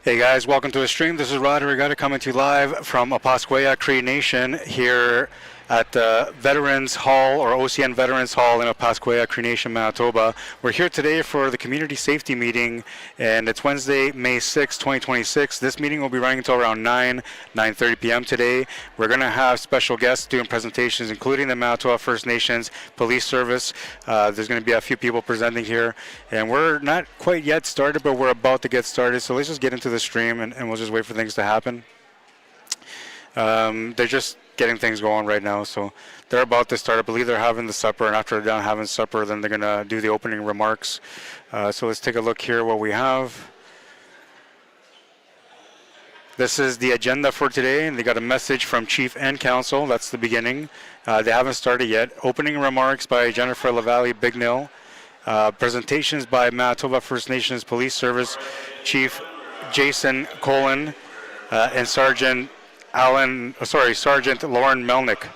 Hey guys, welcome to a stream. This is Rod Arriagada coming to you live from Opaskwayak Cree Nation here at the Veterans Hall or OCN Veterans Hall in Opaskwayak Cree Nation, Manitoba. We're here today for the community safety meeting, and it's Wednesday, May 6, 2026. This meeting will be running until around 9:30 p.m. today. We're going to have special guests doing presentations, including the Manitoba First Nations Police Service. There's going to be a few people presenting here, and we're not quite yet started, but we're about to get started. So let's just get into the stream, and we'll just wait for things to happen. They're just getting things going right now, so they're about to start. I believe they're having the supper, and after they're done having supper, then they're going to do the opening remarks. So let's take a look here what we have. This is the agenda for today, and they got a message from Chief and Council. That's the beginning. They haven't started yet. Opening remarks by Jennifer LaValle Bignell. Presentations by Manitoba First Nations Police Service Chief Jason Colin and Sergeant Lauren Melnick.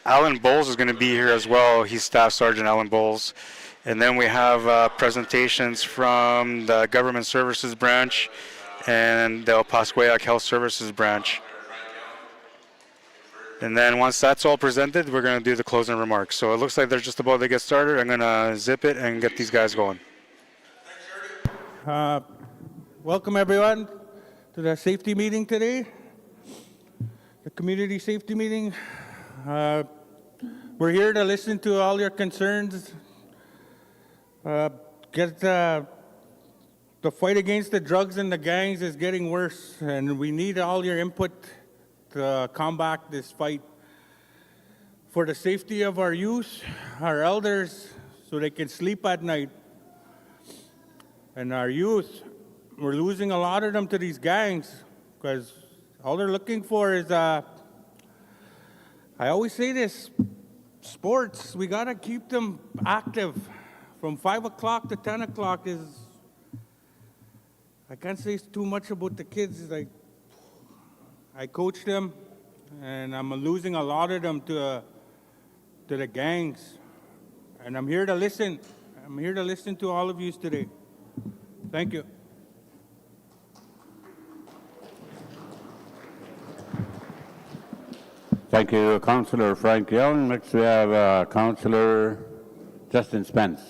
Alan Bowles is going to be here as well. He's Staff Sergeant Alan Bowles. And then we have presentations from the Government Services Branch and the Opaskwayak Health Services Branch. And then once that's all presented, we're going to do the closing remarks. So it looks like they're just about to get started. I'm going to zip it and get these guys going. Welcome everyone to the safety meeting today, the community safety meeting. We're here to listen to all your concerns. The fight against the drugs and the gangs is getting worse, and we need all your input to combat this fight for the safety of our youth, our elders, so they can sleep at night. And our youth, we're losing a lot of them to these gangs because all they're looking for is, I always say this, sports. We got to keep them active. From 5 o'clock to 10 o'clock is, I can't say too much about the kids. Like, I coach them, and I'm losing a lot of them to the gangs. And I'm here to listen. I'm here to listen to all of you today. Thank you. Thank you, Councillor Frank Young. Next we have Councillor Justin Spence.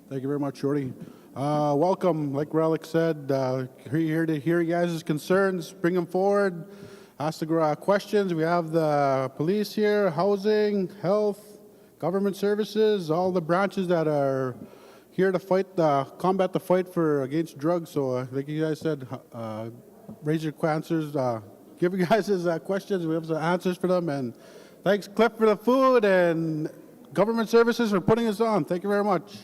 Thank you very much, Shorty. Welcome, like Relic said, here to hear you guys' concerns, bring them forward, ask the questions. We have the police here, housing, health, government services, all the branches that are here to fight, combat the fight against drugs. So, like you guys said, raise your answers, give you guys questions. We have some answers for them. And thanks, Cliff, for the food, and government services for putting us on. Thank you very much.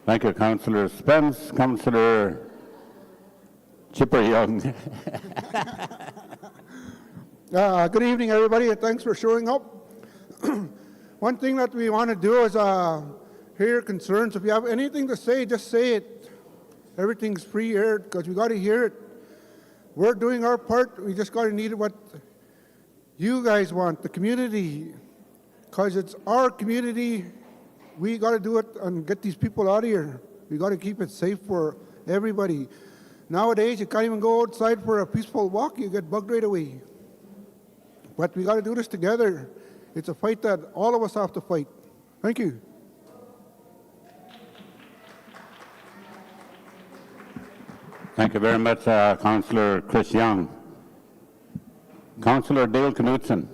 Thank you, Councillor Spence. Councillor Chipper Young. Good evening, everybody, and thanks for showing up. One thing that we want to do is hear your concerns. If you have anything to say, just say it. Everything's free here because we got to hear it. We're doing our part. We just got to need what you guys want, the community, because it's our community. We got to do it and get these people out of here. We got to keep it safe for everybody. Nowadays, you can't even go outside for a peaceful walk. You get bugged right away. But we got to do this together. It's a fight that all of us have to fight. Thank you. Thank you very much, Councillor Chris Young. Councillor Dale Knudsen.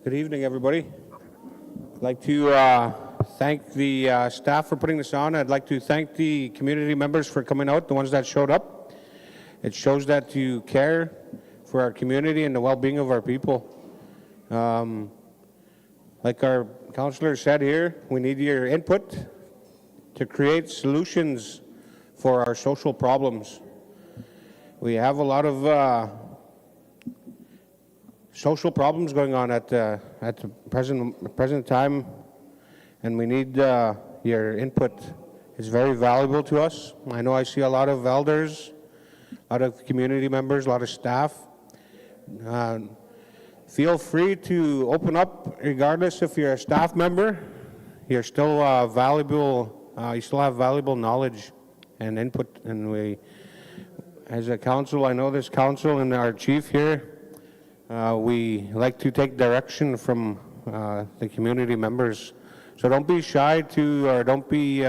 Good evening, everybody. I'd like to thank the staff for putting this on. I'd like to thank the community members for coming out, the ones that showed up. It shows that you care for our community and the well-being of our people. Like our councillor said here, we need your input to create solutions for our social problems. We have a lot of social problems going on at the present time, and we need your input is very valuable to us. I know I see a lot of elders, a lot of community members, a lot of staff. Feel free to open up, regardless if you're a staff member. You're still valuable. You still have valuable knowledge and input. And we, as a council, I know this council and our chief here, we like to take direction from the community members. So don't be shy to, or don't be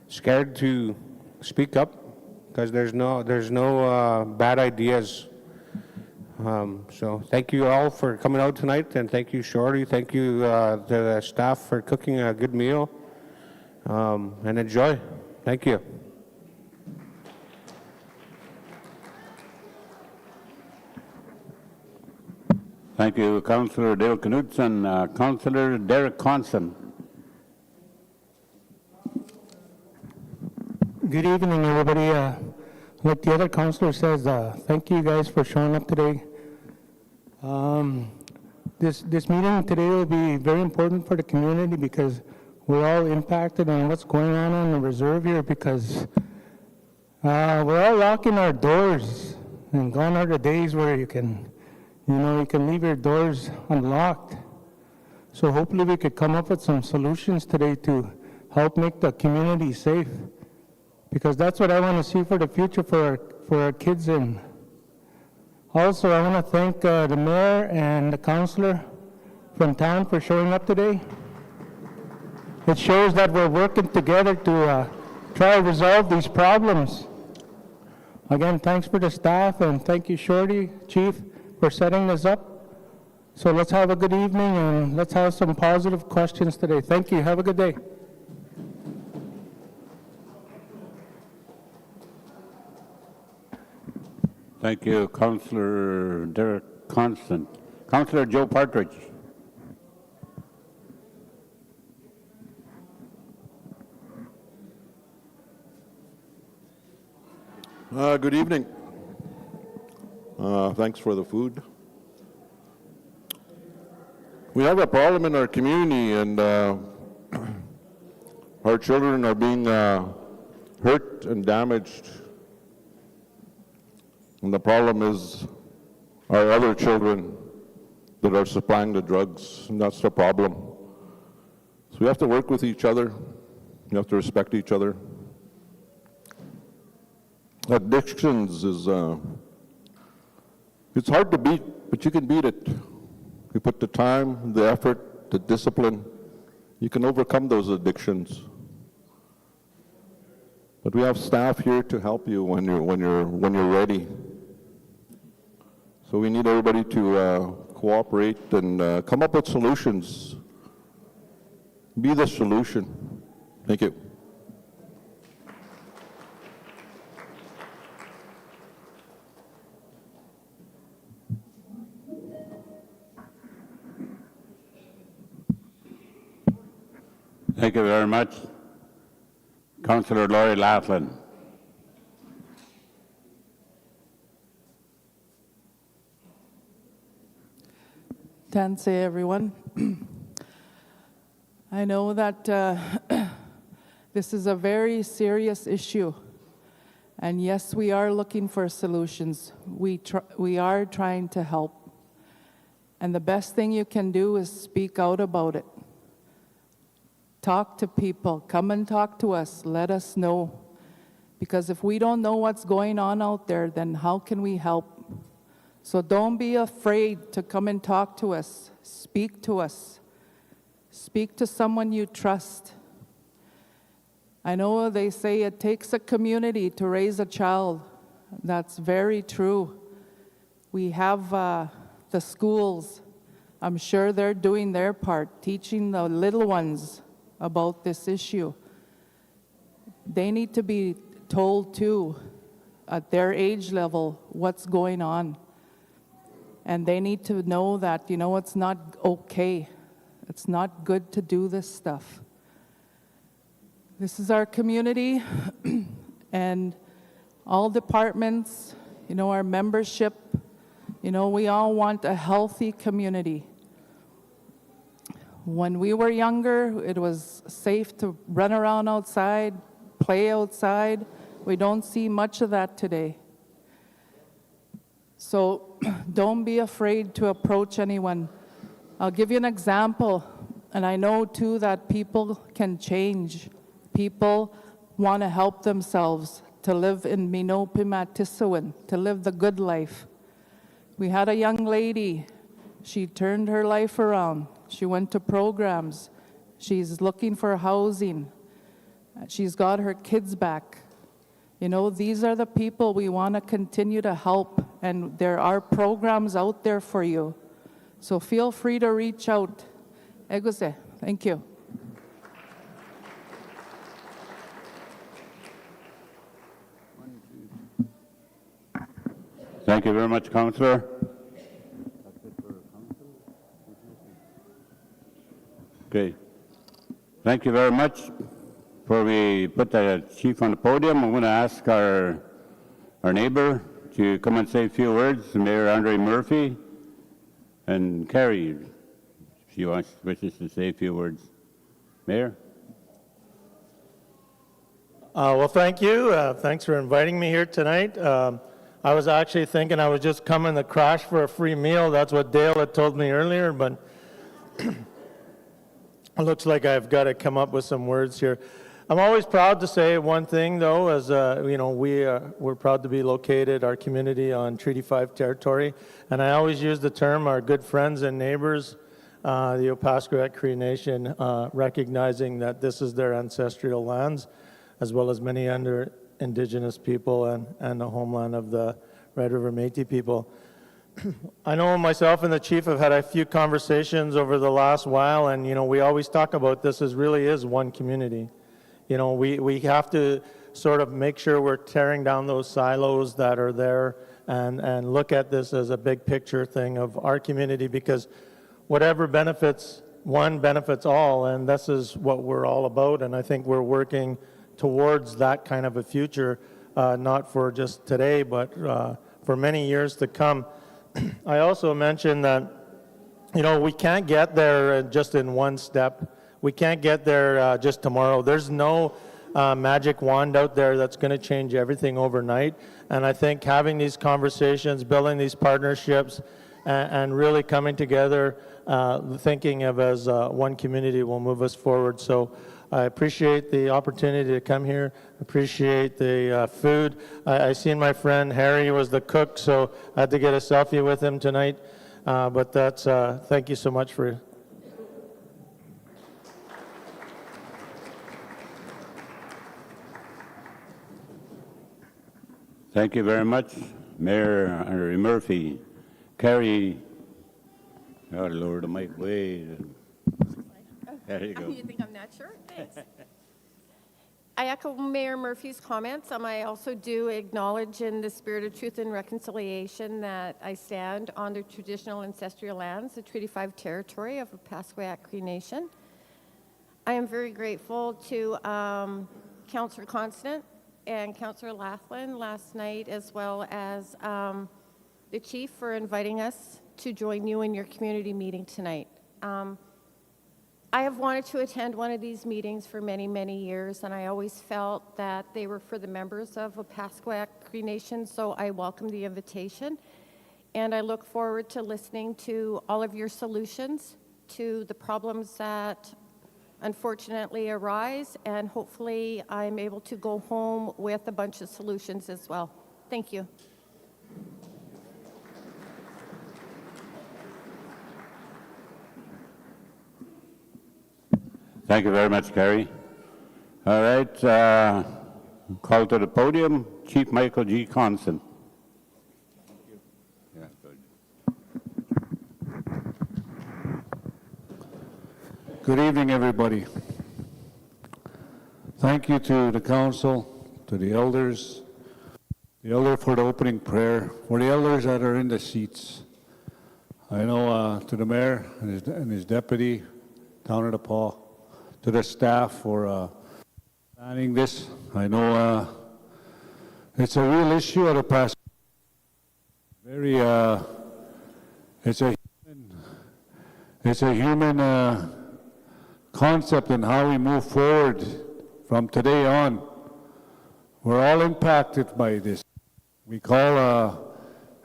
scared to speak up, because there's no bad ideas. So thank you all for coming out tonight, and thank you, Shorty. Thank you to the staff for cooking a good meal, and enjoy. Thank you. Thank you, Councillor Dale Knudsen. Councillor Derek Constant. Good evening, everybody. Like the other councillor says, thank you guys for showing up today. This meeting today will be very important for the community because we're all impacted on what's going on the reserve here, because we're all locking our doors, and gone are the days where you can leave your doors unlocked. So hopefully we could come up with some solutions today to help make the community safe, because that's what I want to see for the future for our kids. And also I want to thank the mayor and the councillor from town for showing up today. It shows that we're working together to try to resolve these problems. Again, thanks for the staff, and thank you, Shorty, Chief, for setting this up. So let's have a good evening, and let's have some positive questions today. Thank you. Have a good day. Thank you, Councillor Derek Constant. Councillor Joe Partridge. Good evening. Thanks for the food. We have a problem in our community, and our children are being hurt and damaged. And the problem is our other children that are supplying the drugs, and that's the problem. So we have to work with each other. We have to respect each other. Addictions is, it's hard to beat, but you can beat it. You put the time, the effort, the discipline, you can overcome those addictions. But we have staff here to help you when you're ready. So we need everybody to cooperate and come up with solutions. Be the solution. Thank you. Thank you very much. Councillor Laurie Laughlin. Tanse, everyone. I know that this is a very serious issue, and yes, we are looking for solutions. We are trying to help, and the best thing you can do is speak out about it. Talk to people. Come and talk to us. Let us know, because if we don't know what's going on out there, then how can we help? So don't be afraid to come and talk to us. Speak to us. Speak to someone you trust. I know they say it takes a community to raise a child. That's very true. We have the schools. I'm sure they're doing their part, teaching the little ones about this issue. They need to be told too, at their age level, what's going on. And they need to know that, it's not okay. It's not good to do this stuff. This is our community, and all departments, our membership, we all want a healthy community. When we were younger, it was safe to run around outside, play outside. We don't see much of that today. So don't be afraid to approach anyone. I'll give you an example, and I know too that people can change. People want to help themselves to live in Minopimatisuan, to live the good life. We had a young lady, she turned her life around. She went to programs. She's looking for housing. She's got her kids back. You know, these are the people we want to continue to help, and there are programs out there for you. So feel free to reach out. Egose, thank you. Thank you very much, Councillor. Okay. Thank you very much. Before we put the chief on the podium, I'm going to ask our neighbor to come and say a few words, Mayor Andre Murphy, and Carrie, if she wishes to say a few words. Mayor? Well, thank you. Thanks for inviting me here tonight. I was actually thinking I was just coming to crash for a free meal. That's what Dale had told me earlier, but it looks like I've got to come up with some words here. I'm always proud to say one thing, though, as you know, we're proud to be located, our community, on Treaty 5 territory, and I always use the term our good friends and neighbors, the Opaskwayak Cree Nation, recognizing that this is their ancestral lands, as well as many other Indigenous people and the homeland of the Red River Métis people. I know myself and the chief have had a few conversations over the last while, and you know, we always talk about this as really is one community. You know, we have to sort of make sure we're tearing down those silos that are there and look at this as a big picture thing of our community, because whatever benefits one benefits all, and this is what we're all about, and I think we're working towards that kind of a future, not for just today, but for many years to come. I also mentioned that, you know, we can't get there just in one step. We can't get there just tomorrow. There's no magic wand out there that's going to change everything overnight. And I think having these conversations, building these partnerships, and really coming together, thinking of as one community will move us forward. So I appreciate the opportunity to come here. Appreciate the food. I seen my friend Harry was the cook, so I had to get a selfie with him tonight. But that's, thank you so much for. Thank you very much, Mayor Andre Murphy. Carrie, oh Lord, the mic way. There you go. You think I'm not sure? Thanks. I echo Mayor Murphy's comments. I also do acknowledge in the spirit of truth and reconciliation that I stand on the traditional ancestral lands, the Treaty 5 territory of the Opaskwayak Cree Nation. I am very grateful to Councillor Constant and Councillor Laughlin last night, as well as the Chief for inviting us to join you in your community meeting tonight. I have wanted to attend one of these meetings for many, many years, and I always felt that they were for the members of Opaskwayak Cree Nation, so I welcome the invitation. And I look forward to listening to all of your solutions to the problems that unfortunately arise, and hopefully I'm able to go home with a bunch of solutions as well. Thank you. Thank you very much, Carrie. All right, call to the podium, Chief Michael G. Constant. Yeah, good. Good evening, everybody. Thank you to the council, to the elders, the elder for the opening prayer, for the elders that are in the seats. I know to the mayor and his deputy down at the paw, to the staff for planning this. I know it's a real issue at the past. It's a human concept and how we move forward from today on. We're all impacted by this. We call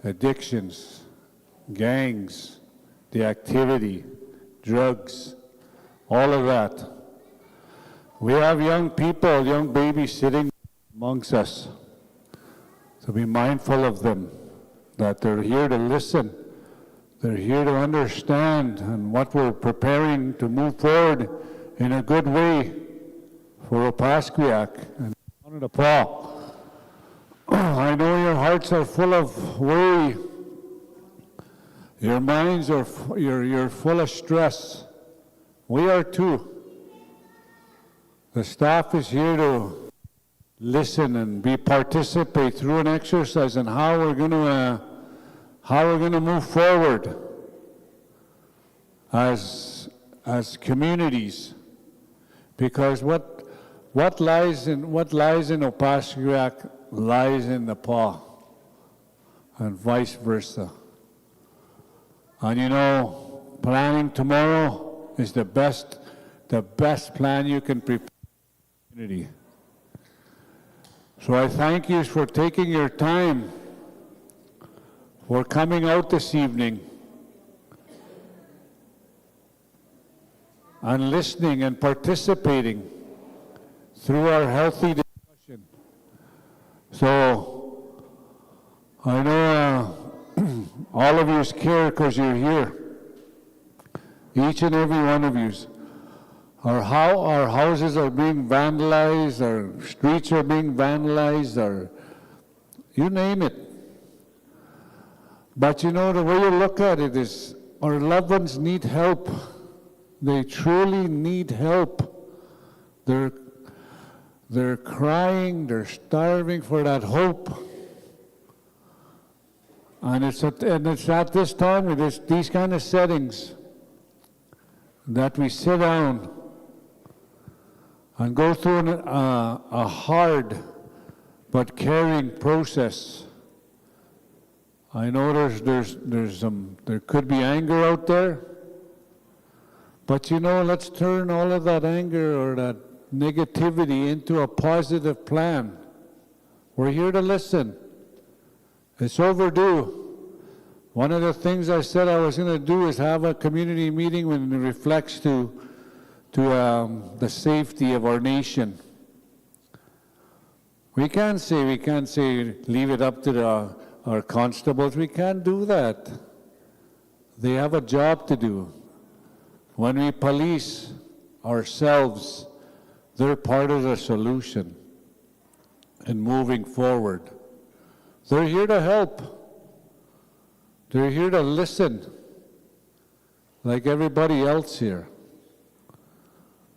addictions, gangs, the activity, drugs, all of that. We have young people, young babies sitting amongst us. So be mindful of them, that they're here to listen. They're here to understand and what we're preparing to move forward in a good way for Opaskwayak and Manitoba. I know your hearts are full of worry. Your minds are you're full of stress. We are too. The staff is here to listen and participate through an exercise on how we're going to move forward as communities, because what lies in Opaskwayak lies in Nepal, and vice versa. And you know, planning tomorrow is the best plan you can prepare for the community. So I thank you for taking your time, for coming out this evening and listening and participating through our healthy discussion. So I know all of you care because you're here. Each and every one of you. Our houses are being vandalized, our streets are being vandalized, or you name it. But you know, the way you look at it is our loved ones need help. They truly need help. They're crying, they're starving for that hope. And it's at this time, with these kind of settings, that we sit down and go through a hard but caring process. I know there could be anger out there, but you know, let's turn all of that anger or that negativity into a positive plan. We're here to listen. It's overdue. One of the things I said I was going to do is have a community meeting when it reflects to the safety of our nation. We can't say leave it up to our constables. We can't do that. They have a job to do. When we police ourselves, they're part of the solution in moving forward. They're here to help. They're here to listen, like everybody else here.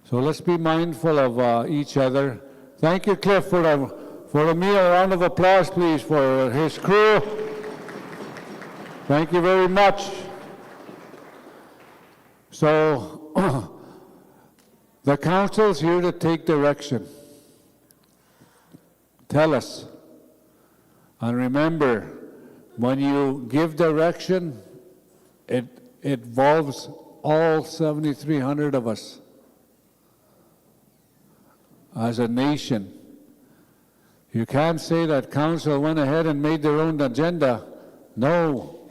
So let's be mindful of each other. Thank you, Cliff, for a meal. A round of applause, please, for his crew. Thank you very much. So, the council's here to take direction. Tell us. And remember, when you give direction, it involves all 7,300 of us as a nation. You can't say that council went ahead and made their own agenda. No,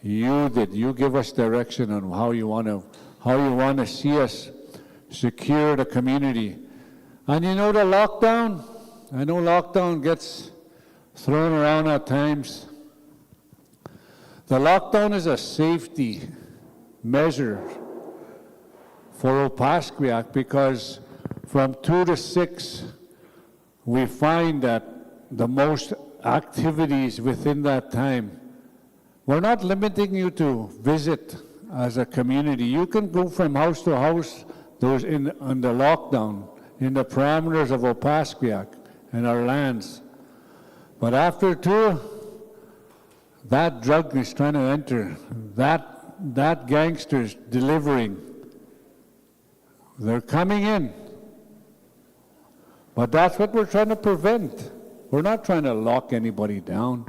you did. You give us direction on how you want to see us secure the community. And you know the lockdown? I know lockdown gets thrown around at times. The lockdown is a safety measure for Opaskwayak, because from 2 to 6, we find that the most activities within that time. We're not limiting you to visit as a community. You can go from house to house, those in the lockdown, in the parameters of Opaskwayak and our lands. But after 2, that drug is trying to enter. That gangster's delivering. They're coming in. But that's what we're trying to prevent. We're not trying to lock anybody down.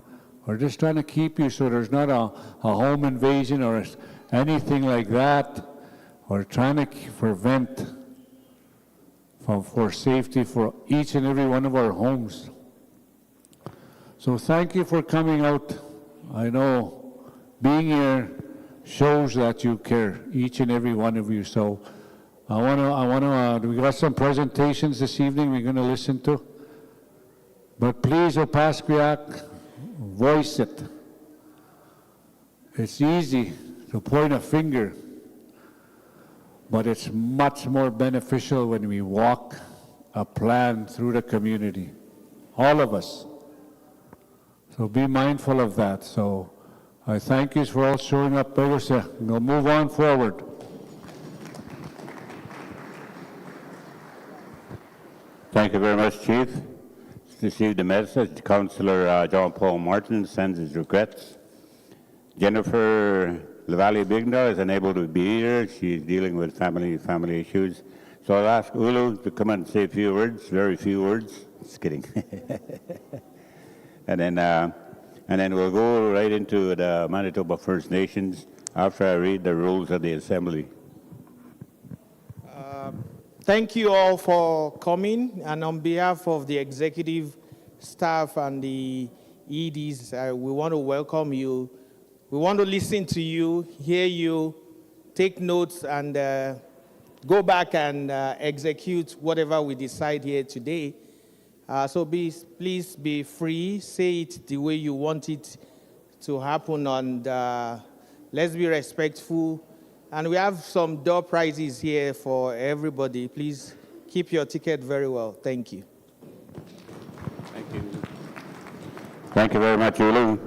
We're just trying to keep you so there's not a home invasion or anything like that. We're trying to prevent for safety for each and every one of our homes. So thank you for coming out. I know being here shows that you care, each and every one of you. So we got some presentations this evening we're going to listen to. But please, Opaskwayak, voice it. It's easy to point a finger, but it's much more beneficial when we walk a plan through the community, all of us. So be mindful of that. So I thank you for all showing up. We'll move on forward. Thank you very much, Chief. Received the message. Councillor John Paul Martin sends his regrets. Jennifer LaValle Bigna is unable to be here. She's dealing with family issues. So I'll ask Ulu to come and say a few words, very few words. Just kidding. And then we'll go right into the Manitoba First Nations after I read the rules of the Assembly. Thank you all for coming, and on behalf of the executive staff and the EDs, we want to welcome you. We want to listen to you, hear you, take notes, and go back and execute whatever we decide here today. So please be free, say it the way you want it to happen, and let's be respectful. And we have some door prizes here for everybody. Please keep your ticket very well. Thank you. Thank you. Thank you very much, Ulu.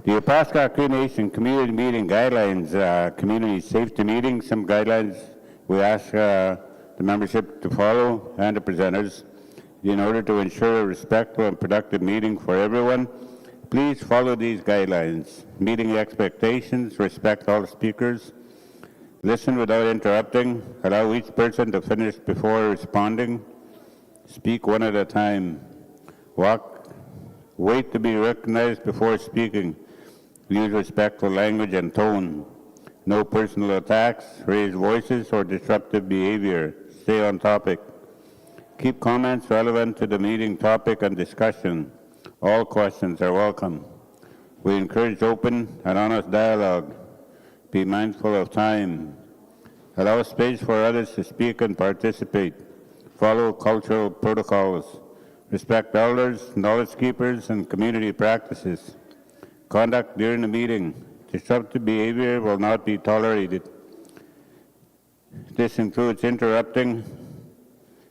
The Opaskwayak Cree Nation Community Meeting Guidelines, Community Safety Meeting, some guidelines we ask the membership to follow and the presenters. In order to ensure a respectful and productive meeting for everyone, please follow these guidelines. Meeting expectations, respect all speakers, listen without interrupting, allow each person to finish before responding, speak one at a time, wait to be recognized before speaking, use respectful language and tone, no personal attacks, raised voices, or disruptive behavior, stay on topic. Keep comments relevant to the meeting topic and discussion. All questions are welcome. We encourage open and honest dialogue. Be mindful of time. Allow space for others to speak and participate. Follow cultural protocols. Respect elders, knowledge keepers, and community practices. Conduct during the meeting. Disruptive behavior will not be tolerated. This includes interrupting,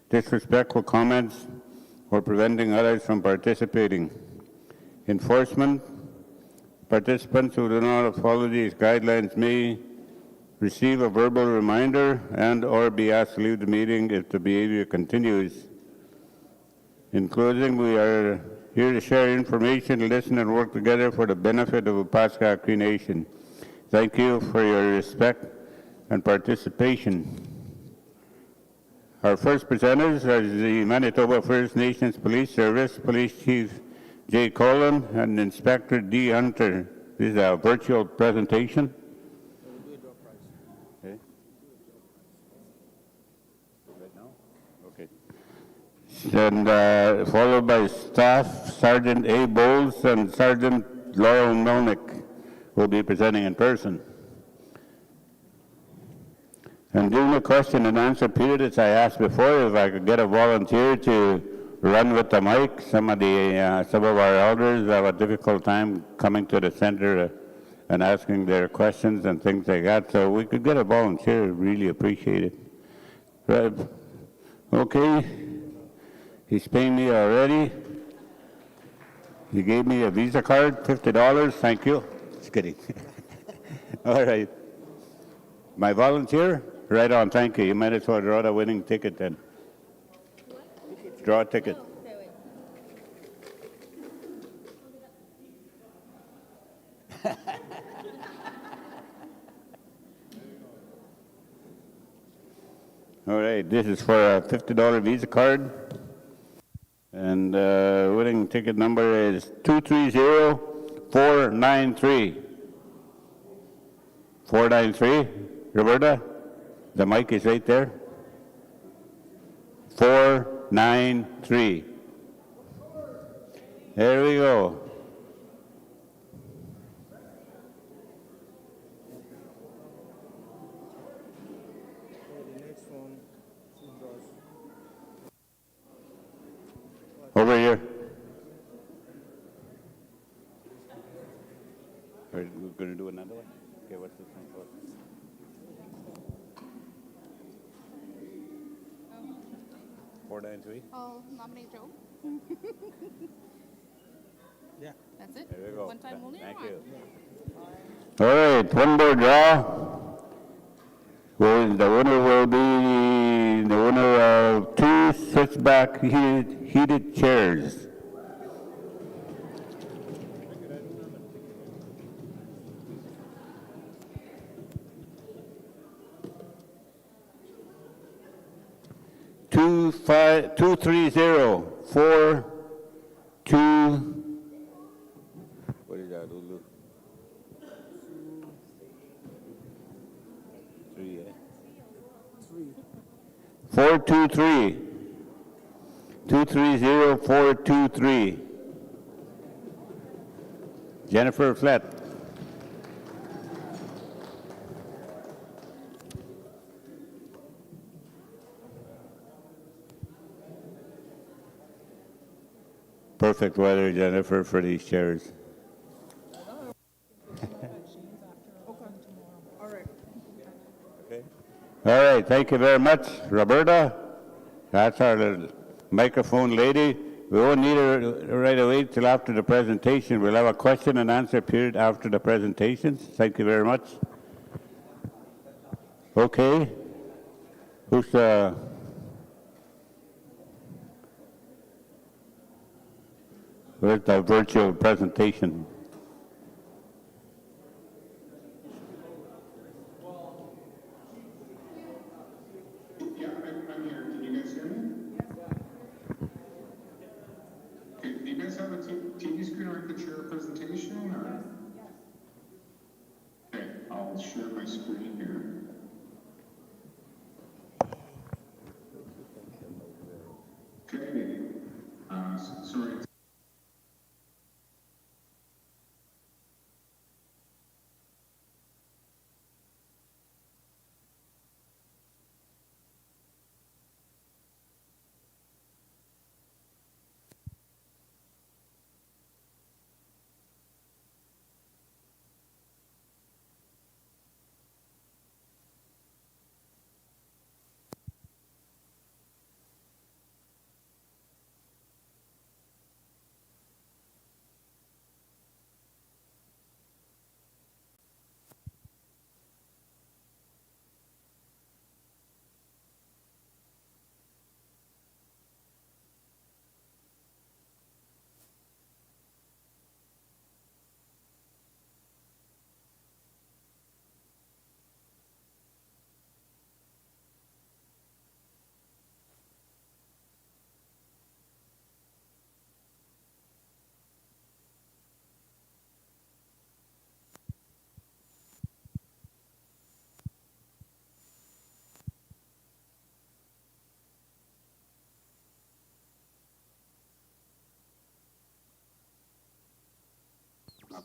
disrespectful comments, or preventing others from participating. Enforcement. Participants who do not follow these guidelines may receive a verbal reminder and or be asked to leave the meeting if the behavior continues. In closing, we are here to share information, listen, and work together for the benefit of the Opaskwayak Cree Nation. Thank you for your respect and participation. Our first presenters are the Manitoba First Nations Police Service, Police Chief Jay Colin and Inspector D. Hunter. This is a virtual presentation. Okay. Okay. And followed by Staff Sergeant A. Bowles and Sergeant Laurel Melnick will be presenting in person. And during the question and answer period, as I asked before, if I could get a volunteer to run with the mic. Some of our elders have a difficult time coming to the center and asking their questions and things like that. So we could get a volunteer, really appreciate it. Right. Okay, he's paying me already. He gave me a Visa card, $50. Thank you. Just kidding. All right. My volunteer? Right on, thank you. You might as well draw the winning ticket then. Draw a ticket. All right, this is for a $50 Visa card. And winning ticket number is 230493. 493, Roberta? The mic is right there. 493. There we go. Over here. Are we going to do another one? Okay, what's this one for? 493? I'll nominate Joe. Yeah. That's it? There we go. One time only? Thank or you. what? All right, one more draw. Well, the winner will be the winner of 2 switchback heated chairs. Two 230-4-2. What is that, Lulu? 3, eh? 423. 230-423. Jennifer Flett. Perfect weather, Jennifer, for these chairs. All right, thank you very much, Roberta. That's our little microphone lady. We won't need her right away till after the presentation. We'll have a question and answer period after the presentations. Thank you very much. Okay. Who's where's the virtual presentation? Yeah, I'm here. Can you guys hear me? Okay, do you guys have a TV screen where I could share a presentation, or? Yes. Okay, I'll share my screen here. Okay, sorry.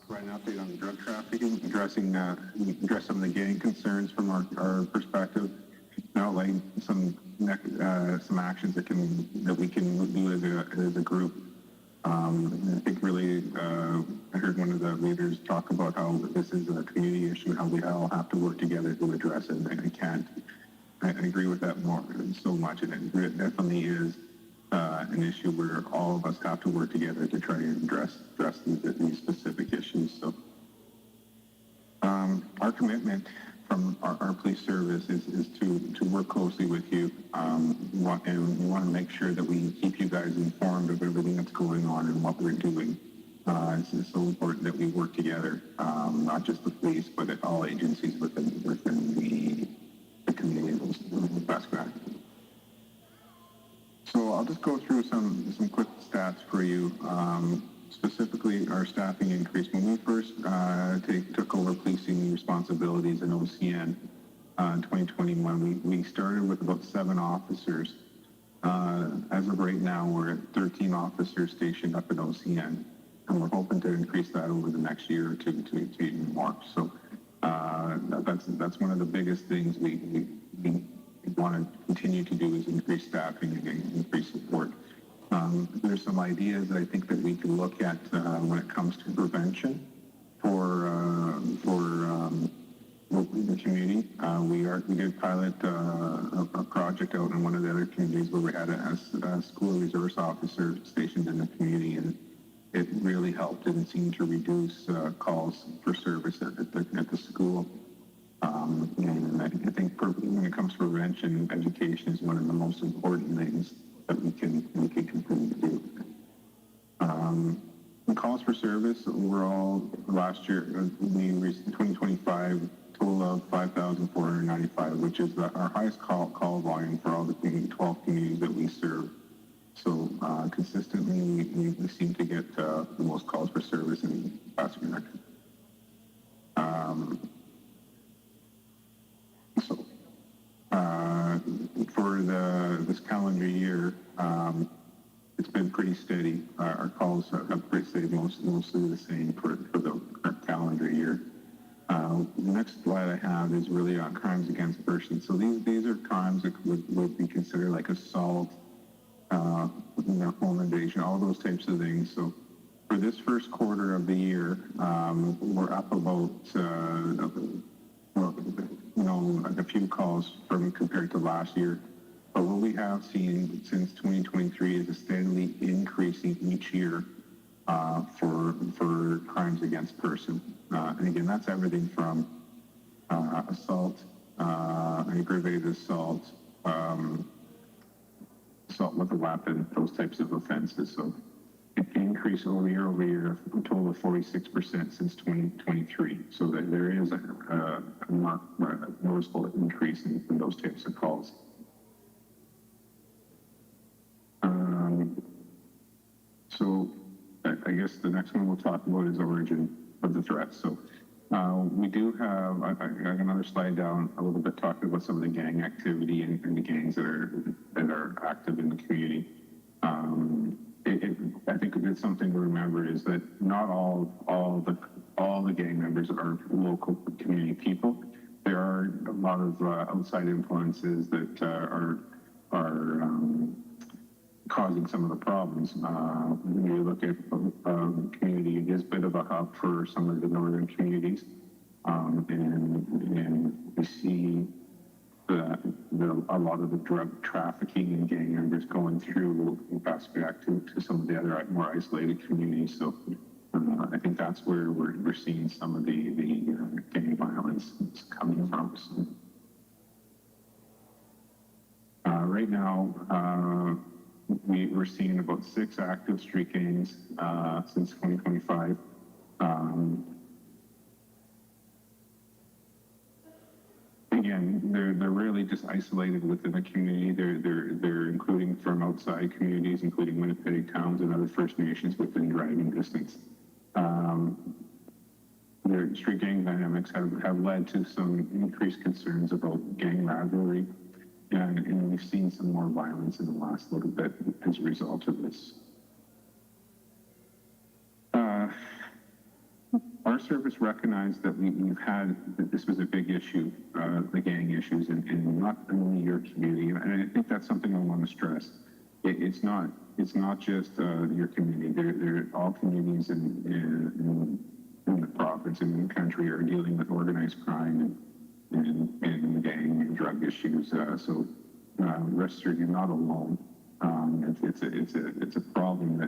Provide an update on drug trafficking, address some of the gang concerns from our perspective, and outline some actions that we can do as a group. I think really, I heard one of the leaders talk about how this is a community issue, how we all have to work together to address it. I agree with that so much, and it definitely is an issue where all of us have to work together to try and address these specific issues. So our commitment from our police service is to work closely with you, and we want to make sure that we keep you guys informed of everything that's going on and what we're doing. It's so important that we work together, not just the police, but at all agencies within the community of Opaskwayak. So I'll just go through some quick stats for you. Specifically, our staffing increase. When we first took over policing responsibilities in OCN in 2021, we started with about 7 officers. As of right now, we're at 13 officers stationed up in OCN, and we're hoping to increase that over the next year or two to even more. So that's one of the biggest things we want to continue to do is increase staffing and increase support. There's some ideas that I think that we can look at when it comes to prevention for the community. We did pilot a project out in one of the other communities where we had a school resource officer stationed in the community, and it really helped and seemed to reduce calls for service at the school. And I think when it comes to prevention, education is one of the most important things that we can continue to do. The calls for service overall last year, we reached 2025 total of 5,495, which is our highest call volume for all the 12 communities that we serve. So consistently, we seem to get the most calls for service in Opaskwayak. For this calendar year, it's been pretty steady. Our calls have pretty steady, mostly the same for the calendar year. The next slide I have is really on crimes against persons. So these are crimes that would be considered like assault, home invasion, all those types of things. So for this first quarter of the year, we're up about a few calls compared to last year. But what we have seen since 2023 is a steadily increasing each year for crimes against person. And again, that's everything from assault, aggravated assault, assault with a weapon, those types of offenses. So it increased over year, a total of 46% since 2023. So that there is a noticeable increase in those types of calls. So I guess the next one we'll talk about is origin of the threat. So we do have, I got another slide down a little bit talking about some of the gang activity and the gangs that are active in the community. I think it's something to remember is that not all the gang members are local community people. There are a lot of outside influences that are causing some of the problems. When you look at the community, it is a bit of a hub for some of the northern communities, and we see a lot of the drug trafficking and gang members going through Opaskwayak to some of the other more isolated communities. So I think that's where we're seeing some of the gang violence coming from. So, right now, we're seeing about 6 active street gangs since 2025. Again, they're really just isolated within the community. They're including from outside communities, including Winnipeg towns and other First Nations within driving distance. Their street gang dynamics have led to some increased concerns about gang rivalry, and we've seen some more violence in the last little bit as a result of this. Our service recognized that that this was a big issue, the gang issues, and not only your community. And I think that's something I want to stress. It's not just your community. They're all communities in the province and in the country are dealing with organized crime and gang and drug issues. So rest assured, you're not alone. It's a problem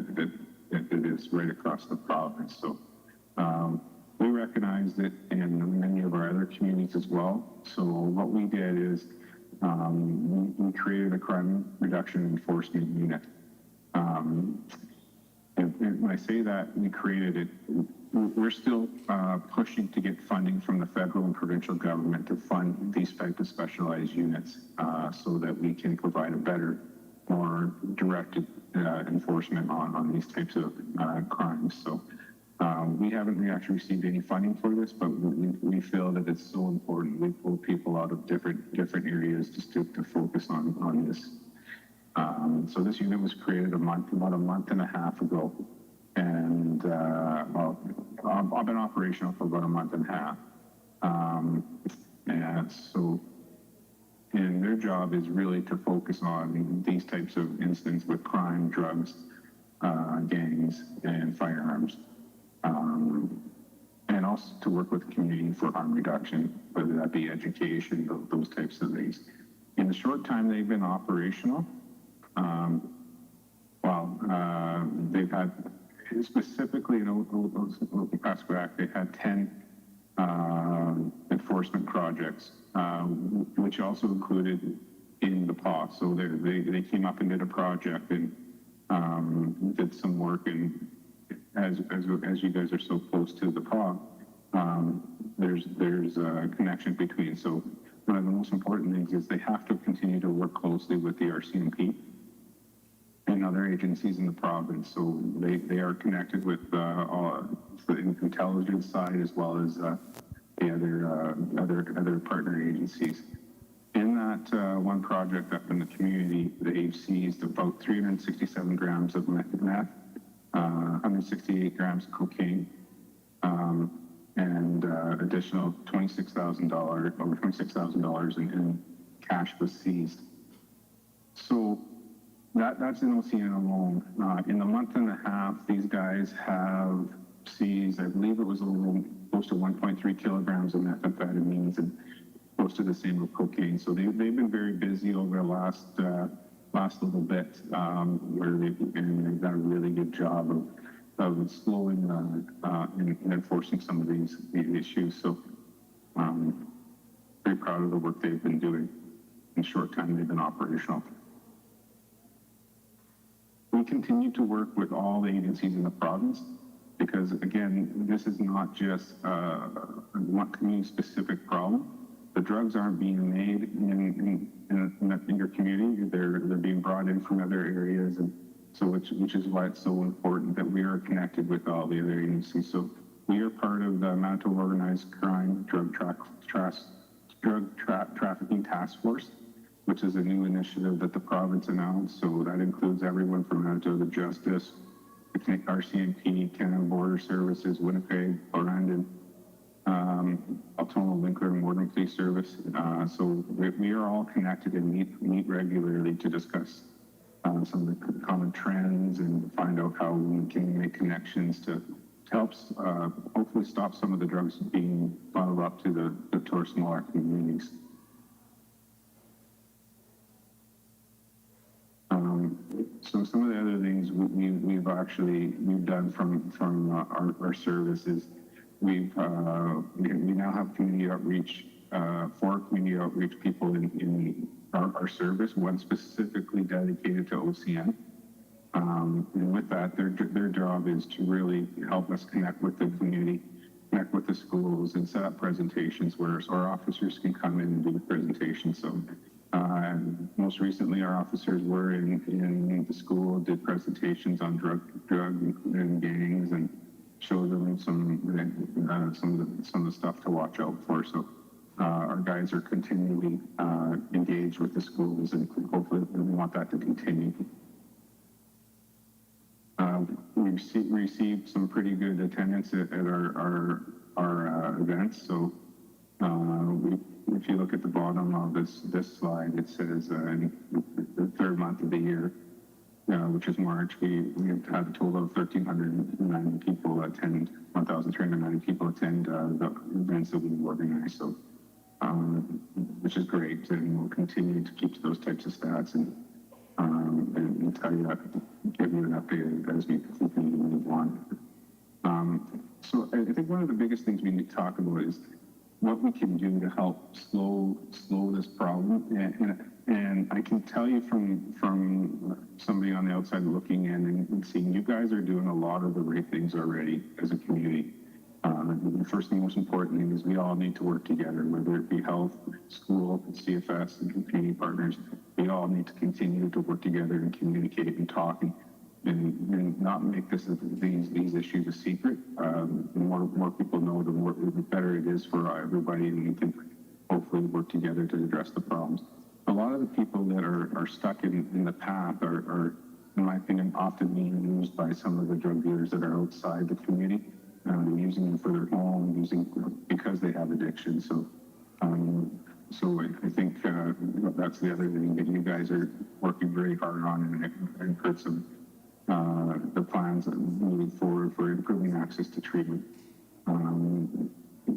that is right across the province. So we recognized it in many of our other communities as well. So what we did is we created a crime reduction enforcement unit. And when I say that we created it, we're still pushing to get funding from the federal and provincial government to fund these type of specialized units so that we can provide a better, more directed enforcement on these types of crimes. So we haven't actually received any funding for this, but we feel that it's so important. We pull people out of different areas just to focus on this. So this unit was created about a month and a half ago, and well, I've been operational for about a month and a half. And so, and their job is really to focus on these types of incidents with crime, drugs, gangs, and firearms. And also to work with the community for harm reduction, whether that be education, those types of things. In the short time they've been operational, they've had, specifically in Opaskwayak, they had 10 enforcement projects, which also included in the PAW. So they came up and did a project and did some work. And as you guys are so close to the PAW, there's a connection between. So one of the most important things is they have to continue to work closely with the RCMP and other agencies in the province. So they are connected with all the intelligence side as well as the other partner agencies. In that one project up in the community, they've seized about 367 grams of meth, 168 grams of cocaine, and additional $26,000, over $26,000 in cash was seized. So that's in OCN alone. In the month and a half, these guys have seized, I believe it was a little close to 1.3 kilograms of methamphetamines and close to the same with cocaine. So they've been very busy over the last little bit, where they've done a really good job of slowing and enforcing some of these issues. So very proud of the work they've been doing in the short time they've been operational. We continue to work with all the agencies in the province because, again, this is not just one community-specific problem. The drugs aren't being made in your community. They're being brought in from other areas, and so which is why it's so important that we are connected with all the other agencies. So we are part of the Manitoba Organized Crime Drug Trafficking Task Force, which is a new initiative that the province announced. So that includes everyone from Manitoba Justice, RCMP, Canada Border Services, Winnipeg, Brandon, Altona, Winkler, and Morgan Police Service. So we are all connected and meet regularly to discuss some of the common trends and find out how we can make connections to help hopefully stop some of the drugs being funneled up to our smaller communities. So some of the other things we've done from our services, we now have community outreach, 4 community outreach people in our service, one specifically dedicated to OCN. And with that, their job is to really help us connect with the community, connect with the schools, and set up presentations where our officers can come in and do the presentation. So most recently, our officers were in the school, did presentations on drug and gangs, and showed them some of the stuff to watch out for. So our guys are continually engaged with the schools, and hopefully we want that to continue. We received some pretty good attendance at our events. So if you look at the bottom of this slide, it says in the 3rd month of the year, which is March, we had a total of 1,390 people attend, 1,390 people attend the events that we organized. So, which is great, and we'll continue to keep to those types of stats and tell you that, give you an update as we continue to move on. So I think one of the biggest things we need to talk about is what we can do to help slow this problem. And I can tell you from somebody on the outside looking in and seeing, you guys are doing a lot of the right things already as a community. The first and most important thing is we all need to work together, whether it be health, school, CFS, and community partners. We all need to continue to work together and communicate and talk and not make these issues a secret. The more people know, the better it is for everybody, and we can hopefully work together to address the problems. a lot of the people that are stuck in the path are, in my opinion, often being used by some of the drug dealers that are outside the community, using them for their home, because they have addiction. So, I think that's the other thing that you guys are working very hard on, and I've heard some the plans moving forward for improving access to treatment.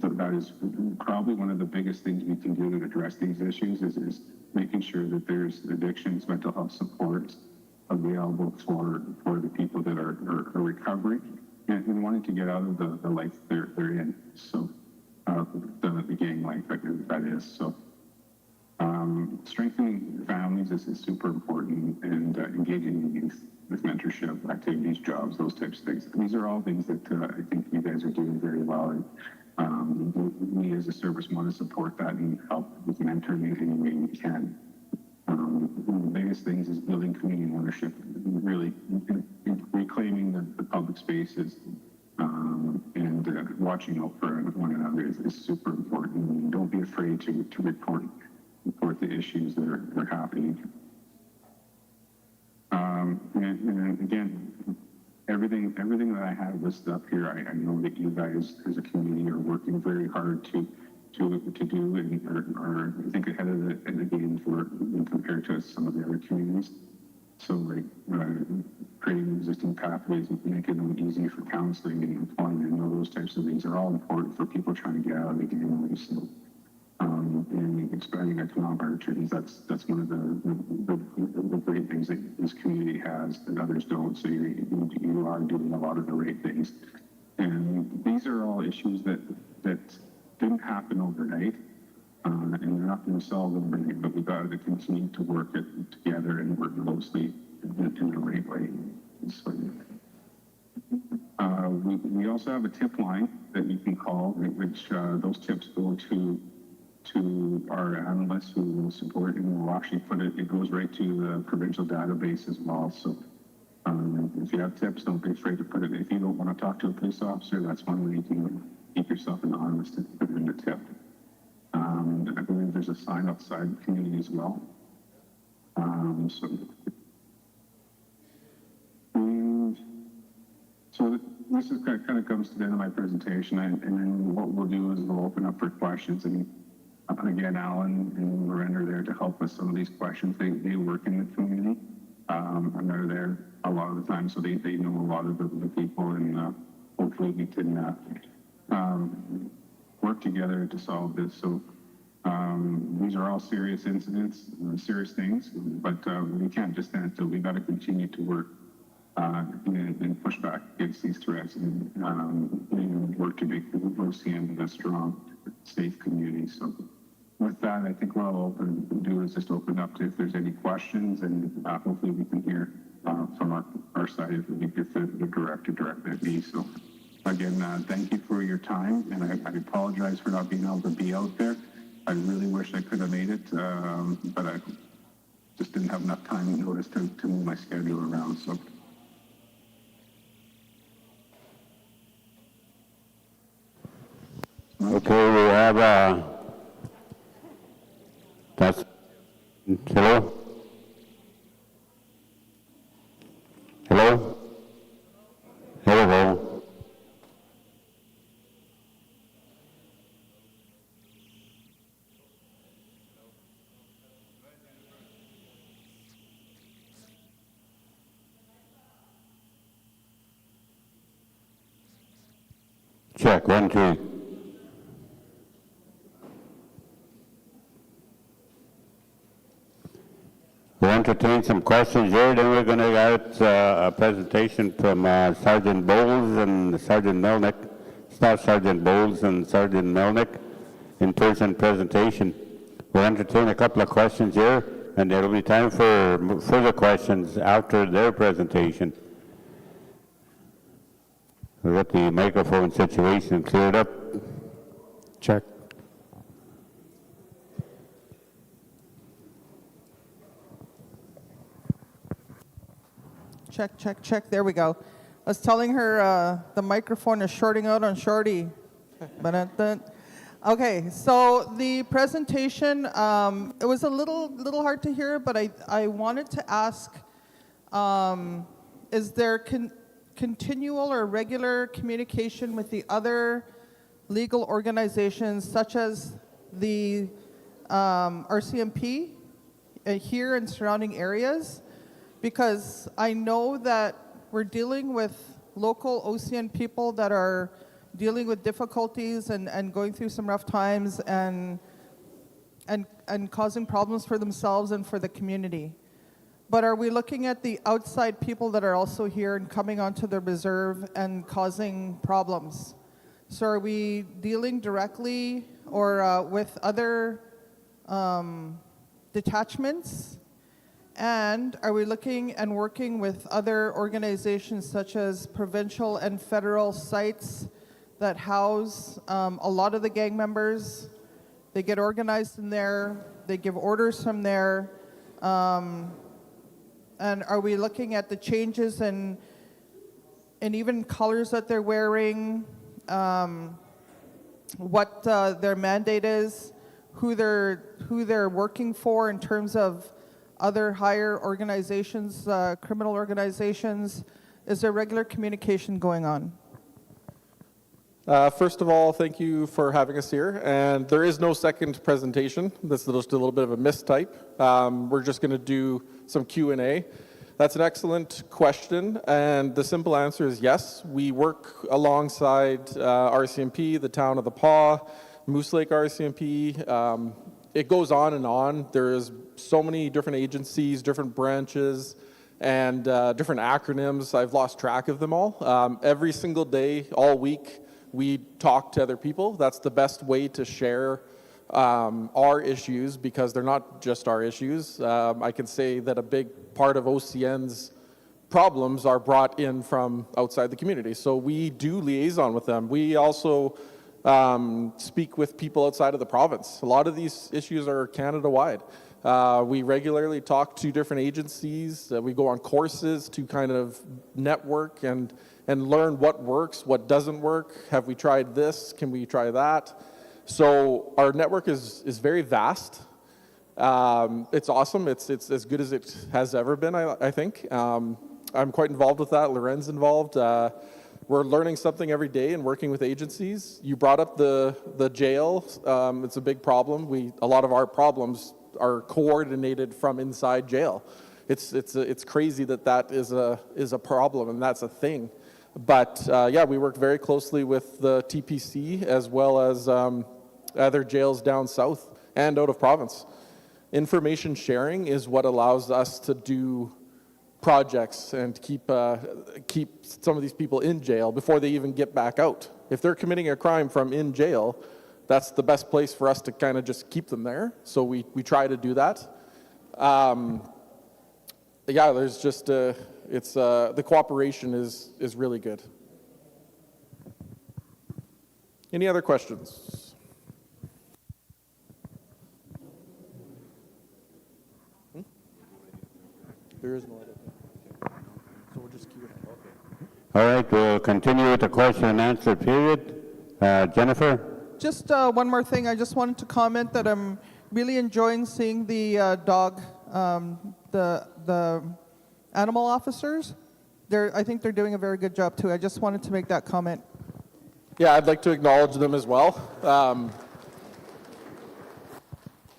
That is probably one of the biggest things we can do to address these issues is making sure that there's addictions, mental health supports available for the people that are recovering and wanting to get out of the life they're in. So the gang life that is. So strengthening families is super important, and engaging in youth with mentorship, activities, jobs, those types of things. These are all things that I think you guys are doing very well. And we as a service want to support that and help with mentoring any way we can. One of the biggest things is building community ownership, really reclaiming the public spaces, and watching out for one another is super important. And don't be afraid to report the issues that are happening. And again, everything that I have listed up here, I know that you guys as a community are working very hard to do and are I think ahead of the game compared to some of the other communities. So like creating existing pathways and making them easy for counseling and employment and all those types of things are all important for people trying to get out of the game. So, and expanding economic opportunities, that's one of the great things that this community has that others don't. So you are doing a lot of the right things. And these are all issues that didn't happen overnight, and they're not going to solve overnight, but we've got to continue to work it together and work closely in the right way. So, we also have a tip line that you can call, which those tips go to our analysts who will support, and we'll actually it goes right to the provincial database as well. So if you have tips, don't be afraid to put it. If you don't want to talk to a police officer, that's one way you can keep yourself anonymous to put it in the tip. I believe there's a sign outside the community as well. So this is kind of comes to the end of my presentation, and then what we'll do is we'll open up for questions. And again, Alan and Loren are there to help with some of these questions. They work in the community, and they're there a lot of the time, so they know a lot of the people, and hopefully we can work together to solve this. So these are all serious incidents, serious things, but we can't just stand still. We've got to continue to work and push back against these threats, and work to make OCN a strong, safe community. So with that, I think what I'll do is just open up to if there's any questions, and hopefully we can hear from our side if the director at me. So again, thank you for your time, and I apologize for not being able to be out there. I really wish I could have made it, but I just didn't have enough time and notice to move my schedule around. So. Okay, we have that's hello. Hello. Hello. Check 1, 2. We'll entertain some questions here, then we're going to get a presentation from Sergeant Bowles and Sergeant Melnick, Staff Sergeant Bowles and Sergeant Melnick, in-person presentation. We'll entertain a couple of questions here, and there will be time for further questions after their presentation. We'll get the microphone situation cleared up. Check. Check, check, check. There we go. I was telling her the microphone is shorting out on Shorty. But Okay, so the presentation, it was a little hard to hear, but I wanted to ask, is there continual or regular communication with the other legal organizations such as the RCMP here in surrounding areas? Because I know that we're dealing with local OCN people that are dealing with difficulties and going through some rough times and causing problems for themselves and for the community. But are we looking at the outside people that are also here and coming onto the reserve and causing problems? So are we dealing directly or with other detachments? And are we looking and working with other organizations such as provincial and federal sites that house a lot of the gang members? They get organized in there, they give orders from there. And are we looking at the changes in even colors that they're wearing, what their mandate is, who they're working for in terms of other higher organizations, criminal organizations? Is there regular communication going on? First of all, thank you for having us here. And there is no second presentation. This is just a little bit of a mistype. We're just going to do some Q&A. That's an excellent question. And the simple answer is yes. We work alongside RCMP, the town of the Paw, Moose Lake RCMP. It goes on and on. There's so many different agencies, different branches, and different acronyms. I've lost track of them all. Every single day, all week, we talk to other people. That's the best way to share our issues because they're not just our issues. I can say that a big part of OCN's problems are brought in from outside the community. So we do liaison with them. We also speak with people outside of the province. A lot of these issues are Canada-wide. We regularly talk to different agencies. We go on courses to kind of network and learn what works, what doesn't work. Have we tried this? Can we try that? So our network is very vast. It's awesome. It's as good as it has ever been, I think. I'm quite involved with that. Loren's involved. We're learning something every day and working with agencies. You brought up the jail. It's a big problem. A lot of our problems are coordinated from inside jail. It's crazy that is a problem and that's a thing. But yeah, we work very closely with the TPC as well as other jails down south and out of province. Information sharing is what allows us to do projects and keep some of these people in jail before they even get back out. If they're committing a crime from in jail, that's the best place for us to kind of just keep them there. So we try to do that. Yeah, there's just the cooperation is really good. Any other questions? There is no other. So we'll just keep it. Okay. All right, we'll continue with the question and answer period. Jennifer? Just one more thing. I just wanted to comment that I'm really enjoying seeing the dog, the animal officers. I think they're doing a very good job too. I just wanted to make that comment. Yeah, I'd like to acknowledge them as well.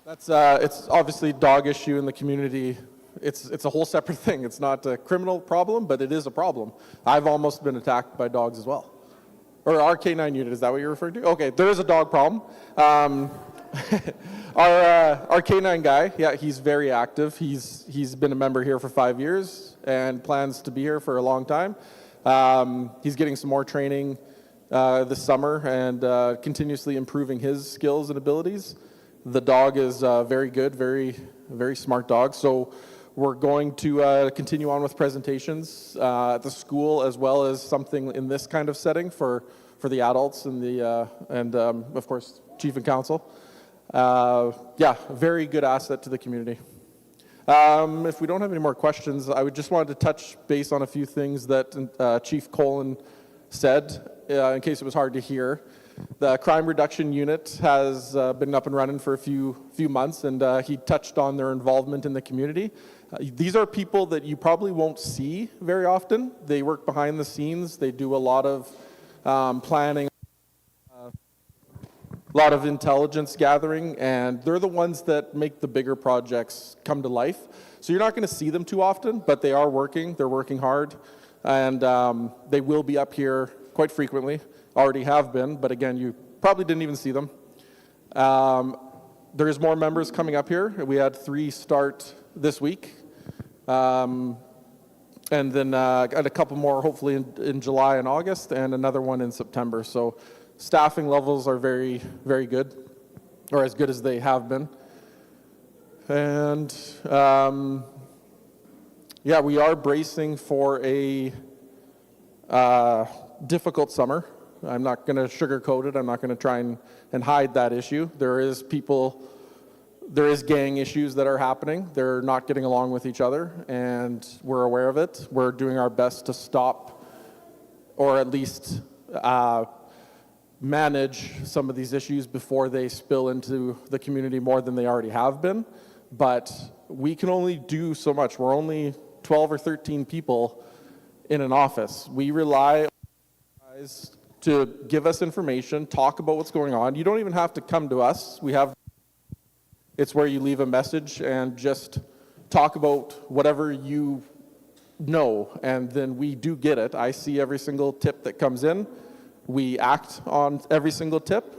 It's obviously a dog issue in the community. It's a whole separate thing. It's not a criminal problem, but it is a problem. I've almost been attacked by dogs as well. Or our K9 unit, is that what you're referring to? Okay, there is a dog problem. Our K9 guy, yeah, he's very active. He's been a member here for 5 years and plans to be here for a long time. He's getting some more training this summer and continuously improving his skills and abilities. The dog is very good, very, very smart dog. So we're going to continue on with presentations at the school as well as something in this kind of setting for the adults and of course, Chief and Council. Yeah, very good asset to the community. If we don't have any more questions, I would just wanted to touch base on a few things that Chief Colin said, in case it was hard to hear. The crime reduction unit has been up and running for a few months, and he touched on their involvement in the community. These are people that you probably won't see very often. They work behind the scenes. They do a lot of planning, a lot of intelligence gathering, and they're the ones that make the bigger projects come to life. So you're not going to see them too often, but they are working. They're working hard, and they will be up here quite frequently. Already have been, but again, you probably didn't even see them. There's more members coming up here. We had 3 start this week, and then a couple more hopefully in July and August, and another one in September. So staffing levels are very, very good, or as good as they have been. And yeah, we are bracing for a difficult summer. I'm not going to sugarcoat it. I'm not going to try and hide that issue. There is gang issues that are happening. They're not getting along with each other, and we're aware of it. We're doing our best to stop, or at least manage some of these issues before they spill into the community more than they already have been. But we can only do so much. We're only 12 or 13 people in an office. We rely on you guys to give us information, talk about what's going on. You don't even have to come to us. It's where you leave a message and just talk about whatever you know, and then we do get it. I see every single tip that comes in. We act on every single tip,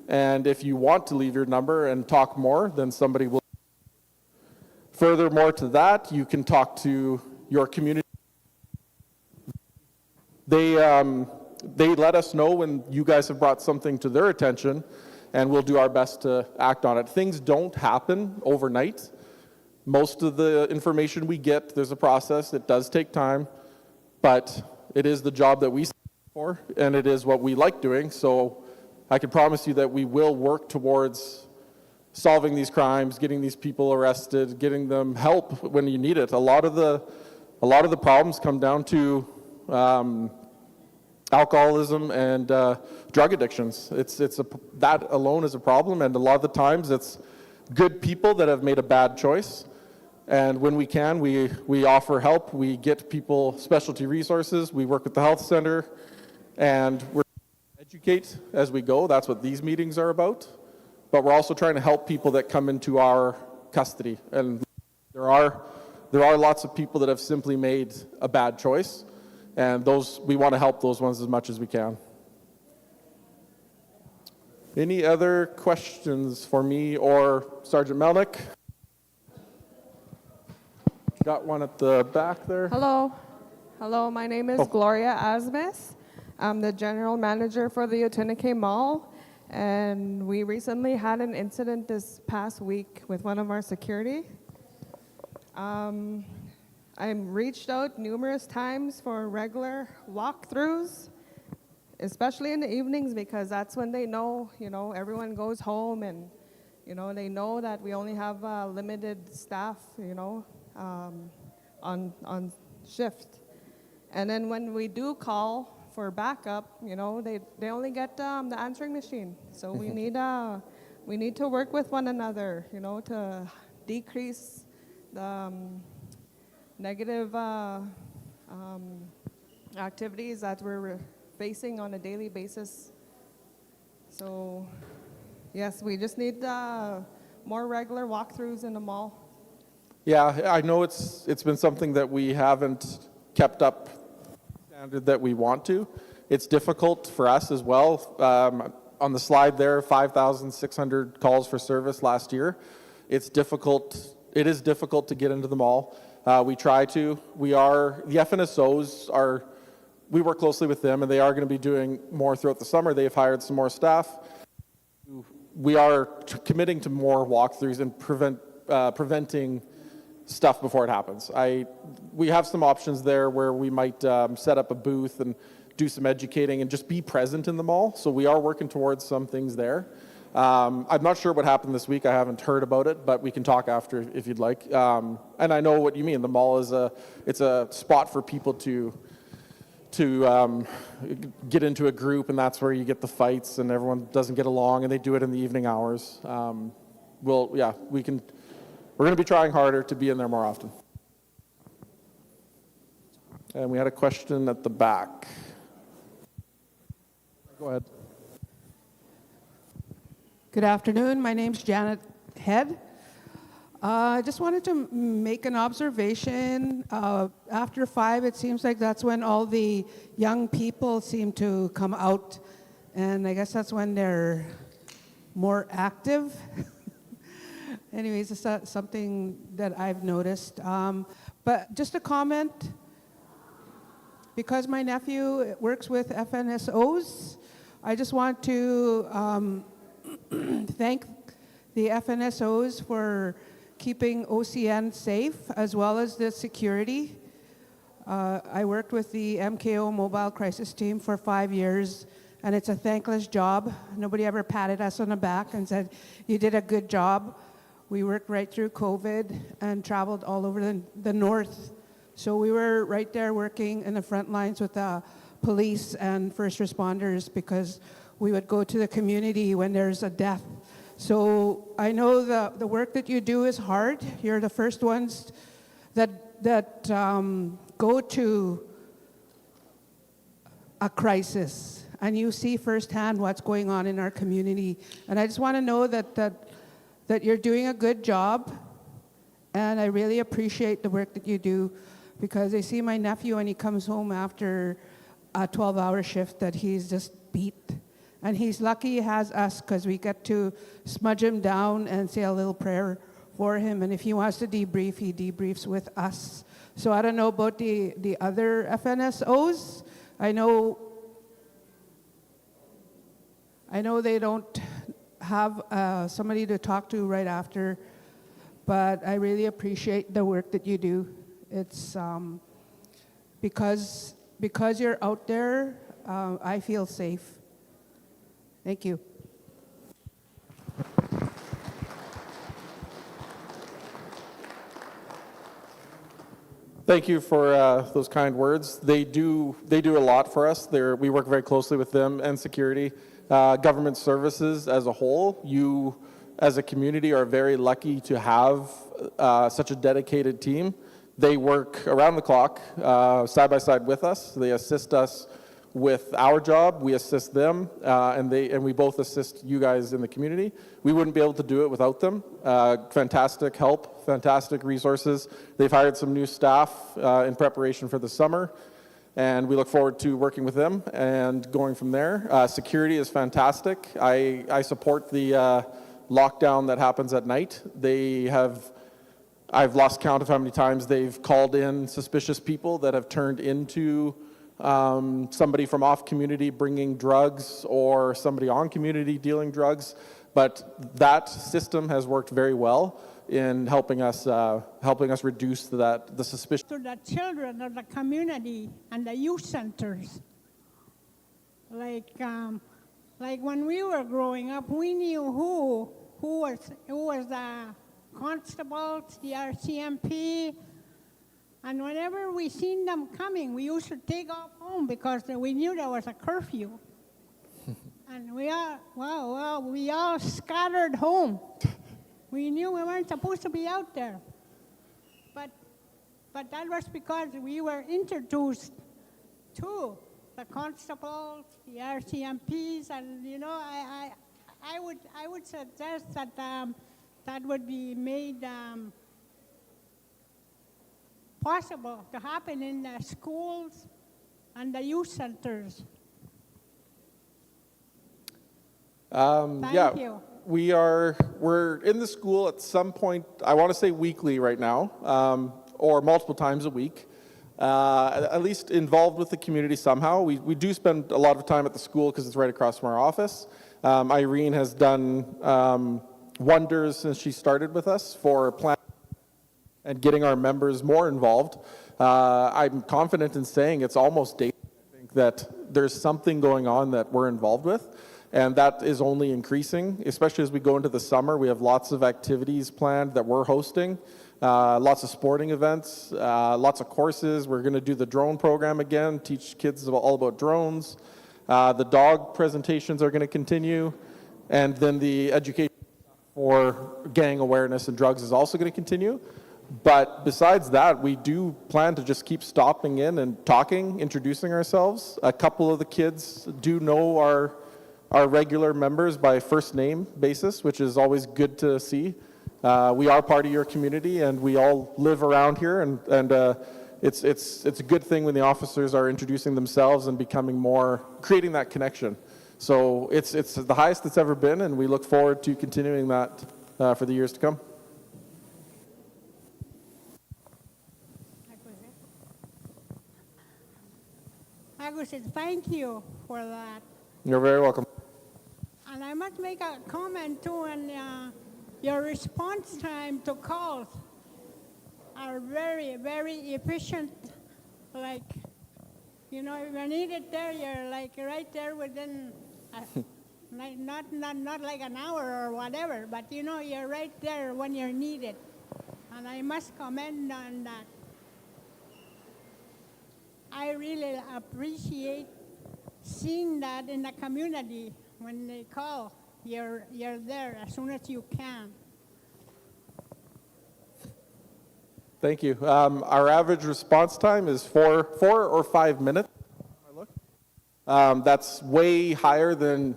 and if you want to leave your number and talk more, then somebody will. Furthermore to that, you can talk to your community. They let us know when you guys have brought something to their attention, and we'll do our best to act on it. Things don't happen overnight. Most of the information we get, there's a process. It does take time, but it is the job that we stand for, and it is what we like doing. So I can promise you that we will work towards solving these crimes, getting these people arrested, getting them help when you need it. A lot of the problems come down to alcoholism and drug addictions. That alone is a problem, and a lot of the times it's good people that have made a bad choice. And when we can, we offer help. We get people specialty resources. We work with the health center, and we educate as we go. That's what these meetings are about. But we're also trying to help people that come into our custody. And there are lots of people that have simply made a bad choice. And we want to help those ones as much as we can. Any other questions for me or Sergeant Melnick? Got one at the back there. Hello. Hello, my name is Gloria Asmis. I'm the general manager for the Utinike Mall. And we recently had an incident this past week with one of our security. I reached out numerous times for regular walkthroughs, especially in the evenings, because that's when they know, everyone goes home, and, they know that we only have limited staff, on shift. And then when we do call for backup, they only get the answering machine. So we need to work with one another, to decrease the negative activities that we're facing on a daily basis. So, yes, we just need more regular walkthroughs in the mall. Yeah, I know it's been something that we haven't kept up standard that we want to. It's difficult for us as well. On the slide there, 5,600 calls for service last year. It is difficult to get into the mall. We try to. The FNSOs we work closely with them, and they are going to be doing more throughout the summer. They've hired some more staff. We are committing to more walkthroughs and preventing stuff before it happens. We have some options there where we might set up a booth and do some educating and just be present in the mall. So we are working towards some things there. I'm not sure what happened this week. I haven't heard about it, but we can talk after if you'd like. And I know what you mean. The mall it's a spot for people to to get into a group, and that's where you get the fights and everyone doesn't get along, and they do it in the evening hours. We're going to be trying harder to be in there more often. And we had a question at the back. Go ahead. Good afternoon. My name's Janet Head. I just wanted to make an observation. After 5, it seems like that's when all the young people seem to come out, and I guess that's when they're more active. Anyways, it's something that I've noticed. But just a comment, because my nephew works with FNSOs, I just want to thank the FNSOs for keeping OCN safe, as well as the security. I worked with the MKO Mobile Crisis Team for 5 years, and it's a thankless job. Nobody ever patted us on the back and said, you did a good job. We worked right through COVID and traveled all over the north. So we were right there working in the front lines with the police and first responders, because we would go to the community when there's a death. So I know the work that you do is hard. You're the first ones that go to a crisis, and you see firsthand what's going on in our community. And I just want to know that you're doing a good job, and I really appreciate the work that you do, because I see my nephew when he comes home after a 12-hour shift that he's just beat. And he's lucky he has us, because we get to smudge him down and say a little prayer for him. And if he wants to debrief, he debriefs with us. So I don't know about the other FNSOs. I know they don't have somebody to talk to right after, but I really appreciate the work that you do. It's because you're out there, I feel safe. Thank you. Thank you for those kind words. They do a lot for us. We work very closely with them and security. Government services as a whole, you as a community are very lucky to have such a dedicated team. They work around the clock, side by side with us. They assist us with our job, we assist them, and we both assist you guys in the community. We wouldn't be able to do it without them. Fantastic help, fantastic resources. They've hired some new staff in preparation for the summer, and we look forward to working with them and going from there. Security is fantastic. I support the lockdown that happens at night. I've lost count of how many times they've called in suspicious people that have turned into somebody from off community bringing drugs, or somebody on community dealing drugs. But that system has worked very well in helping us reduce the suspicion. To the children of the community and the youth centers. Like when we were growing up, we knew who was the constables, the RCMP. And whenever we seen them coming, we used to take off home, because we knew there was a curfew. And we all scattered home. We knew we weren't supposed to be out there. But that was because we were introduced to the constables, the RCMPs, and I would suggest that that would be made possible to happen in the schools and the youth centers. Thank you. We're in the school at some point, I want to say weekly right now, or multiple times a week, at least involved with the community somehow. We do spend a lot of time at the school because it's right across from our office. Irene has done wonders since she started with us for planning and getting our members more involved. I'm confident in saying it's almost daily, I think, that there's something going on that we're involved with, and that is only increasing, especially as we go into the summer. We have lots of activities planned that we're hosting. lots of sporting events, lots of courses. We're going to do the drone program again, teach kids all about drones. The dog presentations are going to continue. And then the education for gang awareness and drugs is also going to continue. But besides that, we do plan to just keep stopping in and talking, introducing ourselves. A couple of the kids do know our regular members by first name basis, which is always good to see. We are part of your community, and we all live around here, and it's a good thing when the officers are introducing themselves and becoming more, creating that connection. So it's the highest it's ever been, and we look forward to continuing that for the years to come. I would say thank you for that. You're very welcome. And I must make a comment too, and your response time to calls are very, very efficient. Like, you know, if you need it there, you're like right there within, like not like an hour or whatever, but you know, you're right there when you're needed. And I must comment on that. I really appreciate seeing that in the community. When they call, you're there as soon as you can. Thank you. Our average response time is 4 or 5 minutes. That's way higher than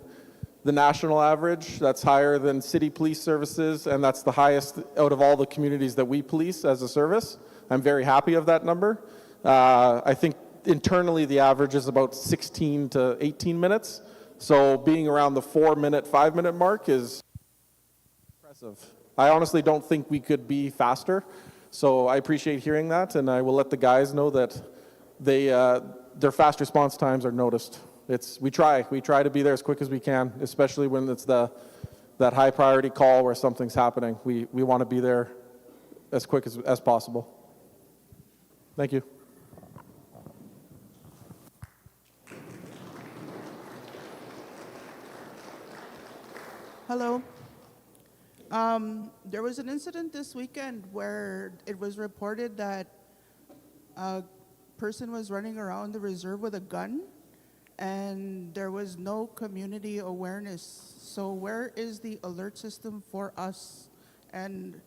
the national average. That's higher than city police services, and that's the highest out of all the communities that we police as a service. I'm very happy of that number. I think internally the average is about 16 to 18 minutes. So being around the 4 minute, 5 minute mark is impressive. I honestly don't think we could be faster. So I appreciate hearing that, and I will let the guys know that their fast response times are noticed. We try to be there as quick as we can, especially when it's that high priority call where something's happening. We want to be there as quick as possible. Thank you. Hello. There was an incident this weekend where it was reported that a person was running around the reserve with a gun, and there was no community awareness. So where is the alert system for us? And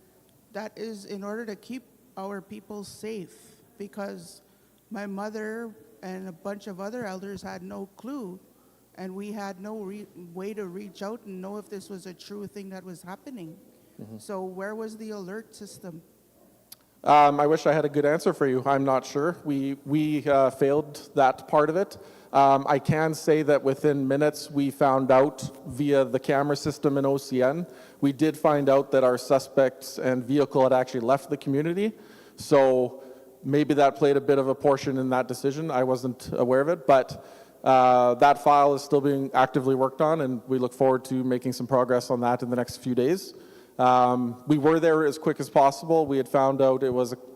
that is in order to keep our people safe, because my mother and a bunch of other elders had no clue, and we had no way to reach out and know if this was a true thing that was happening. Mm-hmm. So where was the alert system? I wish I had a good answer for you. I'm not sure. We failed that part of it. I can say that within minutes we found out via the camera system in OCN. We did find out that our suspects and vehicle had actually left the community. So maybe that played a bit of a portion in that decision. I wasn't aware of it, but that file is still being actively worked on, and we look forward to making some progress on that in the next few days. We were there as quick as possible. We had found out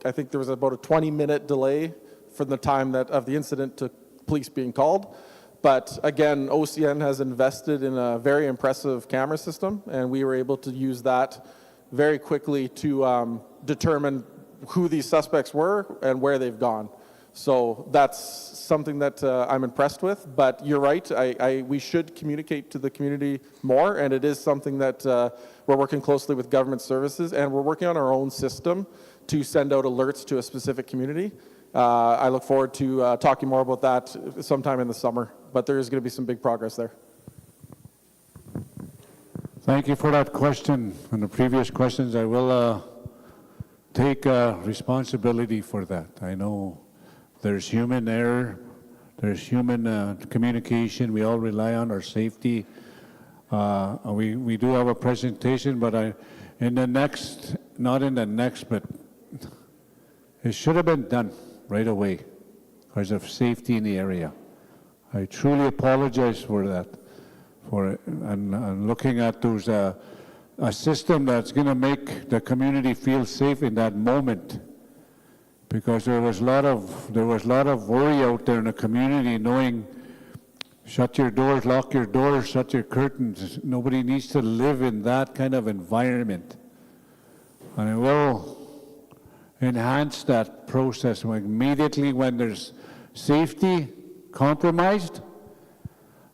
I think there was about a 20-minute delay from the time of the incident to police being called. But again, OCN has invested in a very impressive camera system, and we were able to use that very quickly to determine who these suspects were and where they've gone. So that's something that I'm impressed with, but you're right, we should communicate to the community more, and it is something that we're working closely with government services, and we're working on our own system to send out alerts to a specific community. I look forward to talking more about that sometime in the summer, but there is going to be some big progress there. Thank you for that question. And the previous questions, I will take responsibility for that. I know there's human error, there's human communication. We all rely on our safety. We do have a presentation, but not in the next, but it should have been done right away because of safety in the area. I truly apologize for that. And looking at those a system that's going to make the community feel safe in that moment. Because there was a lot of worry out there in the community, knowing shut your doors, lock your doors, shut your curtains. Nobody needs to live in that kind of environment. And I will enhance that process immediately when there's safety compromised,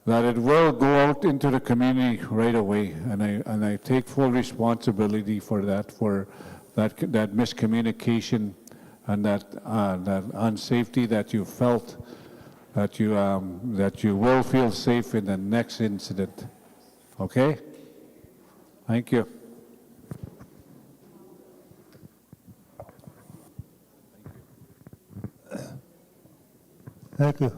that it will go out into the community right away. And I take full responsibility for that miscommunication and that unsafety that you felt, that you will feel safe in the next incident. Okay? Thank you. Thank you.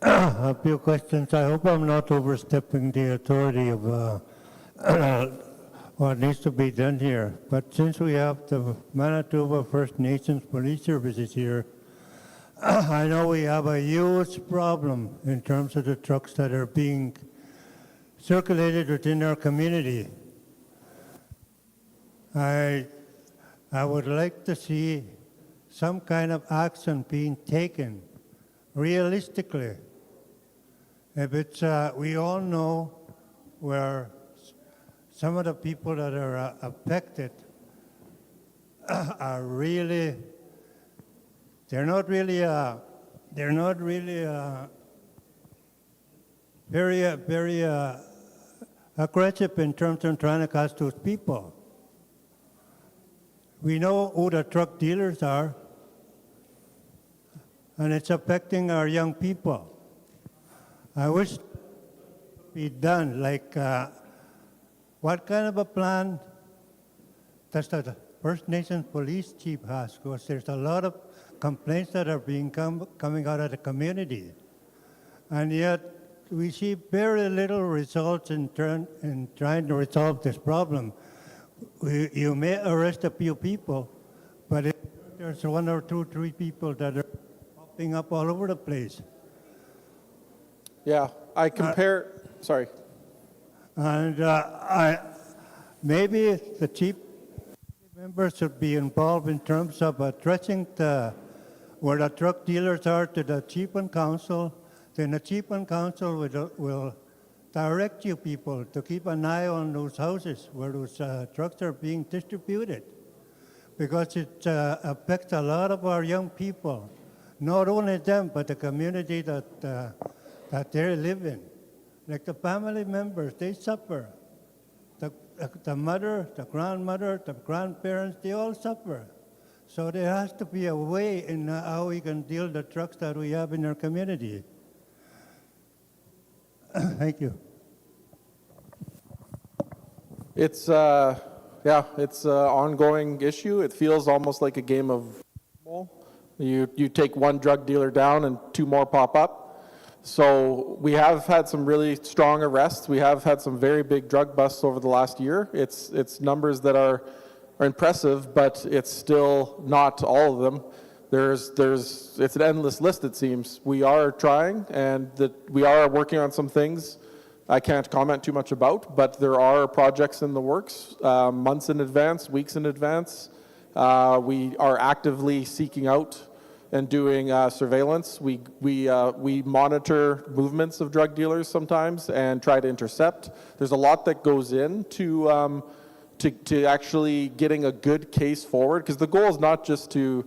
A few questions. I hope I'm not overstepping the authority of what needs to be done here. But since we have the Manitoba First Nations Police Services here, I know we have a huge problem in terms of the trucks that are being circulated within our community. I would like to see some kind of action being taken realistically. If it's, we all know where some of the people that are affected are really, they're not really very aggressive in terms of trying to catch those people. We know who the truck dealers are, and it's affecting our young people. I wish it could be done, like what kind of a plan does the First Nations Police Chief has? Because there's a lot of complaints that are being coming out of the community. And yet we see very little results in trying to resolve this problem. You may arrest a few people, but if there's one or two, three people that are popping up all over the place. Yeah, I compare, sorry. And maybe the chief members should be involved in terms of addressing where the truck dealers are to the chief and council. Then the chief and council will direct you people to keep an eye on those houses where those trucks are being distributed, because it affects a lot of our young people, not only them, but the community that they live in. Like the family members, they suffer. The mother, the grandmother, the grandparents, they all suffer. So there has to be a way in how we can deal with the trucks that we have in our community. Thank you. It's it's an ongoing issue. It feels almost like a game of ball. You take one drug dealer down and two more pop up. So we have had some really strong arrests. We have had some very big drug busts over the last year. It's numbers that are impressive, but it's still not all of them. It's an endless list, it seems. We are trying, and we are working on some things I can't comment too much about, but there are projects in the works, months in advance, weeks in advance. We are actively seeking out and doing surveillance. We monitor movements of drug dealers sometimes and try to intercept. There's a lot that goes into to actually getting a good case forward, because the goal is not just to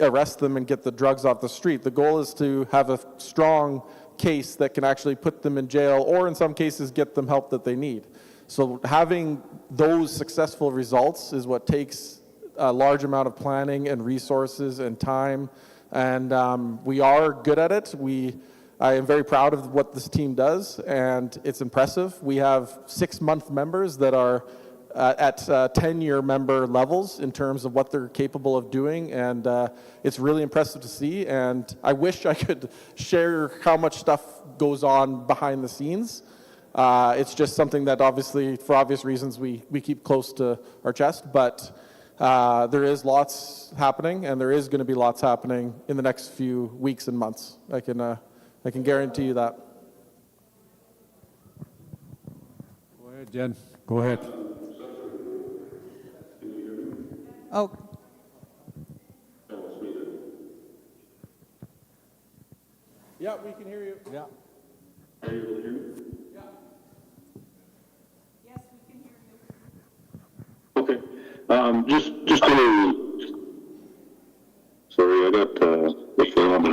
arrest them and get the drugs off the street. The goal is to have a strong case that can actually put them in jail, or in some cases get them help that they need. So having those successful results is what takes a large amount of planning and resources and time, and we are good at it. I am very proud of what this team does, and it's impressive. We have 6-month members that are at 10-year member levels in terms of what they're capable of doing, and it's really impressive to see. And I wish I could share how much stuff goes on behind the scenes. It's just something that obviously, for obvious reasons, we keep close to our chest, but there is lots happening, and there is going to be lots happening in the next few weeks and months. I can guarantee you that. Go ahead, Jen. Go ahead. Oh. Yeah, we can hear you. Yeah. Are you able to hear me? Yeah. Yes, we can hear you. Okay. Just to Sorry, I got the phone.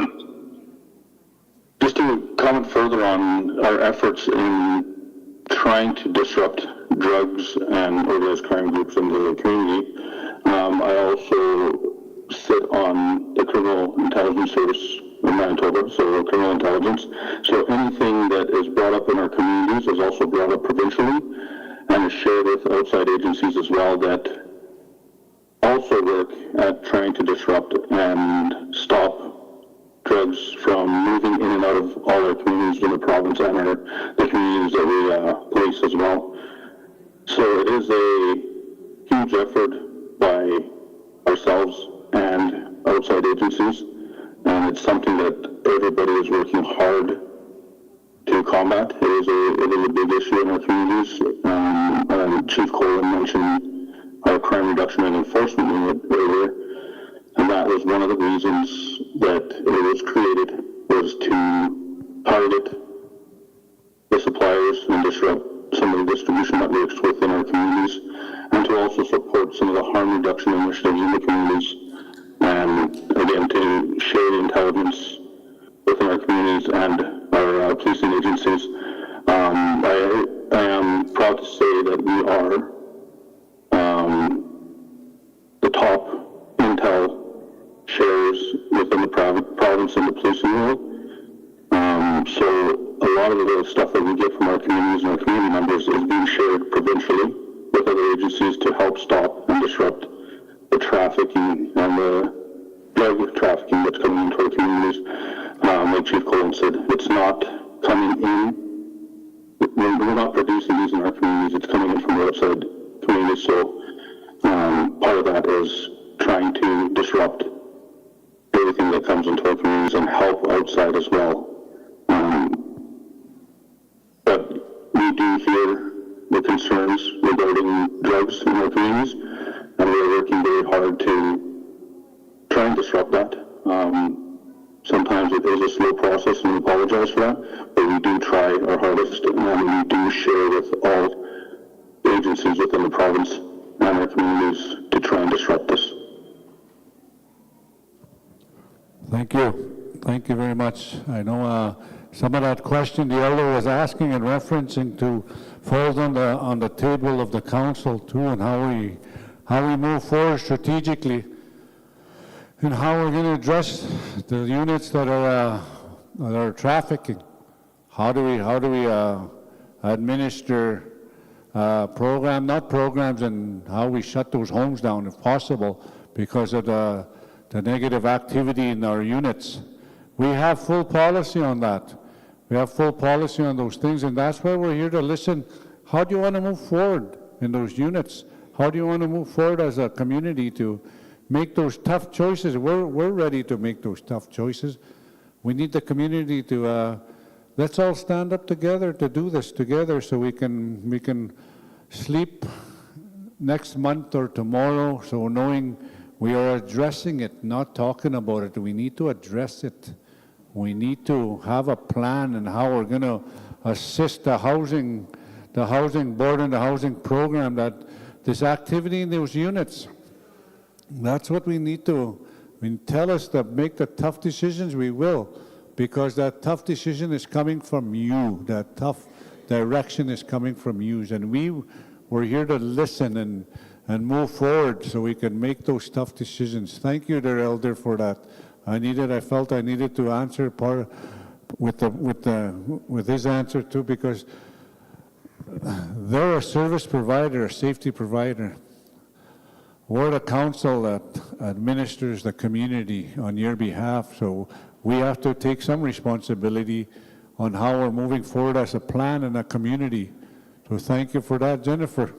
Just to comment further on our efforts in trying to disrupt drugs and organized crime groups in the community, I also sit on the Criminal Intelligence Service in Manitoba, so criminal intelligence. So anything that is brought up in our communities is also brought up provincially and is shared with outside agencies as well that also work at trying to disrupt and stop drugs from moving in and out of all our communities in the province and the communities that we police as well. So it is a huge effort by ourselves and outside agencies, and it's something that everybody is working hard to combat. It is a big issue in our communities. Chief Colin mentioned our crime reduction and enforcement unit earlier, and that was one of the reasons that it was created, was to target the suppliers and disrupt some of the distribution networks within our communities, and to also support some of the harm reduction initiatives in the communities, and again to share the intelligence within our communities and our policing agencies. I am proud to say that we are the top intel sharers within the province and the policing world. So a lot of the stuff that we get from our communities and our community members is being shared provincially with other agencies to help stop and disrupt the trafficking and the drug trafficking that's coming into our communities. Like Chief Colin said, it's not coming in. We're not producing these in our communities. It's coming in from the outside communities. So part of that is trying to disrupt everything that comes into our communities and help outside as well. But we do hear the concerns regarding drugs in our communities, and we're working very hard to try and disrupt that. Sometimes it is a slow process, and we apologize for that, but we do try our hardest, and we do share with all agencies within the province and our communities to try and disrupt this. Thank you. Thank you very much. I know some of that question the elder was asking and referencing to falls on the table of the council too, and how we move forward strategically, and how we're going to address the units that are trafficking. How do we administer not programs, and how we shut those homes down if possible because of the negative activity in our units. We have full policy on that. We have full policy on those things, and that's why we're here to listen. How do you want to move forward in those units? How do you want to move forward as a community to make those tough choices? We're ready to make those tough choices. We need the community to let's all stand up together to do this together, so we can sleep next month or tomorrow, so knowing we are addressing it, not talking about it. We need to address it. We need to have a plan and how we're going to assist the housing board and the housing program, that this activity in those units. That's what we need to. Tell us to make the tough decisions, we will, because that tough decision is coming from you. That tough direction is coming from you, and we're here to listen and move forward so we can make those tough decisions. Thank you, dear elder, for that. I felt I needed to answer part with his answer too, because they're a service provider, a safety provider. We're the council that administers the community on your behalf, so we have to take some responsibility on how we're moving forward as a plan in a community. So thank you for that, Jennifer.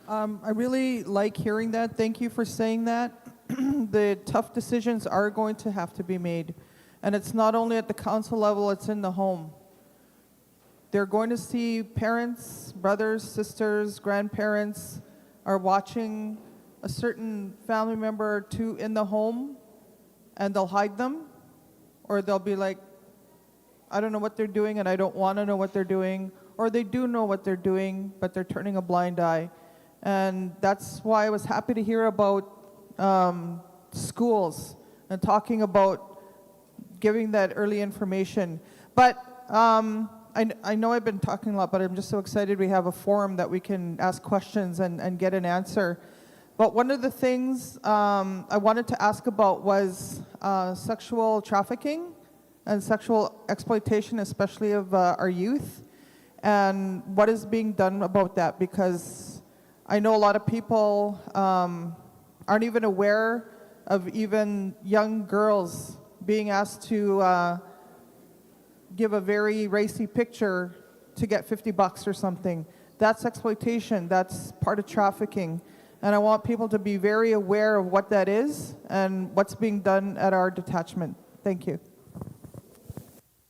I really like hearing that. Thank you for saying that. The tough decisions are going to have to be made. And it's not only at the council level, it's in the home. They're going to see parents, brothers, sisters, grandparents are watching a certain family member or two in the home, and they'll hide them, or they'll be like, I don't know what they're doing and I don't want to know what they're doing, or they do know what they're doing, but they're turning a blind eye. And that's why I was happy to hear about schools. and talking about giving that early information. But I know I've been talking a lot, but I'm just so excited we have a forum that we can ask questions and get an answer. But one of the things I wanted to ask about was sexual trafficking and sexual exploitation, especially of our youth, and what is being done about that, because I know a lot of people aren't even aware of even young girls being asked to give a very racy picture to get $50 or something. That's exploitation. That's part of trafficking. And I want people to be very aware of what that is and what's being done at our detachment. Thank you.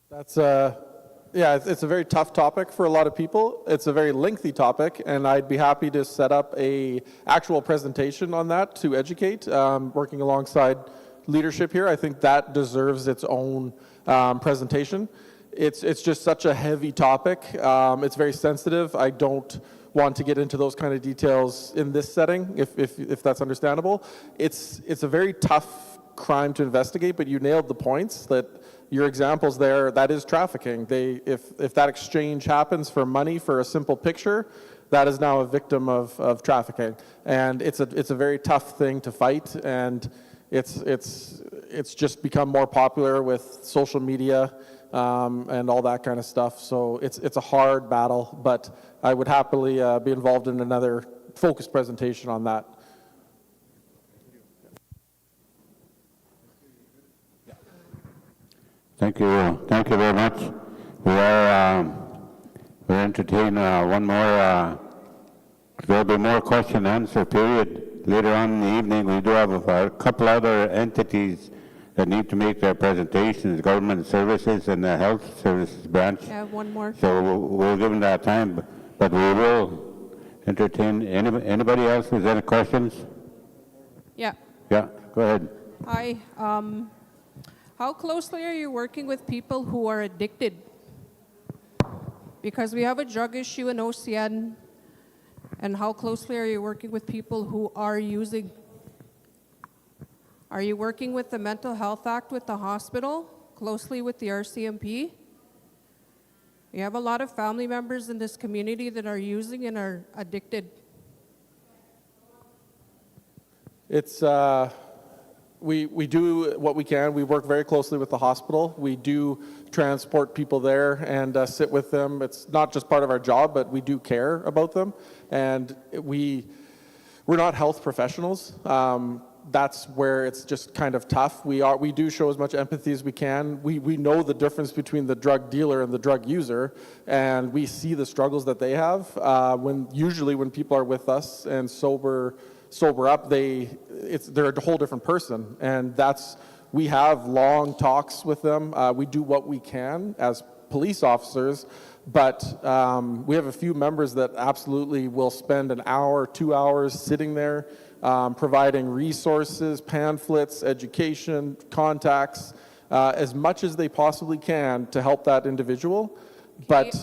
That's yeah, it's a very tough topic for a lot of people. It's a very lengthy topic, and I'd be happy to set up a actual presentation on that to educate, working alongside leadership here. I think that deserves its own presentation. It's just such a heavy topic. It's very sensitive. I don't want to get into those kind of details in this setting, if that's understandable. It's a very tough crime to investigate, but you nailed the points that your examples there, that is trafficking. If that exchange happens for money for a simple picture, that is now a victim of trafficking. And it's a very tough thing to fight, and it's just become more popular with social media and all that kind of stuff. So it's a hard battle, but I would happily be involved in another focused presentation on that. Thank you. Thank you very much. We'll entertain one more. There'll be more question and answer period later on in the evening. We do have a couple other entities that need to make their presentations, government services and the health services branch. I have one more. So we'll give them that time, but we will entertain anybody else with any questions? Yeah. Yeah, go ahead. Hi. How closely are you working with people who are addicted? Because we have a drug issue in OCN, and how closely are you working with people who are using? Are you working with the Mental Health Act with the hospital, closely with the RCMP? We have a lot of family members in this community that are using and are addicted. It's we do what we can. We work very closely with the hospital. We do transport people there and sit with them. It's not just part of our job, but we do care about them. And we're not health professionals. That's where it's just kind of tough. We do show as much empathy as we can. We know the difference between the drug dealer and the drug user, and we see the struggles that they have. Usually when people are with us and sober up, they're a whole different person, and we have long talks with them. We do what we can as police officers, but we have a few members that absolutely will spend an hour, 2 hours sitting there, providing resources, pamphlets, education, contacts, as much as they possibly can to help that individual. But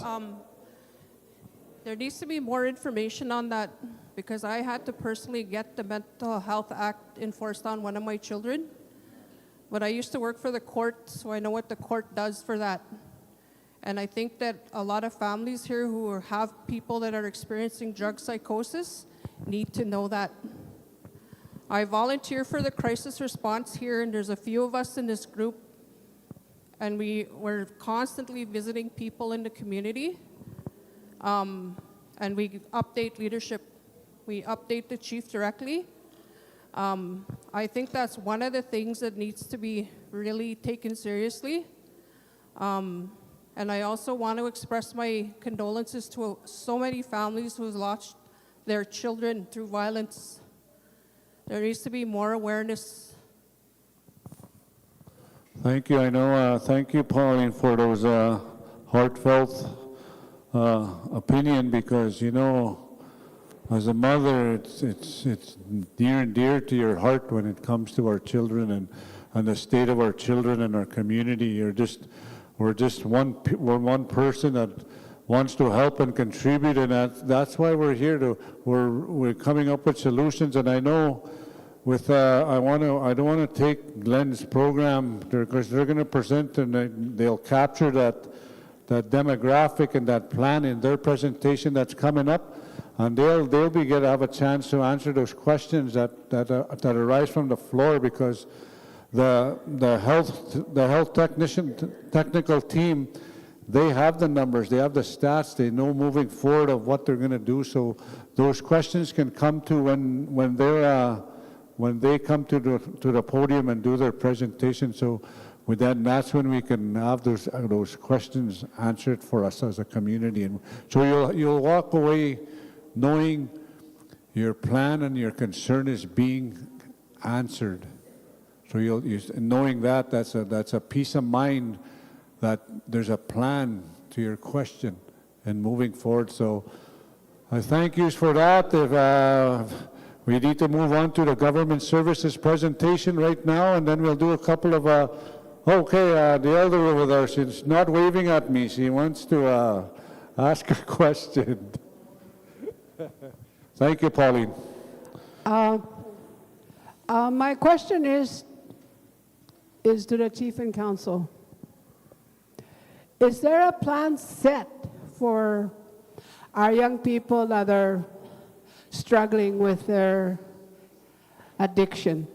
there needs to be more information on that, because I had to personally get the Mental Health Act enforced on one of my children. But I used to work for the court, so I know what the court does for that. And I think that a lot of families here who have people that are experiencing drug psychosis need to know that. I volunteer for the crisis response here, and there's a few of us in this group, and we're constantly visiting people in the community, and we update leadership. We update the chief directly. I think that's one of the things that needs to be really taken seriously. And I also want to express my condolences to so many families who have lost their children through violence. There needs to be more awareness. Thank you. I know. Thank you, Pauline, for those heartfelt opinion, because, you know, as a mother, it's near and dear to your heart when it comes to our children and the state of our children and our community. We're just one person that wants to help and contribute, and that's why we're here. We're coming up with solutions. And I know with, I don't want to take Glenn's program because they're going to present and they'll capture that demographic and that plan in their presentation that's coming up, and they'll have a chance to answer those questions that arise from the floor, because the health technical team, they have the numbers, they have the stats, they know moving forward of what they're going to do. So those questions can come to when they come to the podium and do their presentation. So with that, that's when we can have those questions answered for us as a community. And so you'll walk away knowing your plan and your concern is being answered. So knowing that's a peace of mind that there's a plan to your question and moving forward. So I thank you for that. If we need to move on to the government services presentation right now, and then we'll do a couple of the elder over there, she's not waving at me. She wants to ask a question. Thank you, Pauline. My question is to the Chief and Council. Is there a plan set for our young people that are struggling with their addiction?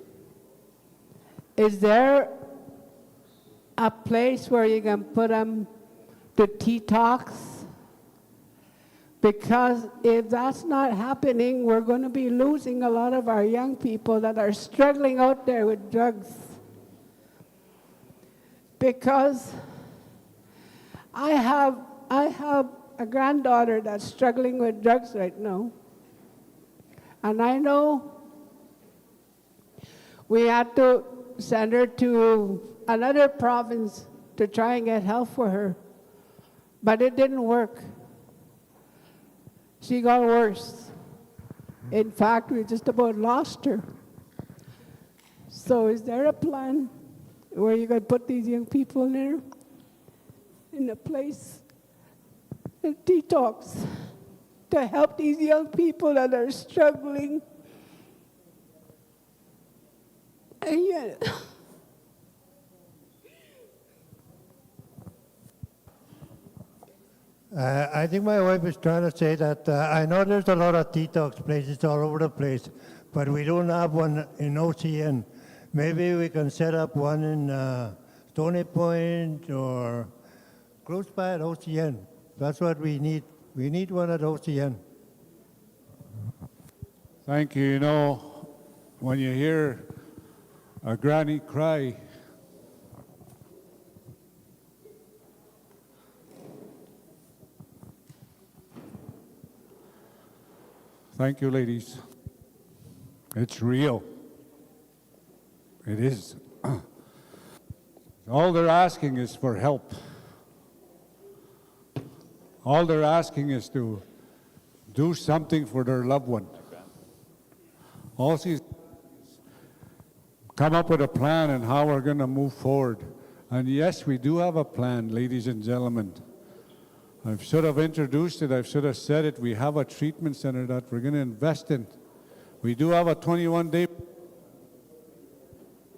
Is there a place where you can put them to detox? Because if that's not happening, we're going to be losing a lot of our young people that are struggling out there with drugs. Because I have a granddaughter that's struggling with drugs right now. And I know we had to send her to another province to try and get help for her. But it didn't work. She got worse. In fact, we just about lost her. So is there a plan where you could put these young people in there? In a place, a detox, to help these young people that are struggling. And yet, I think my wife is trying to say that I know there's a lot of detox places all over the place, but we don't have one in OCN. Maybe we can set up one in Stony Point or close by at OCN. That's what we need. We need one at OCN. Thank you. You know, when you hear a granny cry, thank you, ladies. It's real. It is. All they're asking is for help. All they're asking is to do something for their loved one. All she's come up with a plan and how we're going to move forward. And yes, we do have a plan, ladies and gentlemen. I should have introduced it. I should have said it. We have a treatment center that we're going to invest in. We do have a 21-day.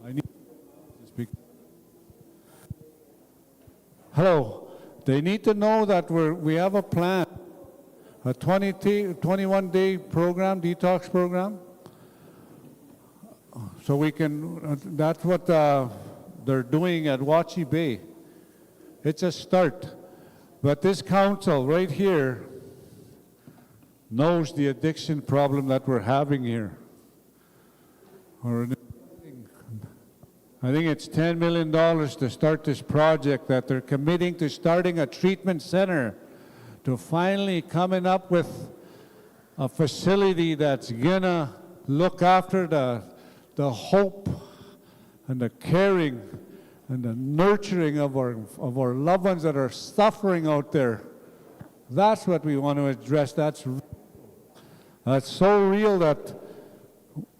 I need to speak. Hello. They need to know that we have a plan, a 21-day program, detox program. So we can, that's what they're doing at Wachi Bay. It's a start. But this council right here knows the addiction problem that we're having here. I think it's $10 million to start this project that they're committing to starting a treatment center, to finally coming up with a facility that's gonna look after the hope and the caring and the nurturing of our loved ones that are suffering out there. That's what we want to address. That's so real that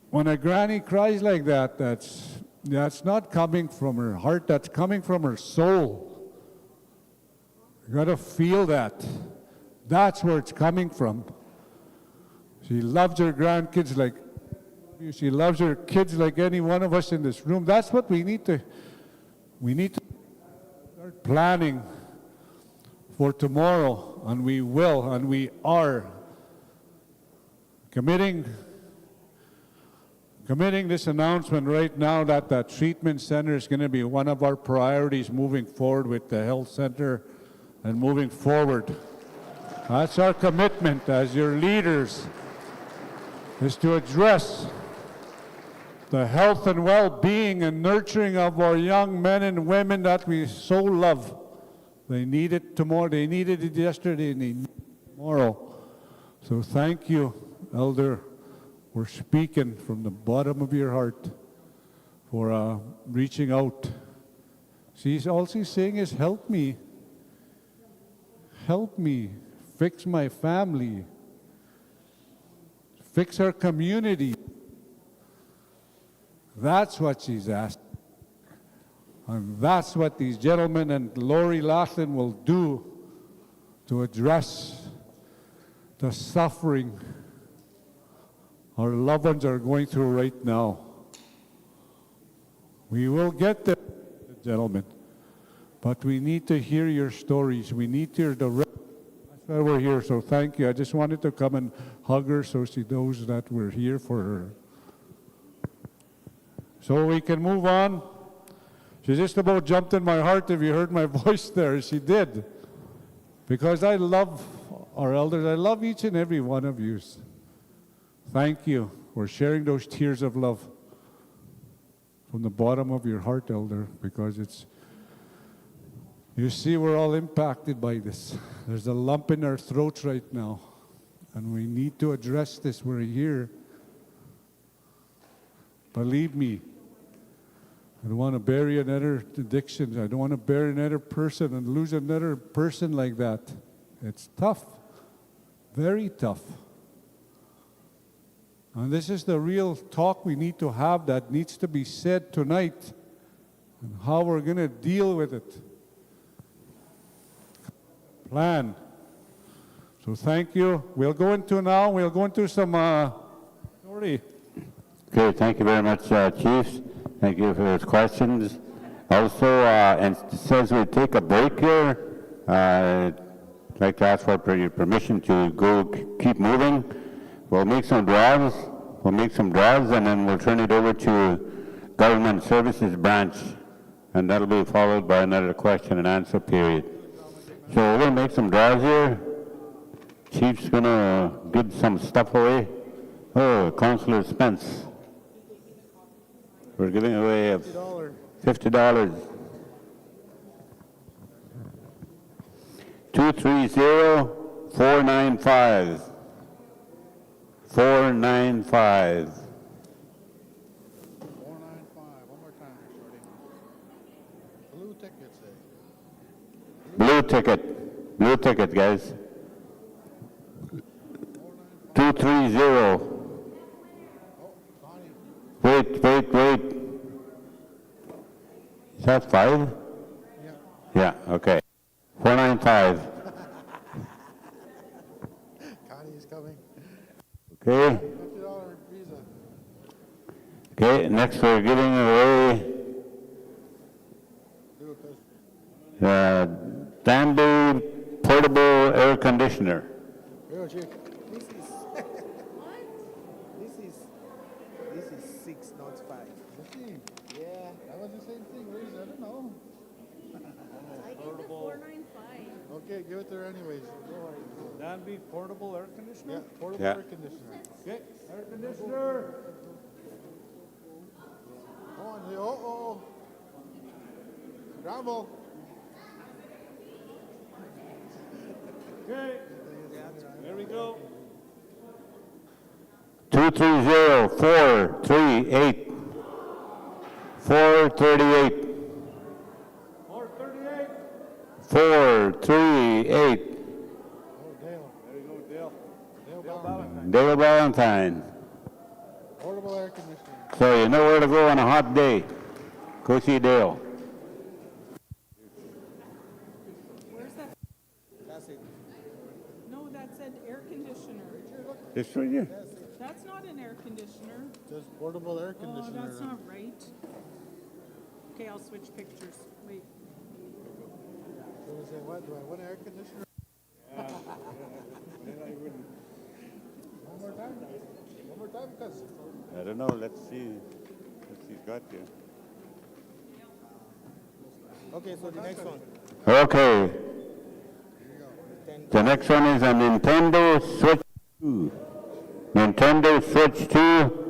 when a granny cries like that, that's not coming from her heart, that's coming from her soul. You gotta feel that. That's where it's coming from. She loves her grandkids like She loves her kids like any one of us in this room. That's what we need to start planning for tomorrow, and we will, and we are committing this announcement right now that the treatment center is going to be one of our priorities moving forward with the health center and moving forward. That's our commitment as your leaders, is to address the health and well-being and nurturing of our young men and women that we so love. They need it tomorrow. They needed it yesterday, and they need it tomorrow. So thank you, Elder, for speaking from the bottom of your heart, for reaching out. All she's saying is, help me. Help me fix my family. Fix our community. That's what she's asked. And that's what these gentlemen and Lori Laughlin will do to address the suffering our loved ones are going through right now. We will get there, gentlemen, but we need to hear your stories. We need to hear the rest. That's why we're here, so thank you. I just wanted to come and hug her so she knows that we're here for her. So we can move on. She just about jumped in my heart if you heard my voice there. She did. Because I love our elders. I love each and every one of you. Thank you for sharing those tears of love from the bottom of your heart, Elder, because it's, you see, we're all impacted by this. There's a lump in our throats right now, and we need to address this. We're here. Believe me, I don't want to bury another addiction. I don't want to bury another person and lose another person like that. It's tough, very tough. And this is the real talk we need to have that needs to be said tonight, and how we're going to deal with it. Plan. So thank you. We'll go into some story. Okay, thank you very much, Chiefs. Thank you for those questions. Also, and it says we take a break here. I'd like to ask for your permission to go keep moving. We'll make some draws. And then we'll turn it over to Government Services Branch, and that'll be followed by another question and answer period. So we're going to make some draws here. Chief's going to give some stuff away. Oh, Councillor Spence. We're giving away $50. 230-495. 495. 495. One more time, Shorty. Blue ticket, say. Blue ticket, guys. 230. Wait. Is that 5? Yeah, okay. 495. Connie is coming. Okay. $50 visa. Okay, next we're giving away Danby portable air conditioner. This is 6, not 5. Yeah, that was the same thing. Where is it? I don't know. I gave the 495. Okay, give it to her anyways. Danby portable air conditioner? Yeah, portable Yeah. air conditioner. Okay, air conditioner. Come on, uh-oh. Scramble. Okay, there we go. 230-438. 438. 438. 438. Oh, Dale. There you go, Dale. Dale Valentine. Dale Valentine. Portable air conditioner. So you know where to go on a hot day. Go see Dale. Where's that? That's it. No, that said air conditioner. This for you. That's not an air conditioner. says portable air Oh, conditioner. that's not right. Okay, I'll switch pictures. Wait. So I say, what, do I want an air conditioner? Yeah. One more time, guys. One more time, cuz. I don't know. Let's see. What's he's got here. Okay, so the next one. Okay. The next one is a Nintendo Switch 2. Nintendo Switch 2.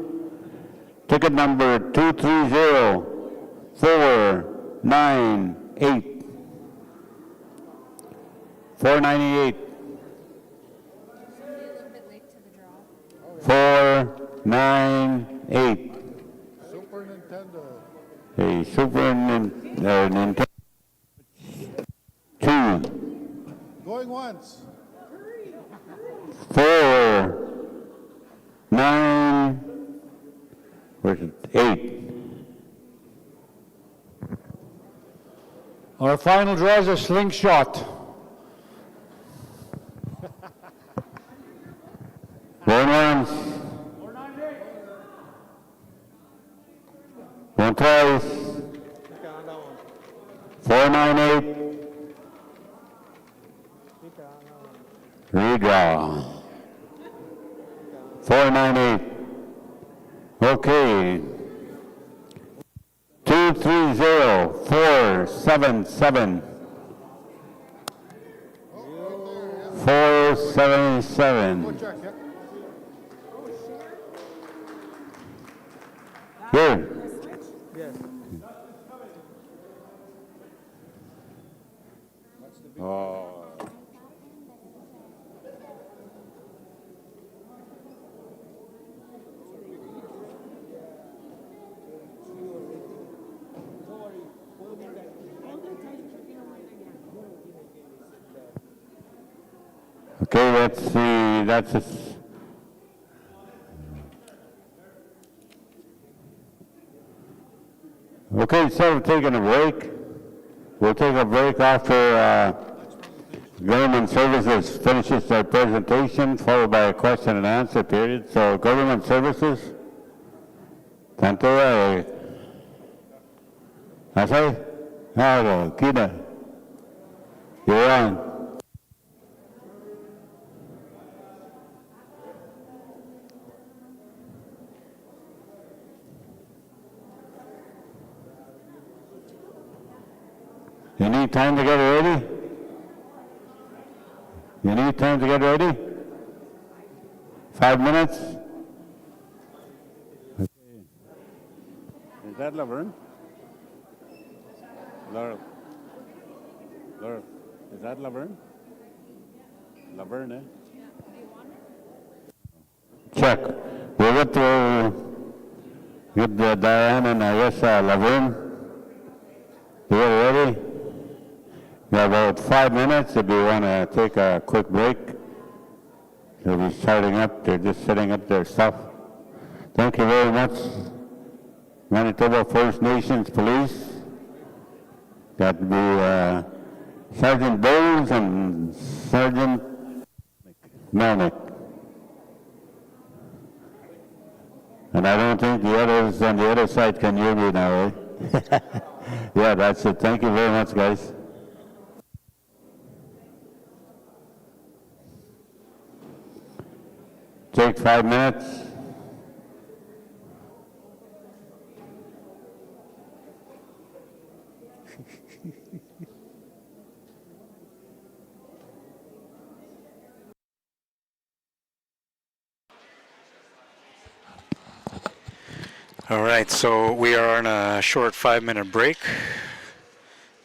Ticket number 230498. 498. 498. Super Nintendo. A Super Nintendo 2. Going once. 498. Where's it? 8. Our final draw is a slingshot. Going once. Going twice. 498. Redraw. 498. Okay. 230477. 477. Here. Yes. Oh. Okay, let's see. That's a. Okay, instead of taking a break, we'll take a break after Government Services finishes their presentation, followed by a question and answer period. So, Government Services, tanto asay, hello, Kina, you're on. You need time to get ready? You need time to get ready? 5 minutes? Okay. Is that Laverne? Laurel. Laurel. Is that Laverne? Laverne, eh? Check. We'll get to Diane and I guess Laverne. You ready? We have about 5 minutes if you want to take a quick break. They'll be starting up. They're just setting up their stuff. Thank you very much. Manitoba First Nations Police. That would be Sergeant Bowles and Sergeant Melnick. And I don't think the others on the other side can hear me now, eh? Yeah, that's it. Thank you very much, guys. Take 5 minutes. All right, so we are on a short 5-minute break,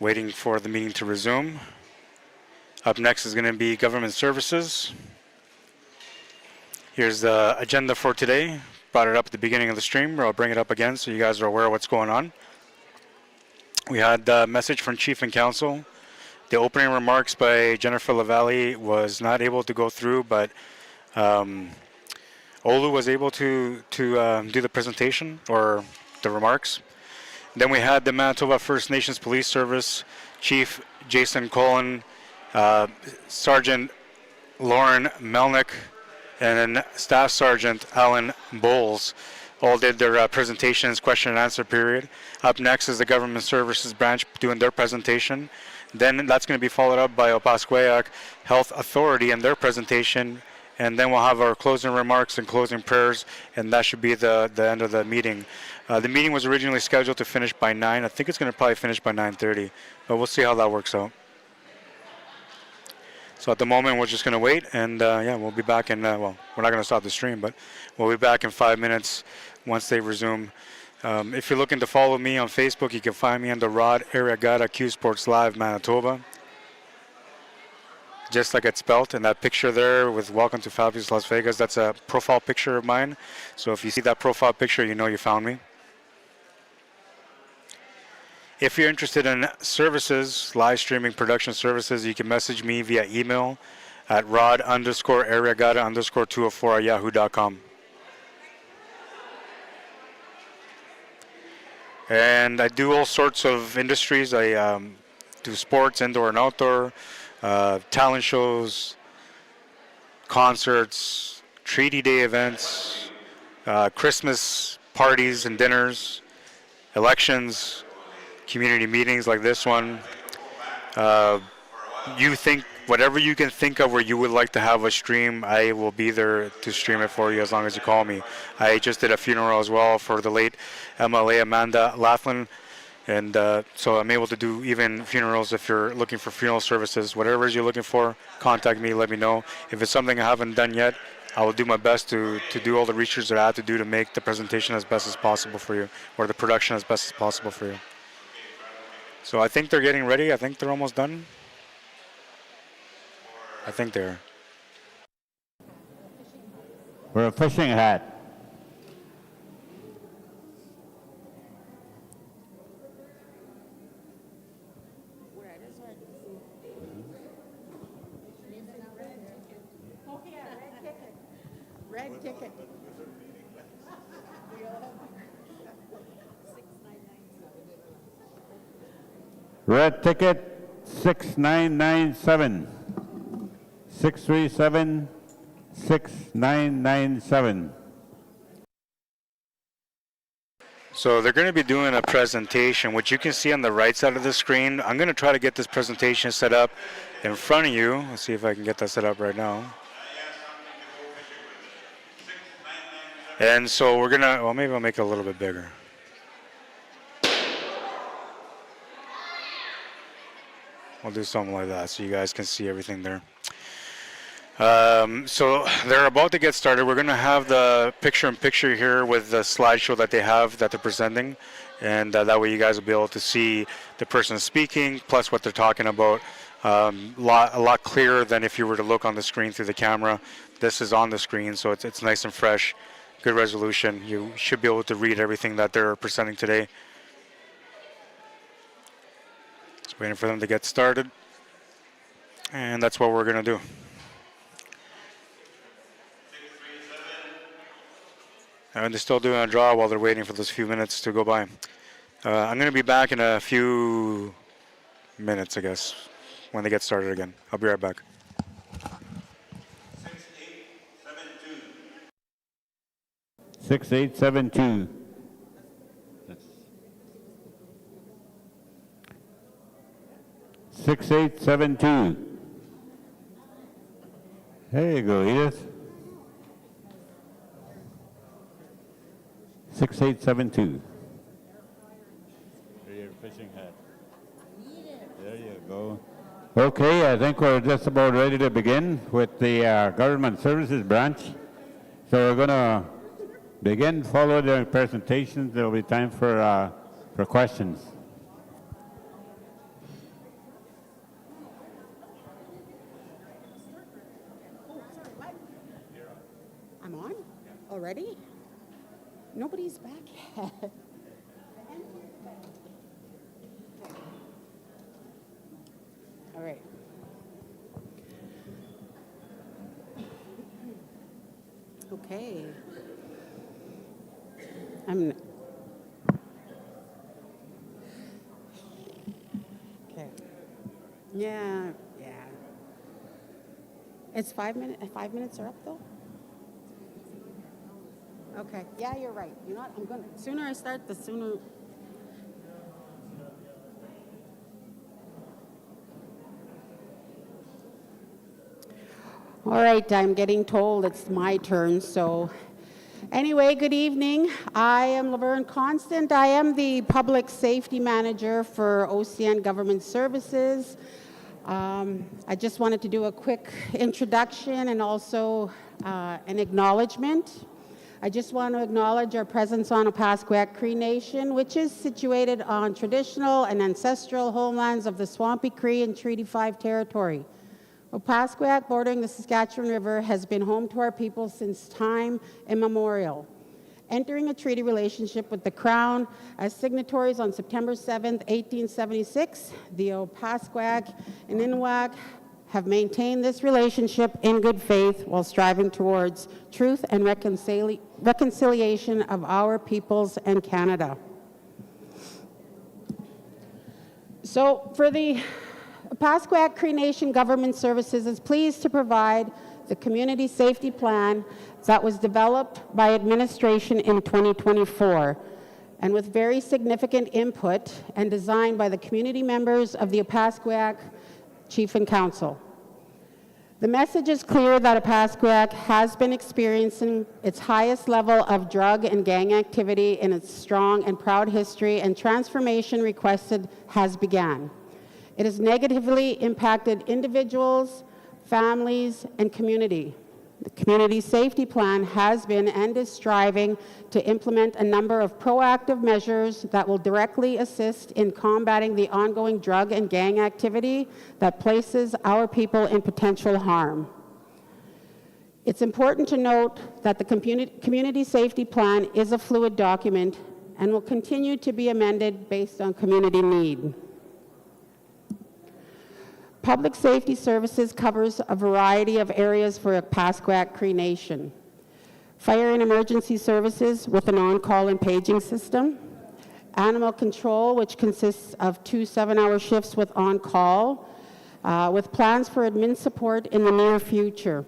waiting for the meeting to resume. Up next is going to be Government Services. Here's the agenda for today. Brought it up at the beginning of the stream, but I'll bring it up again so you guys are aware of what's going on. We had a message from Chief and Council. The opening remarks by Jennifer LaValle was not able to go through, but Olu was able to do the presentation or the remarks. Then we had the Manitoba First Nations Police Service, Chief Jason Cullen, Sergeant Lauren Melnick, and then Staff Sergeant Alan Bowles all did their presentations, question and answer period. Up next is the Government Services Branch doing their presentation. Then that's going to be followed up by Opaskwayak Health Authority and their presentation. And then we'll have our closing remarks and closing prayers, and that should be the end of the meeting. The meeting was originally scheduled to finish by 9. I think it's going to probably finish by 9:30, but we'll see how that works out. So at the moment, we're just going to wait, and yeah, we'll be back in, well, we're not going to stop the stream, but we'll be back in 5 minutes once they resume. If you're looking to follow me on Facebook, you can find me under Rod Arriagada Q Sports Live Manitoba. Just like it's spelt, and that picture there with Welcome to Fabulous Las Vegas, that's a profile picture of mine. So if you see that profile picture, you know you found me. If you're interested in services, live streaming production services, you can message me via email at rod_Arriagada_204@yahoo.com. And I do all sorts of industries. I do sports, indoor and outdoor, talent shows, concerts, Treaty Day events, Christmas parties and dinners, elections, community meetings like this one. You think, whatever you can think of where you would like to have a stream, I will be there to stream it for you as long as you call me. I just did a funeral as well for the late MLA Amanda Laughlin. And so I'm able to do even funerals if you're looking for funeral services. Whatever it is you're looking for, contact me, let me know. If it's something I haven't done yet, I will do my best to do all the research that I have to do to make the presentation as best as possible for you, or the production as best as possible for you. So I think they're getting ready. I think they're almost done. I think they are. For a fishing hat. Red ticket. Red ticket 6997. 637 6997. So they're going to be doing a presentation, which you can see on the right side of the screen. I'm going to try to get this presentation set up in front of you. Let's see if I can get that set up right now. And so we're going to, well, maybe I'll make it a little bit bigger. We'll do something like that so you guys can see everything there. So they're about to get started. We're going to have the picture-in-picture here with the slideshow that they have that they're presenting, and that way you guys will be able to see the person speaking plus what they're talking about a lot clearer than if you were to look on the screen through the camera. This is on the screen, so it's nice and fresh, good resolution. You should be able to read everything that they're presenting today. Just waiting for them to get started, and that's what we're going to do. And they're still doing a draw while they're waiting for those few minutes to go by. I'm going to be back in a few minutes, I guess, when they get started again. I'll be right back. 6872. 6872. There you go, Edith. 6872. Your fishing hat. There you go. Okay, I think we're just about ready to begin with the Government Services Branch. So we're going to begin, follow the presentations. There will be time for questions. I'm on already? Nobody's back yet. All right. Okay. Okay. Yeah. It's 5 minutes. 5 minutes are up though. Okay, yeah, you're right. You know what, I'm gonna, sooner I start, the sooner. All right, I'm getting told it's my turn, so. Anyway, good evening. I am Laverne Constant. I am the Public Safety Manager for OCN Government Services. I just wanted to do a quick introduction and also an acknowledgement. I just want to acknowledge our presence on Opaskwayak Cree Nation, which is situated on traditional and ancestral homelands of the Swampy Cree and Treaty 5 territory. Opaskwayak, bordering the Saskatchewan River, has been home to our people since time immemorial. Entering a treaty relationship with the Crown as signatories on September 7, 1876, the Opaskwayak and Innuak have maintained this relationship in good faith while striving towards truth and reconciliation of our peoples and Canada. So for the Opaskwayak Cree Nation Government Services is pleased to provide the community safety plan that was developed by administration in 2024 and with very significant input and designed by the community members of the Opaskwayak Chief and Council. The message is clear that Opaskwayak has been experiencing its highest level of drug and gang activity in its strong and proud history, and transformation requested has begun. It has negatively impacted individuals, families, and community. The community safety plan has been and is striving to implement a number of proactive measures that will directly assist in combating the ongoing drug and gang activity that places our people in potential harm. It's important to note that the community safety plan is a fluid document and will continue to be amended based on community need. Public Safety Services covers a variety of areas for Opaskwayak Cree Nation. Fire and Emergency Services with an on-call and paging system. Animal Control, which consists of 2 7-hour shifts with on-call, with plans for admin support in the near future.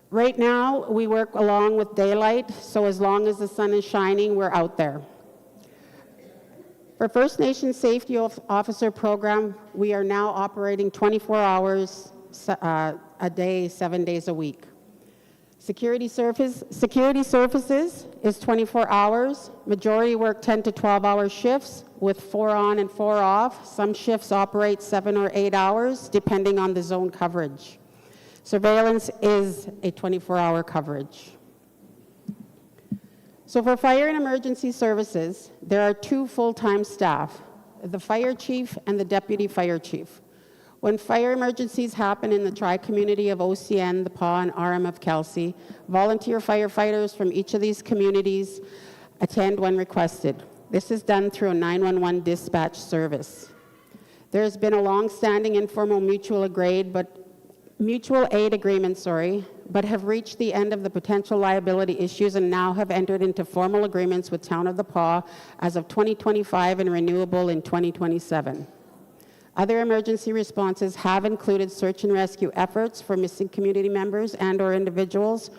Right now, we work along with daylight, so as long as the sun is shining, we're out there. For First Nations Safety Officer Program, we are now operating 24 hours a day, 7 days a week. Security Services is 24 hours. Majority work 10 to 12-hour shifts with 4 on and 4 off. Some shifts operate 7 or 8 hours, depending on the zone coverage. Surveillance is a 24-hour coverage. So for Fire and Emergency Services, there are 2 full-time staff, the Fire Chief and the Deputy Fire Chief. When fire emergencies happen in the tri-community of OCN, the PAW, and RM of Kelsey, volunteer firefighters from each of these communities attend when requested. This is done through a 911 dispatch service. There has been a long-standing informal mutual aid agreement, but have reached the end of the potential liability issues and now have entered into formal agreements with Town of the Paw as of 2025 and renewable in 2027. Other emergency responses have included search and rescue efforts for missing community members and/or individuals,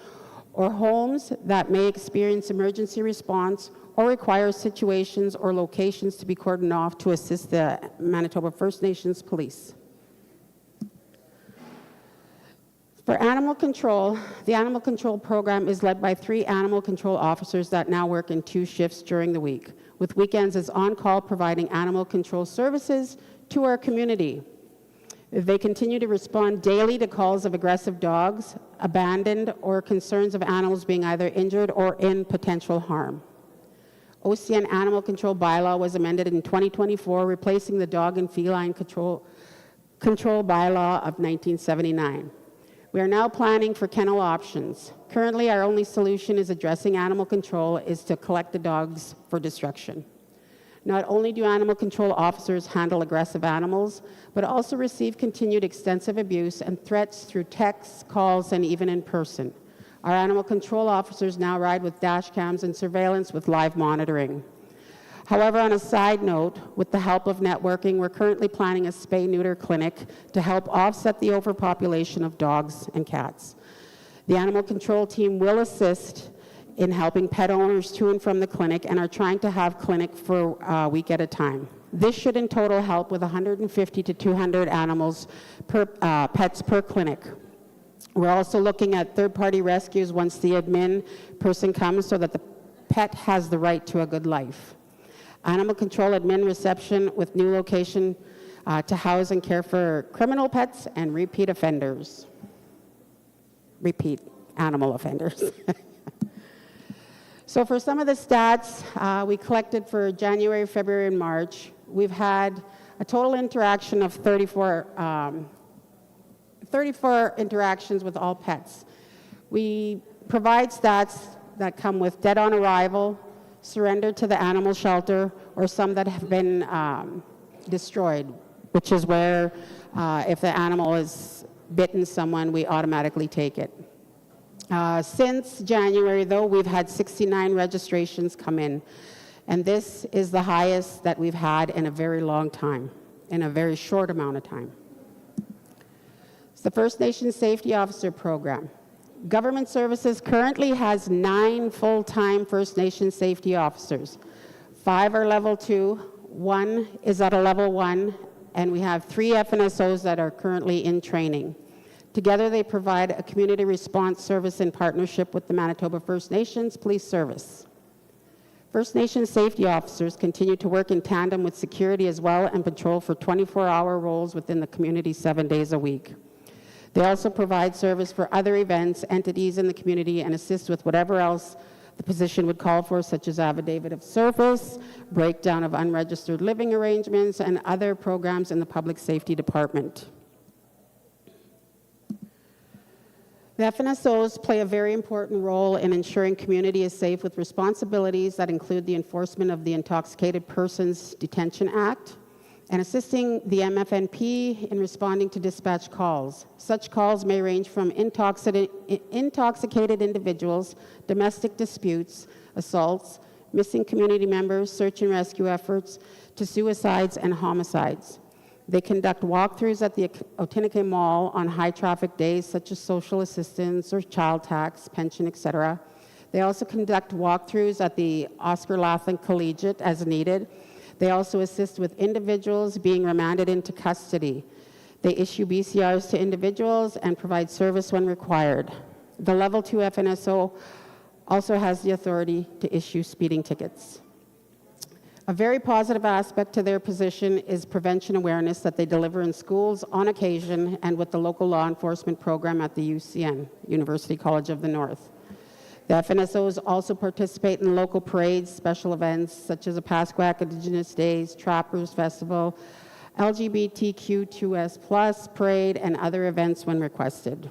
or homes that may experience emergency response or require situations or locations to be cordoned off to assist the Manitoba First Nations Police. For animal control, the animal control program is led by 3 animal control officers that now work in 2 shifts during the week, with weekends as on-call providing animal control services to our community. They continue to respond daily to calls of aggressive dogs, abandoned, or concerns of animals being either injured or in potential harm. OCN Animal Control Bylaw was amended in 2024, replacing the Dog and Feline Control Bylaw of 1979. We are now planning for kennel options. Currently, our only solution is addressing animal control is to collect the dogs for destruction. Not only do animal control officers handle aggressive animals, but also receive continued extensive abuse and threats through texts, calls, and even in person. Our animal control officers now ride with dash cams and surveillance with live monitoring. However, on a side note, with the help of networking, we're currently planning a spay-neuter clinic to help offset the overpopulation of dogs and cats. The animal control team will assist in helping pet owners to and from the clinic and are trying to have clinic for a week at a time. This should in total help with 150 to 200 animals per pets per clinic. We're also looking at third-party rescues once the admin person comes so that the pet has the right to a good life. Animal control admin reception with new location to house and care for criminal pets and repeat offenders. Repeat animal offenders. So for some of the stats we collected for January, February, and March, we've had a total interaction of 34 interactions with all pets. We provide stats that come with dead on arrival, surrender to the animal shelter, or some that have been destroyed, which is where if the animal has bitten someone, we automatically take it. Since January, though, we've had 69 registrations come in, and this is the highest that we've had in a very long time, in a very short amount of time. It's the First Nations Safety Officer Program. Government Services currently has 9 full-time First Nations safety officers. 5 are level 2, 1 is at a level 1, and we have 3 FNSOs that are currently in training. Together, they provide a community response service in partnership with the Manitoba First Nations Police Service. First Nations safety officers continue to work in tandem with security as well and patrol for 24-hour roles within the community 7 days a week. They also provide service for other events, entities in the community, and assist with whatever else the position would call for, such as affidavit of service, breakdown of unregistered living arrangements, and other programs in the Public Safety Department. The FNSOs play a very important role in ensuring community is safe with responsibilities that include the enforcement of the Intoxicated Persons Detention Act and assisting the MFNP in responding to dispatch calls. Such calls may range from intoxicated individuals, domestic disputes, assaults, missing community members, search and rescue efforts, to suicides and homicides. They conduct walkthroughs at the Otinike Mall on high traffic days such as social assistance or child tax, pension, etc. They also conduct walkthroughs at the Oscar Laughlin Collegiate as needed. They also assist with individuals being remanded into custody. They issue BCRs to individuals and provide service when required. The Level 2 FNSO also has the authority to issue speeding tickets. A very positive aspect to their position is prevention awareness that they deliver in schools on occasion and with the local law enforcement program at the UCN, University College of the North. The FNSOs also participate in local parades, special events such as Opaskwayak Indigenous Days, Trappers Festival, LGBTQ2S+ parade, and other events when requested.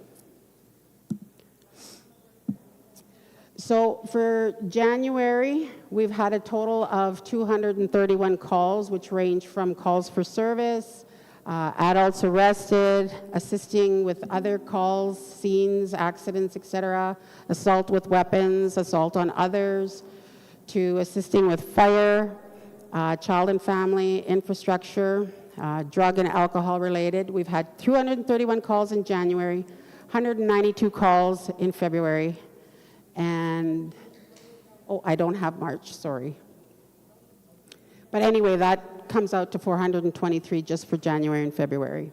So for January, we've had a total of 231 calls, which range from calls for service, adults arrested, assisting with other calls, scenes, accidents, etc., assault with weapons, assault on others, to assisting with fire, child and family, infrastructure, drug and alcohol related. We've had 231 calls in January, 192 calls in February, and, I don't have March, sorry. But anyway, that comes out to 423 just for January and February.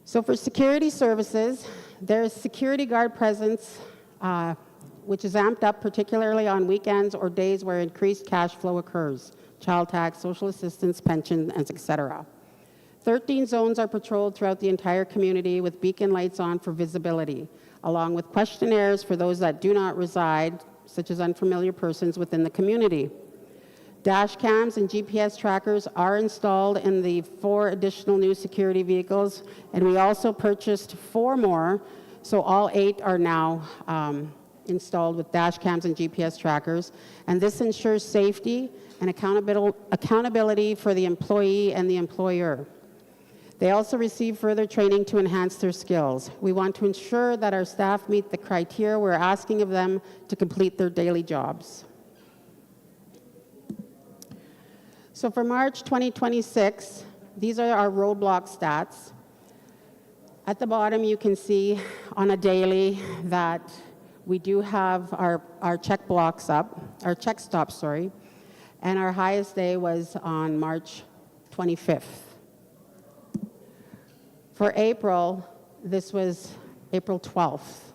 So for security services, there's security guard presence, which is amped up particularly on weekends or days where increased cash flow occurs, child tax, social assistance, pension, etc. 13 zones are patrolled throughout the entire community with beacon lights on for visibility, along with questionnaires for those that do not reside, such as unfamiliar persons within the community. Dash cams and GPS trackers are installed in the 4 additional new security vehicles, and we also purchased 4 more, so all 8 are now installed with dash cams and GPS trackers, and this ensures safety and accountability for the employee and the employer. They also receive further training to enhance their skills. We want to ensure that our staff meet the criteria we're asking of them to complete their daily jobs. So for March 2026, these are our roadblock stats. At the bottom, you can see on a daily that We do have our check blocks up, our check stops, sorry, and our highest day was on March 25th. For April, this was April 12th.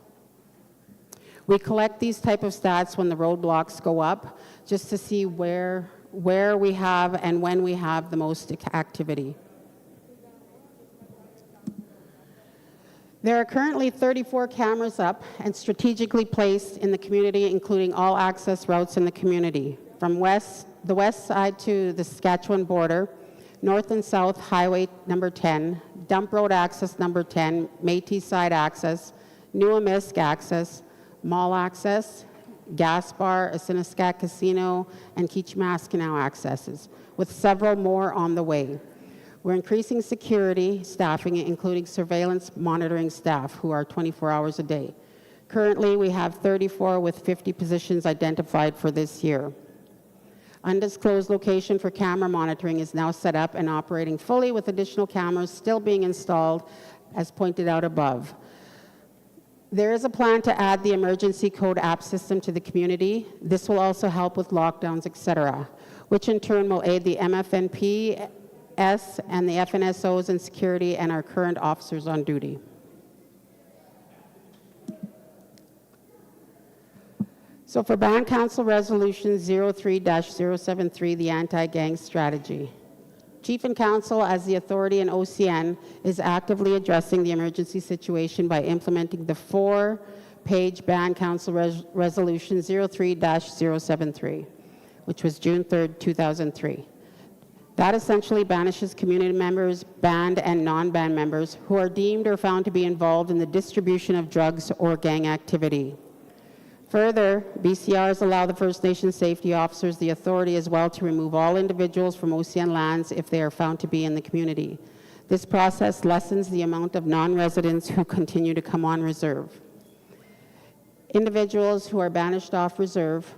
We collect these type of stats when the roadblocks go up, just to see where we have and when we have the most activity. There are currently 34 cameras up and strategically placed in the community, including all access routes in the community, from the west side to the Saskatchewan border, north and south highway number 10, dump road access number 10, Métis side access, New-Amisk access, mall access, gas bar, Asiniskat Casino, and Keechmaskinow accesses, with several more on the way. We're increasing security staffing, including surveillance monitoring staff, who are 24 hours a day. Currently, we have 34 with 50 positions identified for this year. Undisclosed location for camera monitoring is now set up and operating fully, with additional cameras still being installed, as pointed out above. There is a plan to add the emergency code app system to the community. This will also help with lockdowns, etc., which in turn will aid the MFNP and the FNSOs in security and our current officers on duty. So for Band Council Resolution 03-073, the anti-gang strategy. Chief and Council, as the authority in OCN, is actively addressing the emergency situation by implementing the 4-page Band Council Resolution 03-073, which was June 3rd, 2003. That essentially banishes community members, band and non-band members who are deemed or found to be involved in the distribution of drugs or gang activity. Further, BCRs allow the First Nation safety officers the authority as well to remove all individuals from OCN lands if they are found to be in the community. This process lessens the amount of non-residents who continue to come on reserve. Individuals who are banished off reserve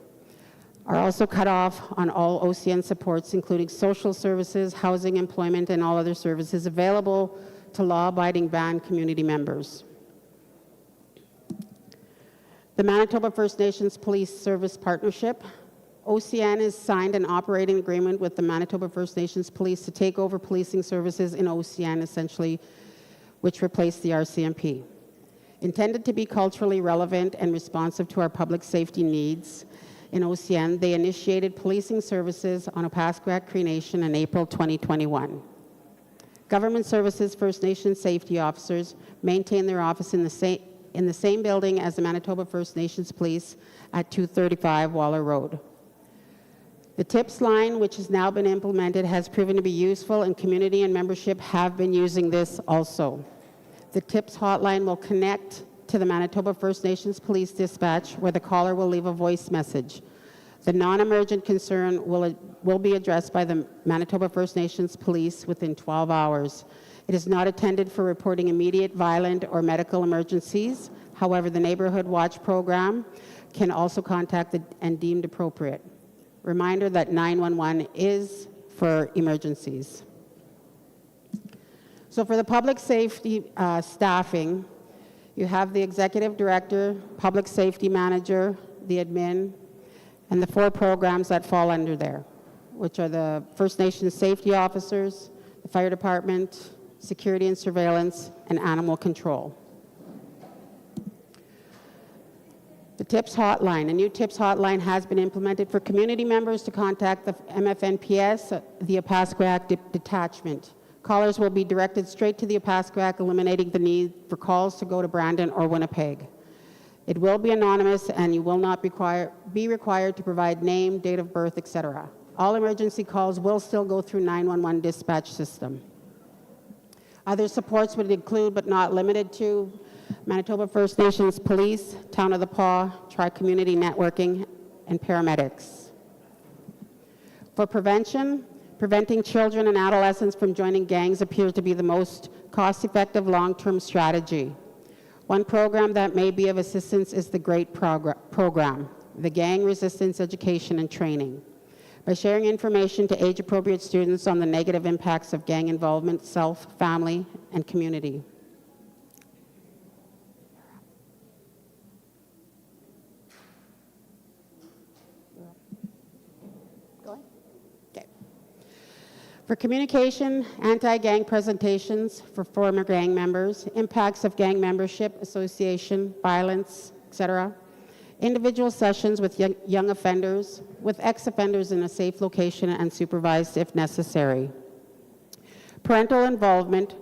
are also cut off on all OCN supports, including social services, housing, employment, and all other services available to law-abiding band community members. The Manitoba First Nations Police Service Partnership. OCN has signed an operating agreement with the Manitoba First Nations Police to take over policing services in OCN, essentially, which replaced the RCMP. Intended to be culturally relevant and responsive to our public safety needs, in OCN, they initiated policing services on Opaskwayak Cree Nation in April 2021. Government Services First Nation safety officers maintain their office in the same building as the Manitoba First Nations Police at 235 Waller Road. The TIPS line, which has now been implemented, has proven to be useful, and community and membership have been using this also. The TIPS hotline will connect to the Manitoba First Nations Police Dispatch, where the caller will leave a voice message. The non-emergent concern will be addressed by the Manitoba First Nations Police within 12 hours. It is not intended for reporting immediate, violent, or medical emergencies. However, the Neighborhood Watch program can also contact and deemed appropriate. Reminder that 911 is for emergencies. So for the public safety staffing, you have the executive director, public safety manager, the admin, and the 4 programs that fall under there, which are the First Nations safety officers, the fire department, security and surveillance, and animal control. The TIPS hotline. A new TIPS hotline has been implemented for community members to contact the MFNPS, the Opaskwayak Detachment. Callers will be directed straight to the Opaskwayak, eliminating the need for calls to go to Brandon or Winnipeg. It will be anonymous, and you will not be required to provide name, date of birth, etc. All emergency calls will still go through 911 dispatch system. Other supports would include, but not limited to, Manitoba First Nations Police, Town of the Paw, Tri-Community Networking, and paramedics. For prevention, preventing children and adolescents from joining gangs appears to be the most cost-effective long-term strategy. One program that may be of assistance is the GREAT program, the Gang Resistance Education and Training. By sharing information to age-appropriate students on the negative impacts of gang involvement, self, family, and community. For communication, anti-gang presentations for former gang members, impacts of gang membership, association, violence, etc. Individual sessions with young offenders, with ex-offenders in a safe location and supervised if necessary. Parental involvement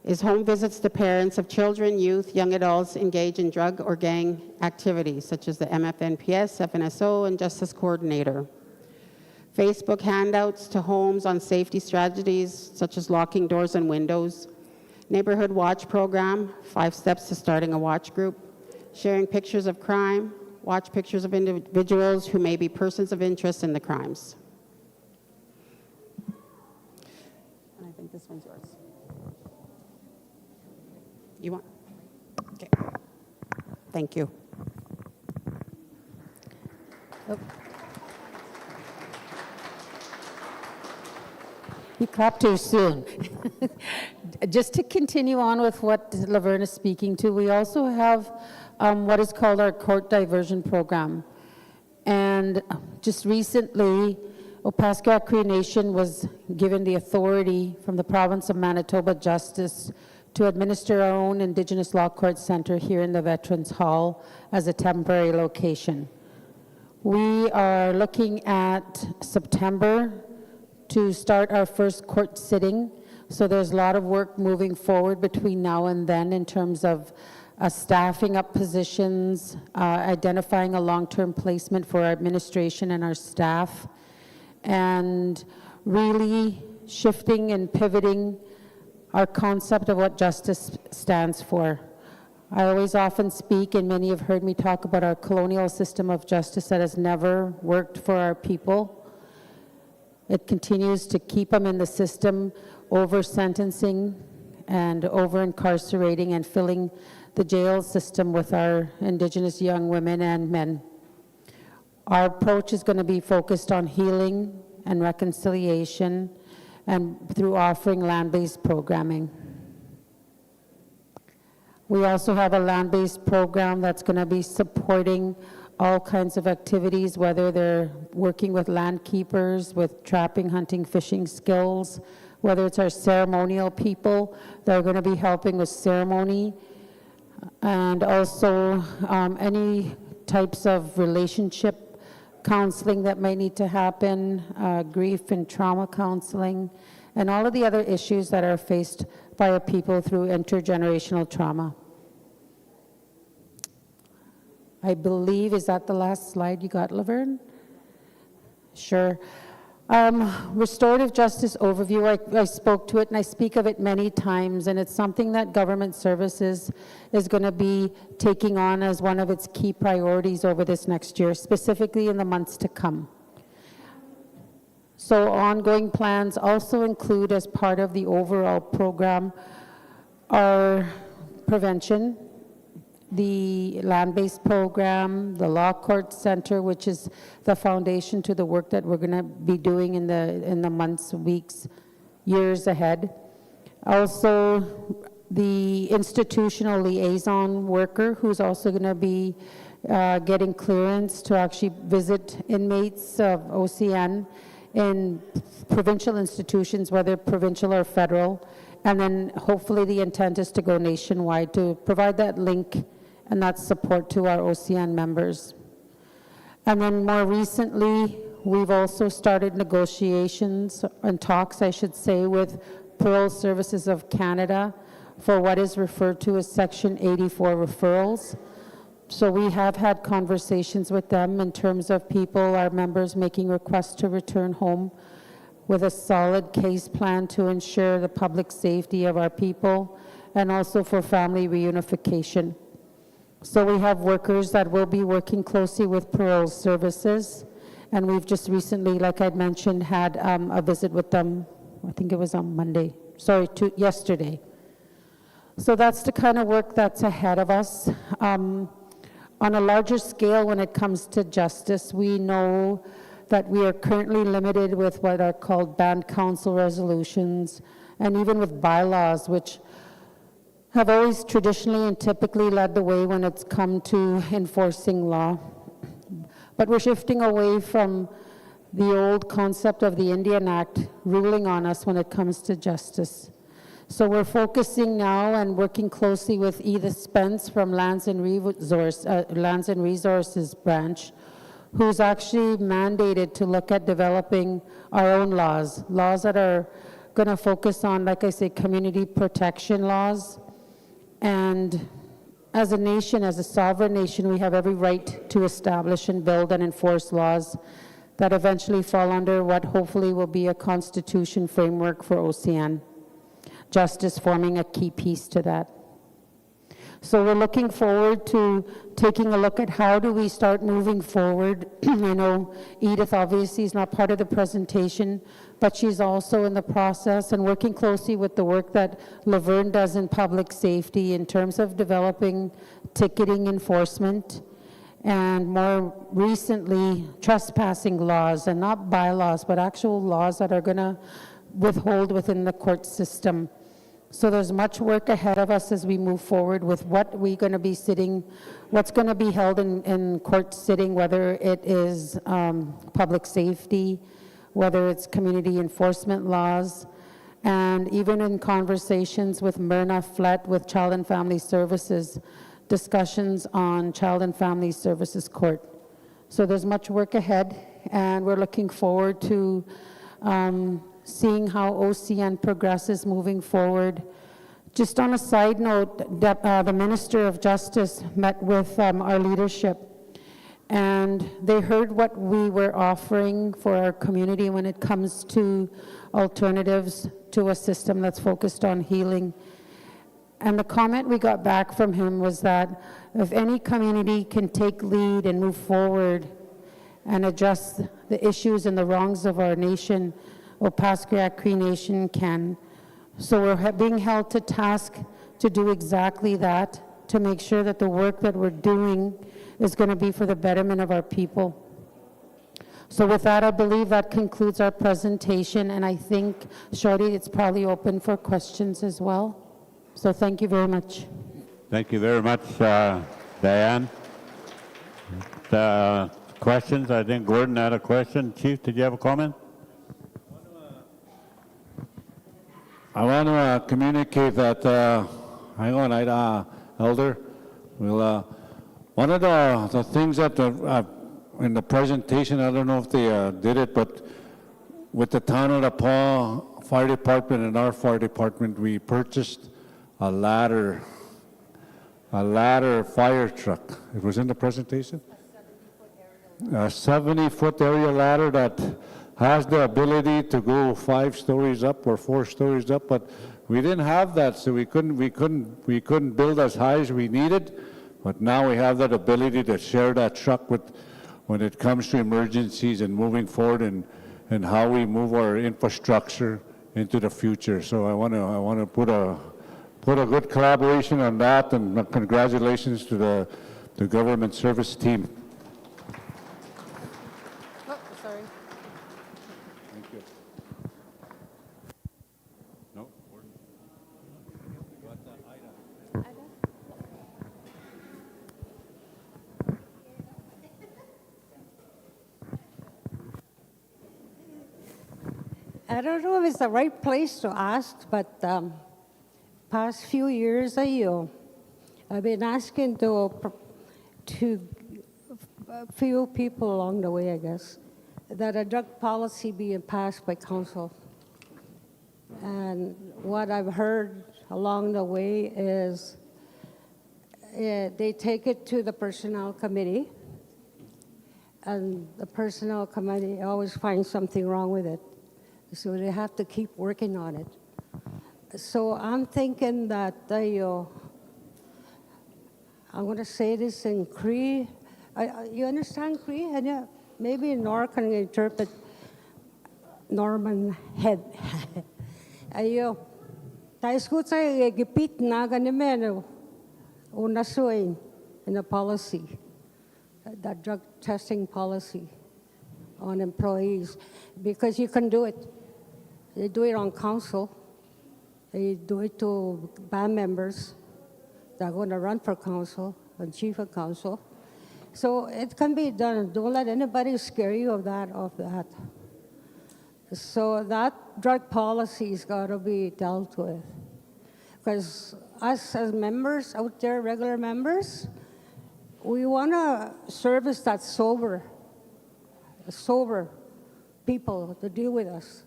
is home visits to parents of children, youth, young adults engaged in drug or gang activities, such as the MFNPS, FNSO, and Justice Coordinator. Facebook handouts to homes on safety strategies, such as locking doors and windows. Neighborhood watch program, 5 steps to starting a watch group. Sharing pictures of crime, watch pictures of individuals who may be persons of interest in the crimes. And I think this one's yours. You want? Okay. Thank you. Oh. You clapped too soon. Just to continue on with what Laverne is speaking to, we also have what is called our court diversion program. And just recently, Opaskwayak Cree Nation was given the authority from the province of Manitoba Justice to administer our own Indigenous Law Court Center here in the Veterans Hall as a temporary location. We are looking at September to start our first court sitting. So there's a lot of work moving forward between now and then in terms of staffing up positions, identifying a long-term placement for our administration and our staff, and really shifting and pivoting our concept of what justice stands for. I always often speak, and many have heard me talk about our colonial system of justice that has never worked for our people. It continues to keep them in the system, over-sentencing and over-incarcerating and filling the jail system with our Indigenous young women and men. Our approach is going to be focused on healing and reconciliation and through offering land-based programming. We also have a land-based program that's going to be supporting all kinds of activities, whether they're working with land keepers, with trapping, hunting, fishing skills, whether it's our ceremonial people that are going to be helping with ceremony, and also any types of relationship counseling that might need to happen, grief and trauma counseling, and all of the other issues that are faced by our people through intergenerational trauma. I believe, is that the last slide you got, Laverne? Sure. Restorative justice overview, I spoke to it and I speak of it many times, and it's something that government services is going to be taking on as one of its key priorities over this next year, specifically in the months to come. So ongoing plans also include, as part of the overall program, our prevention, the land-based program, the Law Court Center, which is the foundation to the work that we're going to be doing in the months, weeks, years ahead. Also, the institutional liaison worker, who's also going to be getting clearance to actually visit inmates of OCN in provincial institutions, whether provincial or federal. And then hopefully the intent is to go nationwide to provide that link and that support to our OCN members. And then more recently, we've also started negotiations and talks, I should say, with Parole Services of Canada for what is referred to as Section 84 referrals. So we have had conversations with them in terms of people, our members, making requests to return home with a solid case plan to ensure the public safety of our people and also for family reunification. So we have workers that will be working closely with Parole Services, and we've just recently, like I'd mentioned, had a visit with them, I think it was on Monday, yesterday. So that's the kind of work that's ahead of us. On a larger scale, when it comes to justice, we know that we are currently limited with what are called band council resolutions, and even with bylaws, which have always traditionally and typically led the way when it's come to enforcing law. But we're shifting away from the old concept of the Indian Act ruling on us when it comes to justice. So we're focusing now and working closely with Edith Spence from Lands and Resources branch, who's actually mandated to look at developing our own laws that are going to focus on, like I say, community protection laws. And as a nation, as a sovereign nation, we have every right to establish and build and enforce laws that eventually fall under what hopefully will be a constitution framework for OCN. Justice forming a key piece to that. So we're looking forward to taking a look at how do we start moving forward. I know Edith obviously is not part of the presentation, but she's also in the process and working closely with the work that Laverne does in public safety in terms of developing ticketing enforcement and more recently trespassing laws, and not bylaws, but actual laws that are going to withhold within the court system. So there's much work ahead of us as we move forward with what we're going to be sitting, what's going to be held in court sitting, whether it is public safety, whether it's community enforcement laws, and even in conversations with Myrna Flett with Child and Family Services, discussions on Child and Family Services Court. So there's much work ahead, and we're looking forward to seeing how OCN progresses moving forward. Just on a side note, the Minister of Justice met with our leadership, and they heard what we were offering for our community when it comes to alternatives to a system that's focused on healing. And the comment we got back from him was that if any community can take lead and move forward and address the issues and the wrongs of our nation, Opaskwayak Cree Nation can. So we're being held to task to do exactly that, to make sure that the work that we're doing is going to be for the betterment of our people. So with that, I believe that concludes our presentation, and I think, Shorty, it's probably open for questions as well. So thank you very much. Thank you very much, Diane. Questions? I think Gordon had a question. Chief, did you have a comment? I want to communicate that, hang on, Elder. One of the things that in the presentation, I don't know if they did it, but with the town of Paw Fire Department and our fire department, we purchased a ladder fire truck. It was in the presentation? A 70-foot area ladder that has the ability to go 5 stories up or 4 stories up, but we didn't have that, so we couldn't build as high as we needed. But now we have that ability to share that truck with when it comes to emergencies and moving forward and how we move our infrastructure into the future. So I want to put a good collaboration on that, and congratulations to the government service team. I don't know if it's the right place to ask, but past few years, I've been asking to a few people along the way, I guess, that a drug policy be passed by council. And what I've heard along the way is they take it to the personnel committee, and the personnel committee always finds something wrong with it. So they have to keep working on it. So I'm thinking that I'm going to say this in Cree. You understand Cree? And yeah, maybe Nora can interpret Norman Head. Ayo, tayo escucha gipit na ganimeno unasuin in the policy, that drug testing policy on employees, because you can do it. They do it on council. They do it to band members that are going to run for council and chief of council. So it can be done. Don't let anybody scare you of that. So that drug policy's got to be dealt with. Because us as members out there, regular members, we want a service that's sober people to deal with us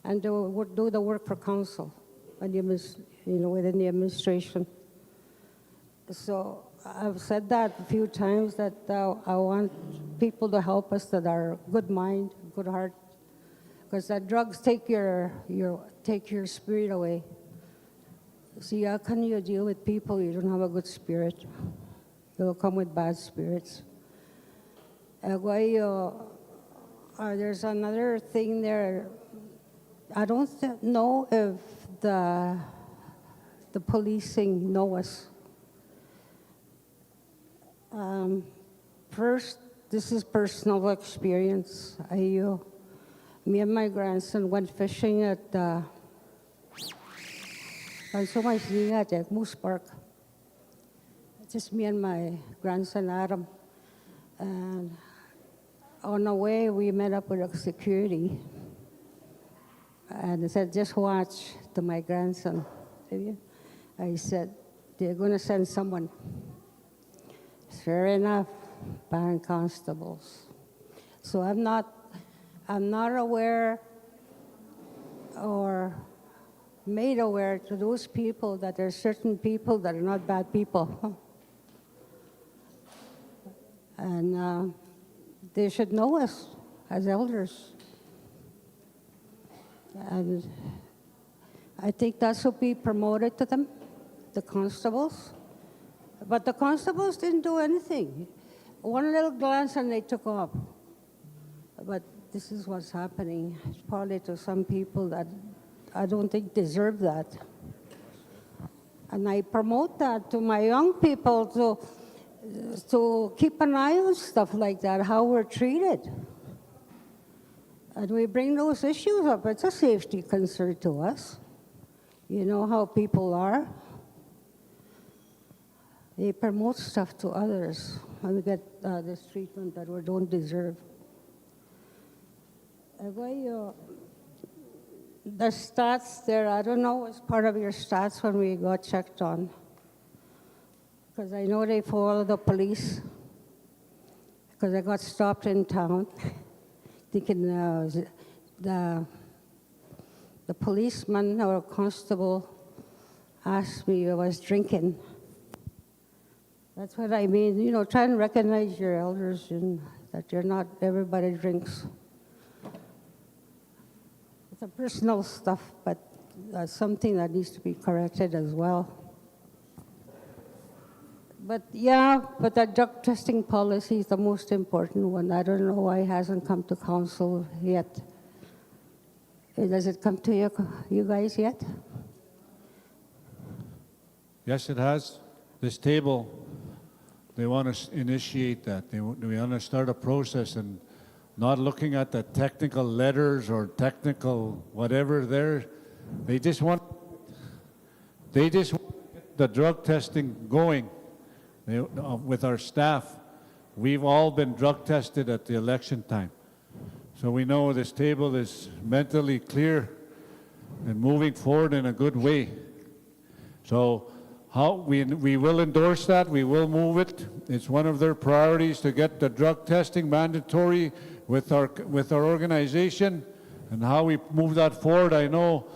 and to do the work for council and within the administration. So I've said that a few times that I want people to help us that are good mind, good heart, because that drugs take your spirit away. See, how can you deal with people you don't have a good spirit? You'll come with bad spirits. There's another thing there. I don't know if the policing know us. First, this is personal experience. Me and my grandson went fishing at Moose Park. Just me and my grandson Adam. And on the way, we met up with a security. And I said, just watch to my grandson. I said, they're going to send someone. Sure enough, band constables. So I'm not aware or made aware to those people that there are certain people that are not bad people. And they should know us as elders. And I think that should be promoted to them, the constables. But the constables didn't do anything. One little glance and they took off. But this is what's happening, probably to some people that I don't think deserve that. And I promote that to my young people to keep an eye on stuff like that, how we're treated. And we bring those issues up. It's a safety concern to us. You know how people are. They promote stuff to others, and we get this treatment that we don't deserve. The stats there, I don't know what's part of your stats when we got checked on. Because I know they follow the police. Because I got stopped in town, thinking the policeman or constable asked me if I was drinking. That's what I mean. You know, try and recognize your elders and that you're not, everybody drinks. It's a personal stuff, but something that needs to be corrected as well. But yeah, but the drug testing policy is the most important one. I don't know why it hasn't come to council yet. Does it come to you guys yet? Yes, it has. This table, they want to initiate that. They want to start a process and not looking at the technical letters or technical whatever there. They just want the drug testing going. With our staff, we've all been drug tested at the election time. So we know this table is mentally clear and moving forward in a good way. So we will endorse that, we will move it. It's one of their priorities to get the drug testing mandatory with our organization, and how we move that forward. I know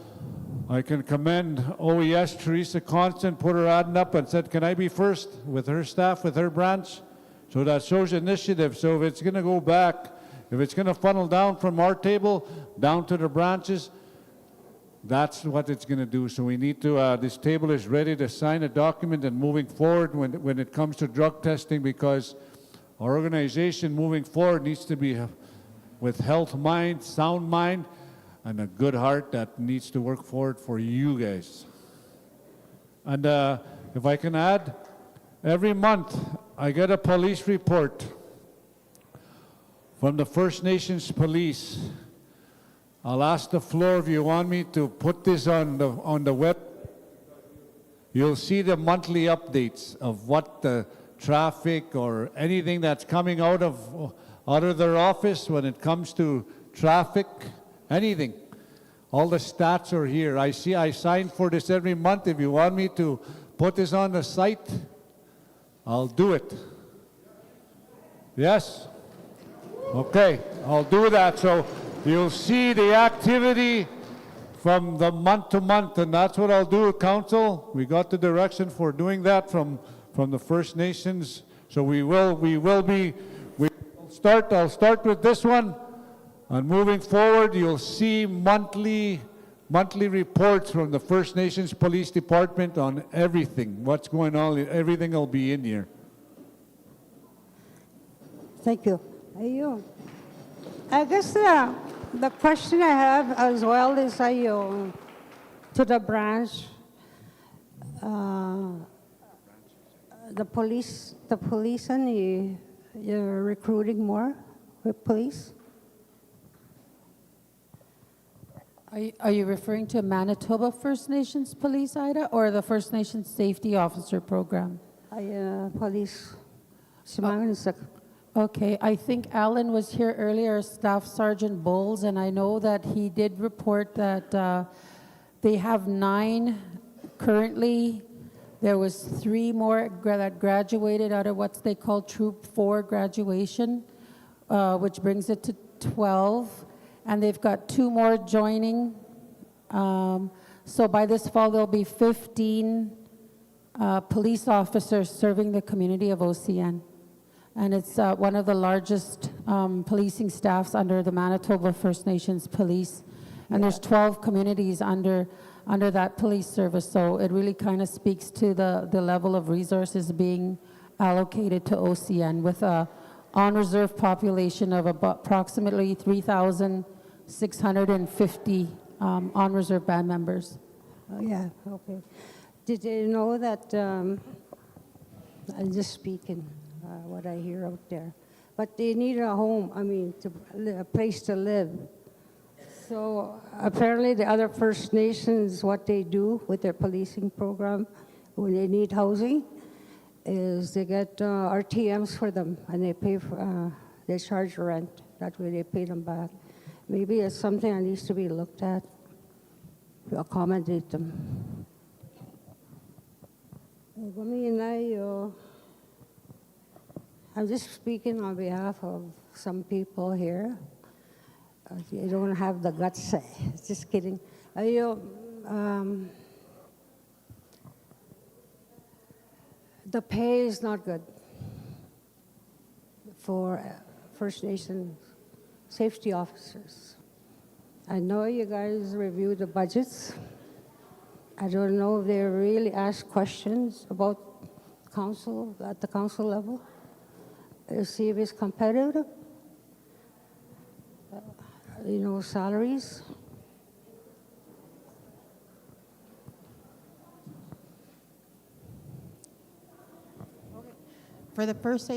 I can commend OES, Teresa Constant, put her ad up and said, can I be first with her staff, with her branch? So that shows initiative. So if it's going to go back, if it's going to funnel down from our table down to the branches, that's what it's going to do. So we need to, this table is ready to sign a document and moving forward when it comes to drug testing, because our organization moving forward needs to be with health mind, sound mind, and a good heart that needs to work forward for you guys. And if I can add, every month I get a police report from the First Nations police. I'll ask the floor if you want me to put this on the web. You'll see the monthly updates of what the traffic or anything that's coming out of their office when it comes to traffic, anything. All the stats are here. I sign for this every month. If you want me to put this on the site, I'll do it. Yes? Okay, I'll do that. So you'll see the activity from the month to month, and that's what I'll do, Council. We got the direction for doing that from the First Nations. So I'll start with this one. And moving forward, you'll see monthly reports from the First Nations Police Department on everything, what's going on, everything will be in here. Thank you. I guess the question I have as well is to the branch, the police and you're recruiting more with police? Are you referring to Manitoba First Nations Police, Ida, or the First Nations Safety Officer Program? Police. Okay, I think Alan was here earlier, Staff Sergeant Bowles, and I know that he did report that they have 9 currently. There was 3 more that graduated out of what they call Troop 4 graduation, which brings it to 12. And they've got 2 more joining. So by this fall, there'll be 15 police officers serving the community of OCN. And it's one of the largest policing staffs under the Manitoba First Nations Police. And there's 12 communities under that police service. So it really kind of speaks to the level of resources being allocated to OCN with a on-reserve population of approximately 3,650 on-reserve band members. Oh, yeah, okay. Did you know that, I'm just speaking what I hear out there, but they need a home, a place to live. So apparently the other First Nations, what they do with their policing program when they need housing, is they get RTMs for them, and they pay for, they charge rent. That way they pay them back. Maybe it's something that needs to be looked at to accommodate them. I'm just speaking on behalf of some people here. You don't have the guts. Just kidding. The pay is not good for First Nation safety officers. I know you guys review the budgets. I don't know if they really ask questions about council, at the council level, to see if it's competitive. Salaries. For the First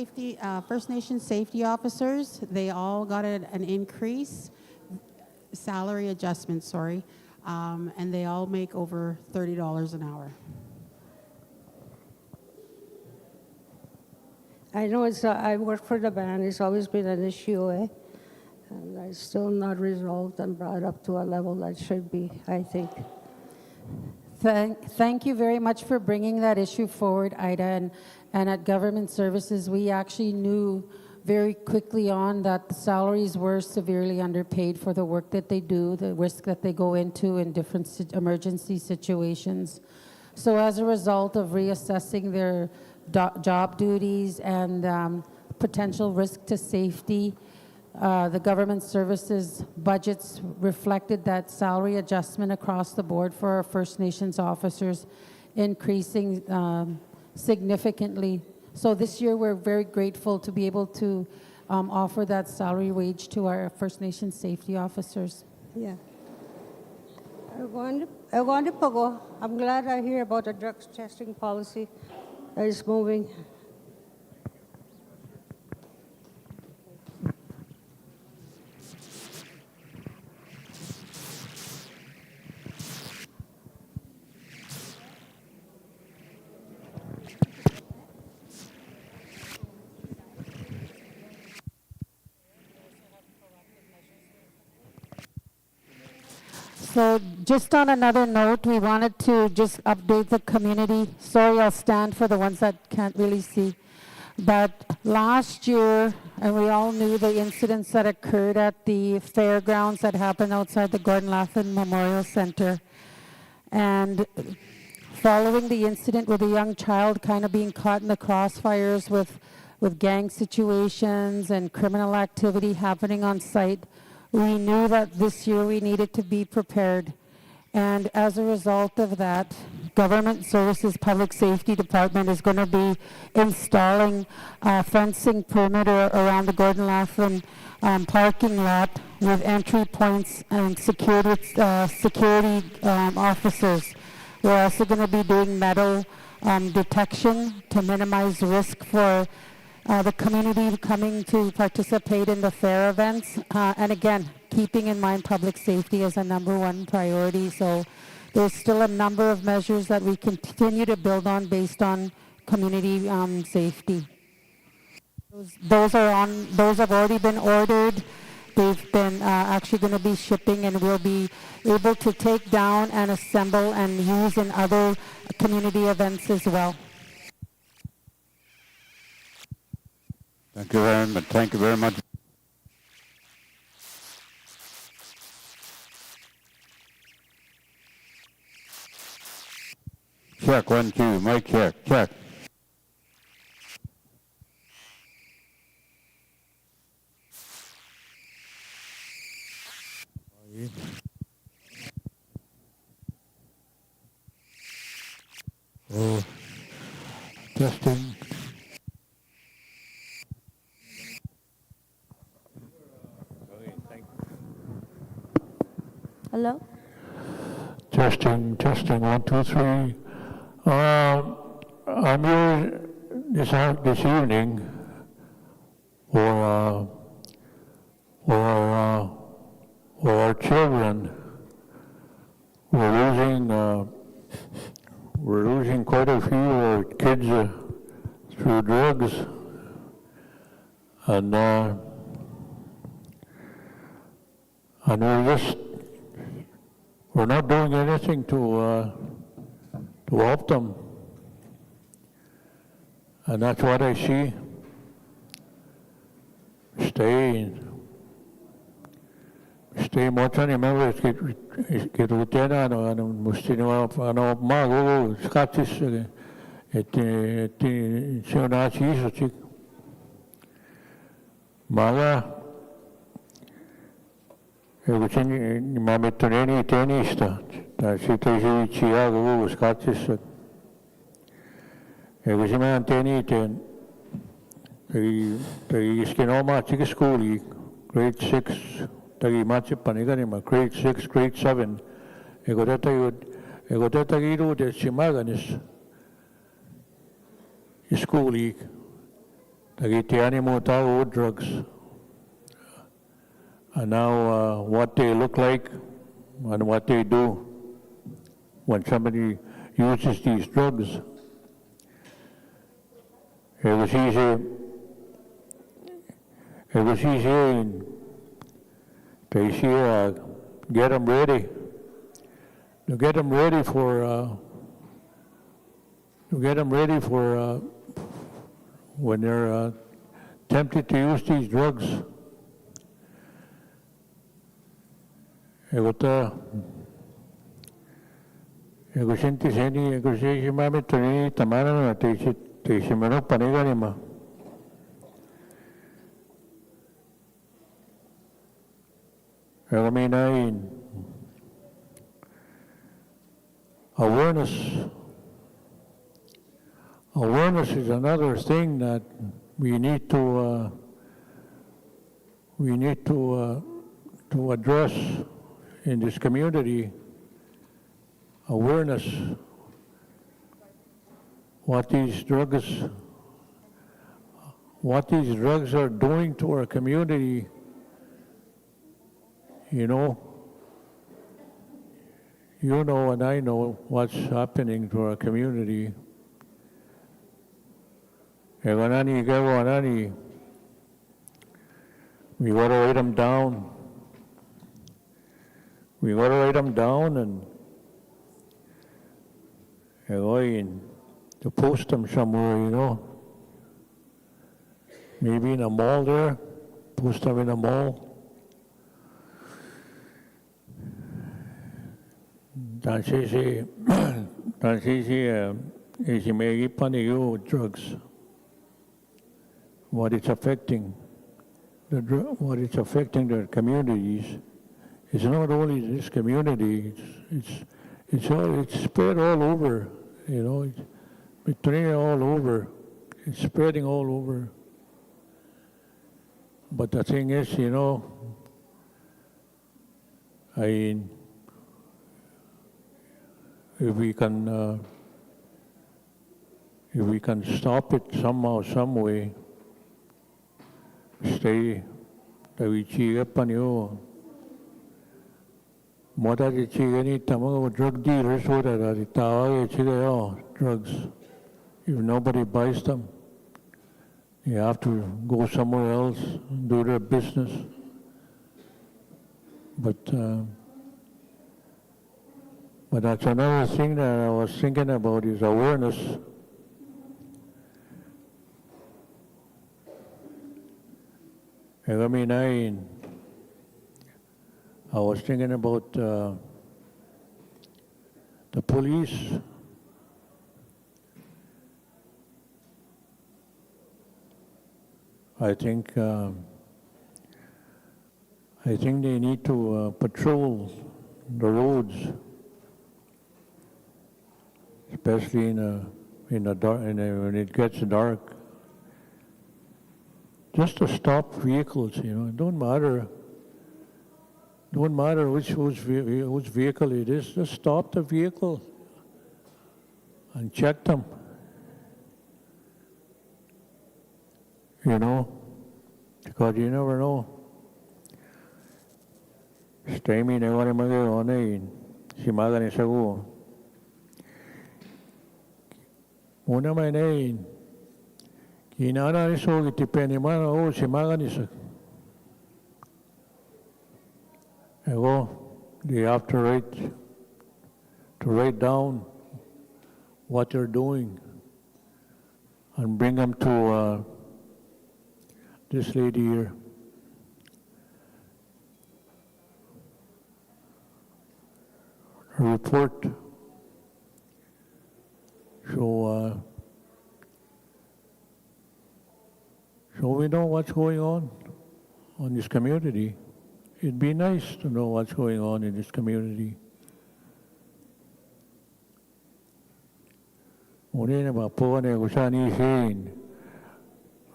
Nation safety officers, they all got an increase, salary adjustment, sorry, and they all make over $30 an hour. I know I work for the band. It's always been an issue, and it's still not resolved and brought up to a level that should be, I think. Thank you very much for bringing that issue forward, Ida. And at Government Services, we actually knew very quickly on that the salaries were severely underpaid for the work that they do, the risk that they go into in different emergency situations. So as a result of reassessing their job duties and potential risk to safety, the Government Services budgets reflected that salary adjustment across the board for our First Nations officers, increasing significantly. So this year we're very grateful to be able to offer that salary wage to our First Nations safety officers. Yeah. I'm glad I hear about the drugs testing policy that is moving. So just on another note, we wanted to just update the community. Sorry, I'll stand for the ones that can't really see. But last year, and we all knew the incidents that occurred at the fairgrounds that happened outside the Gordon Laughlin Memorial Center. And following the incident with a young child kind of being caught in the crossfires with gang situations and criminal activity happening on site, we knew that this year we needed to be prepared. And as a result of that, Government Services Public Safety Department is going to be installing a fencing perimeter around the Gordon Laughlin parking lot with entry points and security officers. We're also going to be doing metal detection to minimize risk for the community coming to participate in the fair events. And again, keeping in mind public safety as a #1 priority. So there's still a number of measures that we continue to build on based on community safety. Those have already been ordered. They've been actually going to be shipping, and we'll be able to take down and assemble and use in other community events as well. Thank you very much. Thank you very much. Check, 1, 2, mic check, check. Oh, testing. Hello? Testing, 1, 2, 3. I'm here this evening for our children. We're losing quite a few kids through drugs, and we're not doing anything to help them. And that's what I see. Stay much on remember que rutena ano mustino ano mago skatis siona chiso chik maga eguchen mametoneni tenista ta sito chiago skatis eguchen anteni ten tagi skenoma chik school grade 6 tagi mache paniganima grade 6 grade 7 egoteta giru de chimaganis school tagi tianimo tao drugs and now what they look like and what they do when somebody uses these drugs. It was easy they see get them ready. To get them ready for when they're tempted to use these drugs. Awareness is another thing that we need to address in this community. Awareness, what these drugs are doing to our community. You know and I know what's happening to our community. We got to write them down. we got to write them down and to post them somewhere, you know. Maybe in a mall there, post them in a mall. Tansisi may you drugs. What it's affecting, what it's affecting the communities. It's not only this community. It's spread all over. You know, it's spreading all over. It's spreading all over. But the thing is, you know, if we can stop it somehow, some way, stay, that we check up on you. What are the any drug dealers? What are the drugs? If nobody buys them, you have to go somewhere else, do their business. But that's another thing that I was thinking about is awareness. I mean, I was thinking about the police. I think they need to patrol the roads, especially in the dark, when it gets dark. Just to stop vehicles, you know. It don't matter which vehicle it is. Just stop the vehicle and check them. You know, because you never know. Stay me ne wale magayon si magani sagu. Una may nain. Kinana ni so gitipeni man o si magani sa. They have to write down what they're doing and bring them to this lady here. A report. So we know what's going on this community. It'd be nice to know what's going on in this community.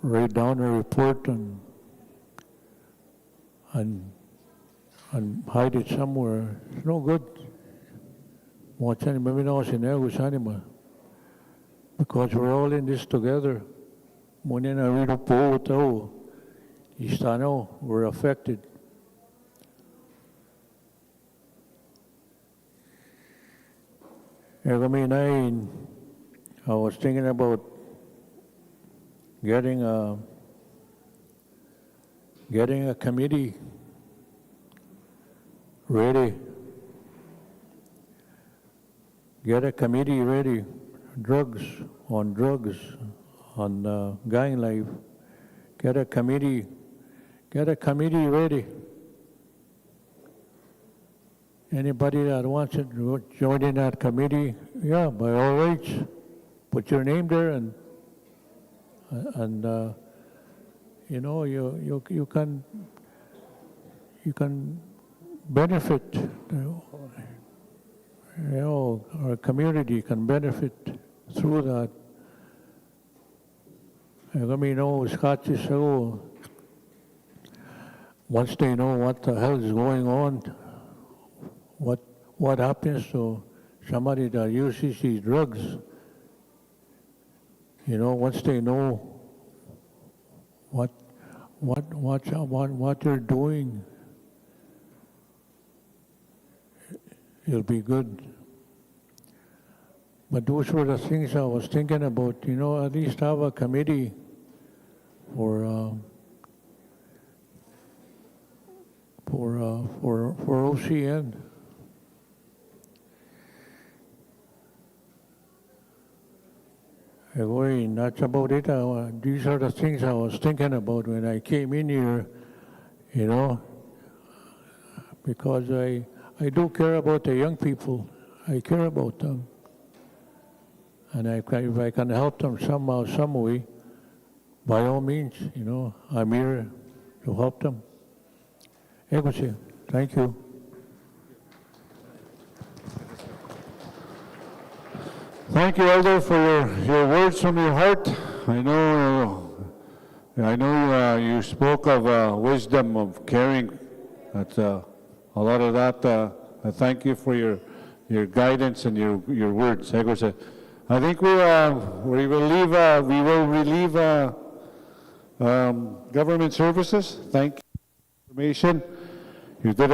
Write down a report and hide it somewhere. It's no good. Because we're all in this together. We're affected. I was thinking about getting a committee ready. Get a committee ready. Drugs, on gang life. Get a committee ready. Anybody that wants to join in that committee, yeah, by all rights, put your name there, and you know, you can benefit. You know, our community can benefit through that. Once they know what the hell is going on, what happens to somebody that uses these drugs, you know, once they know what they're doing, it'll be good. But those were the things I was thinking about, you know, at least have a committee for OCN. That's about it. These are the things I was thinking about when I came in here, you know, because I do care about the young people. I care about them. And if I can help them somehow, some way, by all means, you know, I'm here to help them. Thank you. Thank you, Elder, for your words from your heart. I know you spoke of wisdom, of caring. That's a lot of that. I thank you for your guidance and your words. I think we will relieve government services. Thank you for information. You did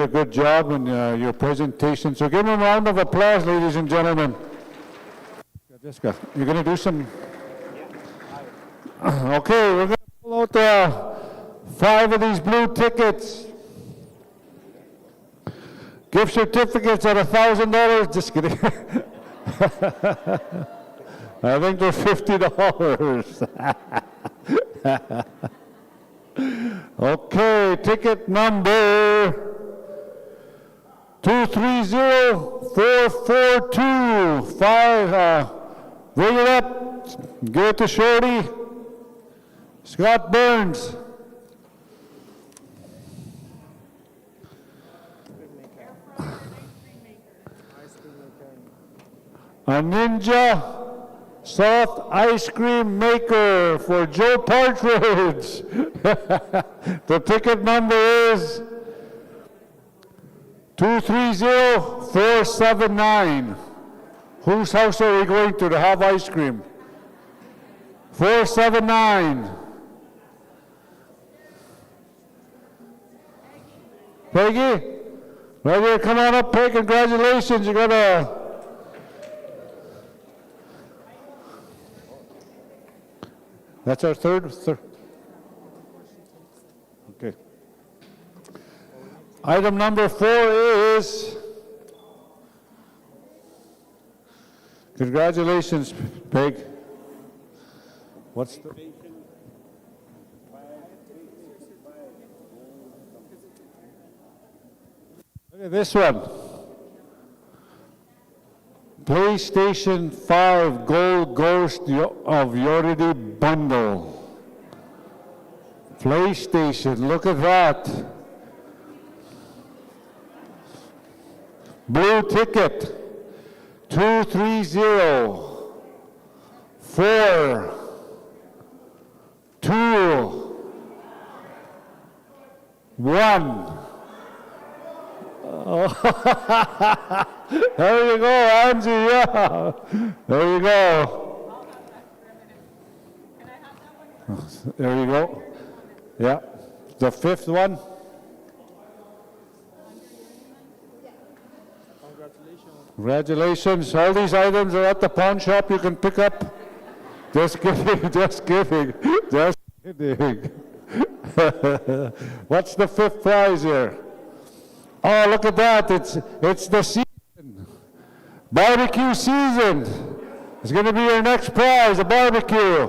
a good job in your presentation. So give them a round of applause, ladies and gentlemen. Jessica, you're going to do some... Okay, we're going to pull out 5 of these blue tickets. Gift certificates at $1,000. Just kidding. I think they're $50. Okay, ticket number 230442. Bring it up. Give it to Shorty. Scott Burns. A Ninja soft ice cream maker for Joe Partridge. The ticket number is 230479. Whose house are we going to have ice cream? 479. Peggy? Right here, come on up, Peggy. Congratulations. You got a... That's our third. Okay. Item number 4 is... Congratulations, Peg. What's the... Look at this one. PlayStation 5 Gold Ghost of Unity Bundle. PlayStation, look at that. Blue ticket. 230421. Oh. There you go, Angie, yeah. There you go. There you go. Yeah. The 5th one. Congratulations. All these items are at the pawn shop you can pick up. Just kidding, just kidding, just kidding. What's the 5th prize here? Oh, look at that. It's the season. Barbecue season. It's going to be your next prize, a barbecue.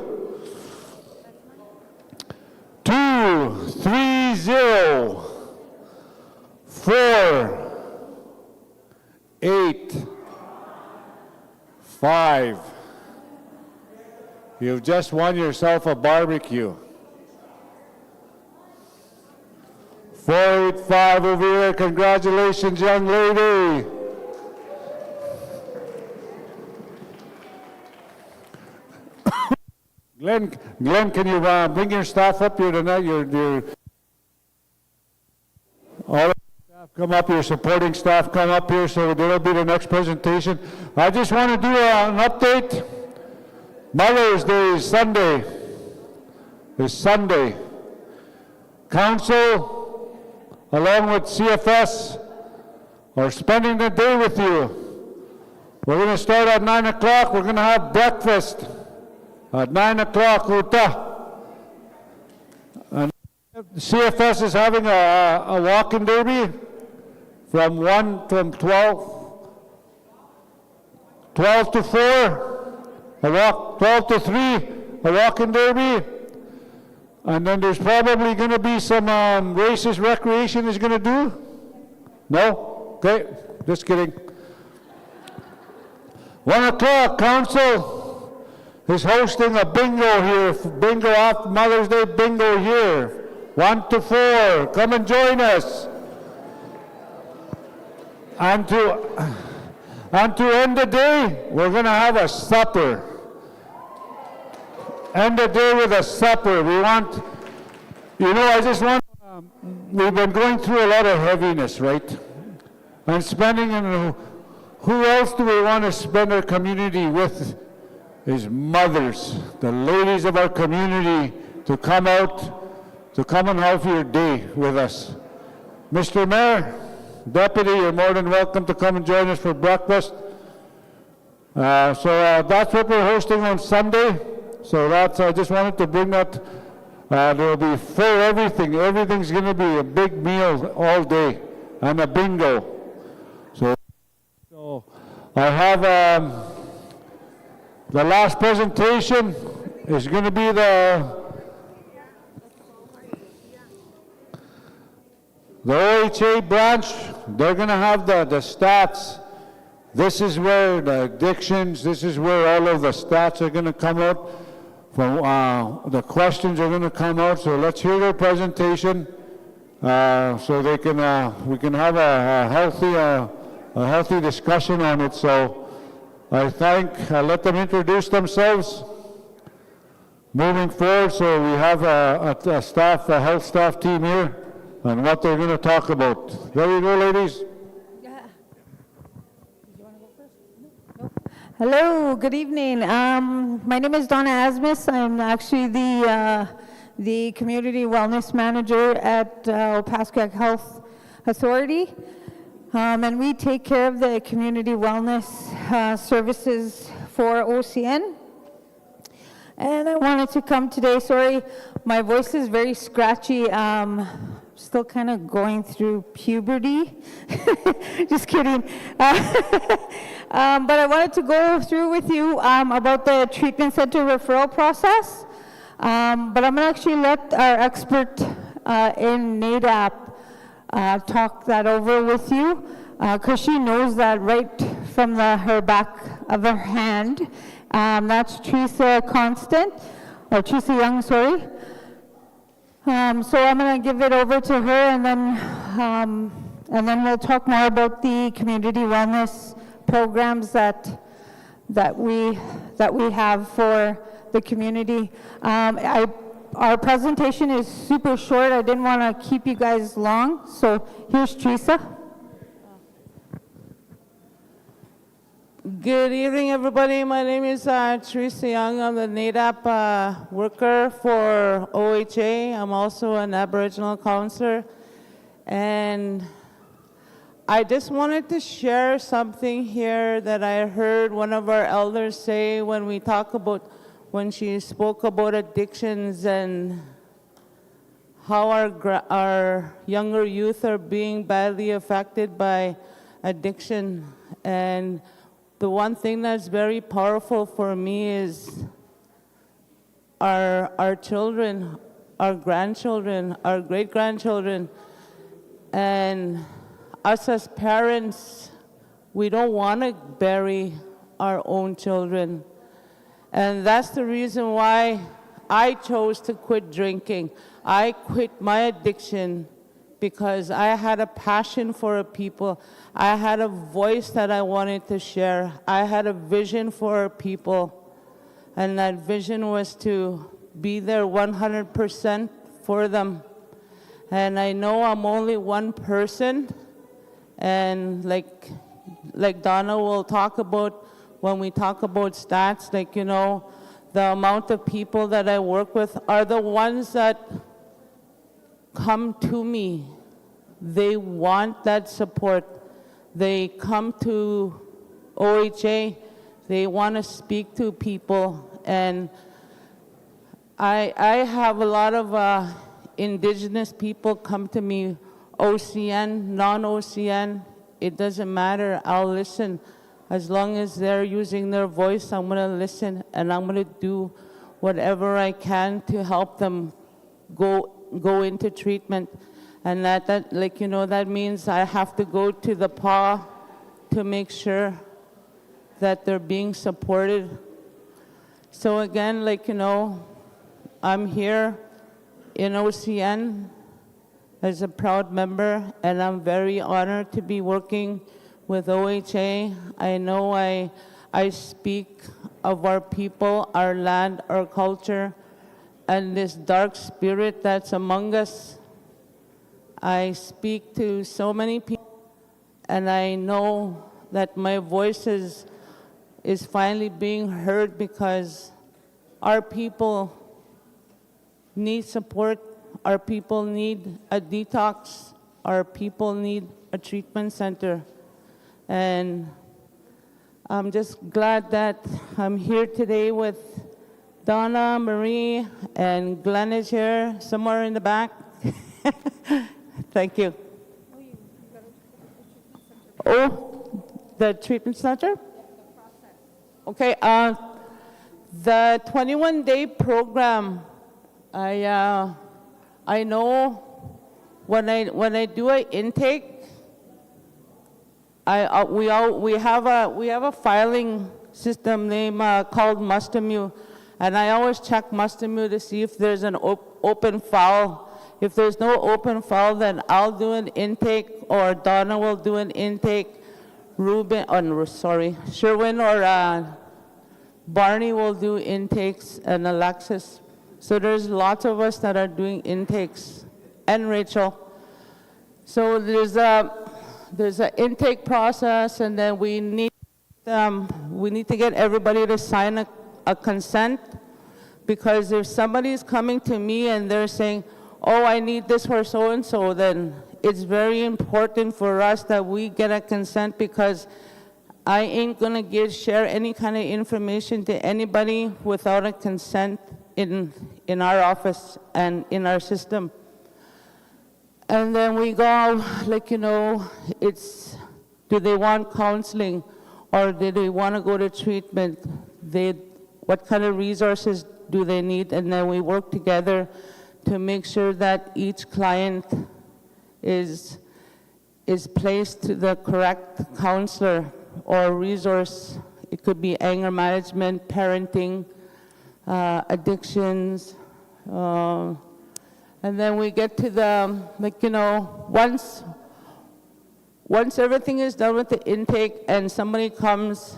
230485. You've just won yourself a barbecue. 485 over here. Congratulations, young lady. Glenn, can you bring your staff up here tonight? All of the staff come up, your supporting staff come up here, so that'll be the next presentation. I just want to do an update. Mother's Day is Sunday. Is Sunday. Council, along with CFS, are spending the day with you. We're going to start at 9 o'clock. We're going to have breakfast at 9 o'clock, Uta. And CFS is having a walk-in derby from 12 to 4. a walk, 12 to 3, a walking derby. And then there's probably going to be some races recreation is going to do. No? Okay, just kidding. 1 o'clock, council is hosting a bingo here. Bingo after Mother's Day bingo here. 1 to 4, come and join us. And to end the day, we're going to have a supper. End the day with a supper. We want, I just want, we've been going through a lot of heaviness, right? And spending, who else do we want to spend our community with? Is mothers, the ladies of our community, to come out, to come and have your day with us. Mr. Mayor, Deputy, you're more than welcome to come and join us for breakfast. So that's what we're hosting on Sunday. So that's, I just wanted to bring that. There'll be full everything. Everything's going to be a big meal all day and a bingo. So I have the last presentation is going to be the OHA branch. They're going to have the stats. This is where the addictions, this is where all of the stats are going to come out. From the questions are going to come out. So let's hear their presentation, so they can we can have a healthy discussion on it. So I let them introduce themselves. Moving forward, so we have a health staff team here, and what they're going to talk about. There you go, ladies. Hello, good evening. My name is Donna Asmus. I'm actually the Community Wellness Manager at Opaskwayak Health Authority. And we take care of the community wellness services for OCN. And I wanted to come today, sorry, my voice is very scratchy. Still kind of going through puberty. Just kidding. But I wanted to go through with you about the treatment center referral process. But I'm going to actually let our expert in NADAP talk that over with you, because she knows that right from her back of her hand. That's Teresa Young, sorry. So I'm going to give it over to her, and then we'll talk more about the community wellness programs that we have for the community. Our presentation is super short. I didn't want to keep you guys long. So here's Teresa. Good evening, everybody. My name is Teresa Young. I'm the NADAP worker for OHA. I'm also an Aboriginal counselor. And I just wanted to share something here that I heard one of our elders say when she spoke about addictions and how our younger youth are being badly affected by addiction. And the one thing that's very powerful for me is our children, our grandchildren, our great-grandchildren, and us as parents, we don't want to bury our own children. And that's the reason why I chose to quit drinking. I quit my addiction because I had a passion for people. I had a voice that I wanted to share. I had a vision for people. And that vision was to be there 100% for them. And I know I'm only one person. And like Donna will talk about when we talk about stats, the amount of people that I work with are the ones that come to me. They want that support. They come to OHA. They want to speak to people. And I have a lot of Indigenous people come to me, OCN, non-OCN. It doesn't matter. I'll listen. As long as they're using their voice, I'm going to listen, and I'm going to do whatever I can to help them go into treatment. And that like, you know, that means I have to go to the PA to make sure that they're being supported. So again, like, you know, I'm here in OCN as a proud member, and I'm very honored to be working with OHA. I know I speak of our people, our land, our culture, and this dark spirit that's among us. I speak to so many people, and I know that my voice is finally being heard, because our people need support, our people need a detox, our people need a treatment center. And I'm just glad that I'm here today with Donna, Marie, and Glenn is here somewhere in the back. Thank you. Oh, the treatment center? Okay, the 21-day program, I know when I do an intake, we have a filing system name called Mustamu, and I always check Mustamu to see if there's an open file. If there's no open file, then I'll do an intake, or Donna will do an intake. Sherwin or Barney will do intakes, and Alexis. So there's lots of us that are doing intakes, and Rachel. So there's an intake process, and then we need to get everybody to sign a consent, because if somebody's coming to me and they're saying, oh, I need this for so-and-so, then it's very important for us that we get a consent, because I ain't gonna share any kind of information to anybody without a consent in our office and in our system. And then we go, like, you know, do they want counseling, or do they want to go to treatment? What kind of resources do they need? And then we work together to make sure that each client is placed to the correct counselor or resource. It could be anger management, parenting, addictions, and then we get to the, like, you know, once everything is done with the intake and somebody comes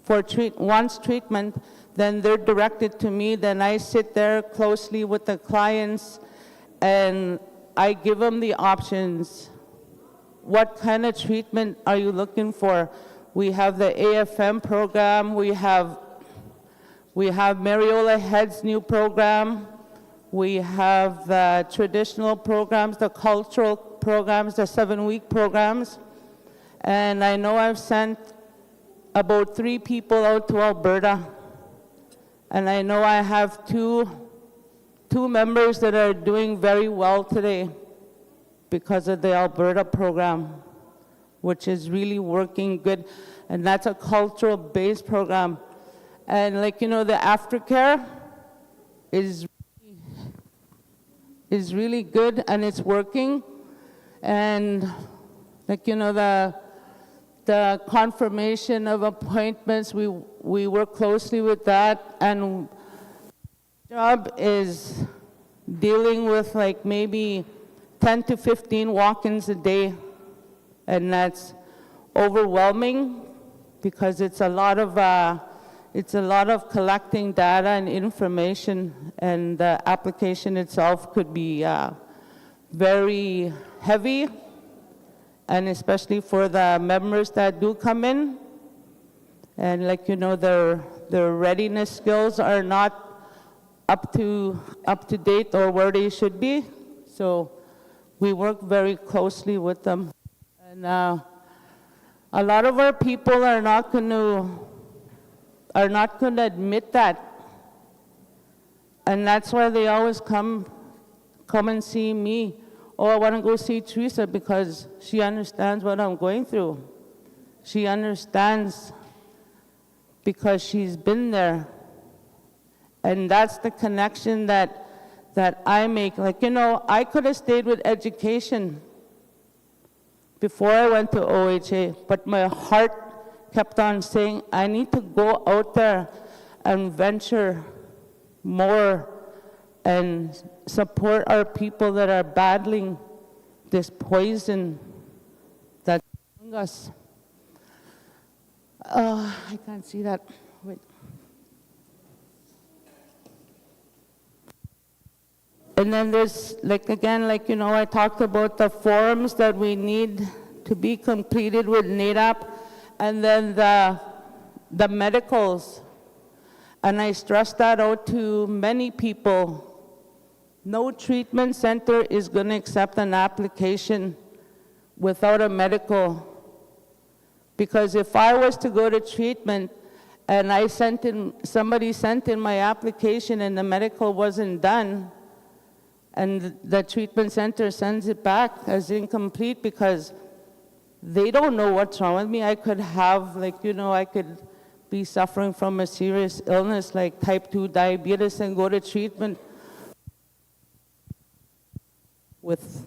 for wants treatment, then they're directed to me. Then I sit there closely with the clients, and I give them the options. What kind of treatment are you looking for? We have the AFM program. We have Mariola Head's new program. We have the traditional programs, the cultural programs, the 7-week programs. And I know I've sent about 3 people out to Alberta. And I know I have two members that are doing very well today because of the Alberta program, which is really working good. And that's a cultural-based program. And, like, you know, the aftercare is really good, and it's working. And, like, you know, the confirmation of appointments, we work closely with that. And job is dealing with, like, maybe 10 to 15 walk-ins a day, and that's overwhelming because it's a lot of collecting data and information, and the application itself could be very heavy, and especially for the members that do come in, and, like, you know, their readiness skills are not up to date or where they should be. So we work very closely with them, and a lot of our people are not going to admit that, and that's why they always come and see me. Oh, I want to go see Teresa because she understands what I'm going through. She understands because she's been there. And that's the connection that I make. Like, you know, I could have stayed with education before I went to OHA, but my heart kept on saying, I need to go out there and venture more and support our people that are battling this poison that's killing us. I can't see that. Wait. And then there's, like, again, like, you know, I talked about the forms that we need to be completed with NADAP, and then the medicals. And I stress that out to many people. No treatment center is going to accept an application without a medical. Because if I was to go to treatment and somebody sent in my application and the medical wasn't done, and the treatment center sends it back as incomplete because they don't know what's wrong with me. I could have, like, you know, I could be suffering from a serious illness like type 2 diabetes and go to treatment without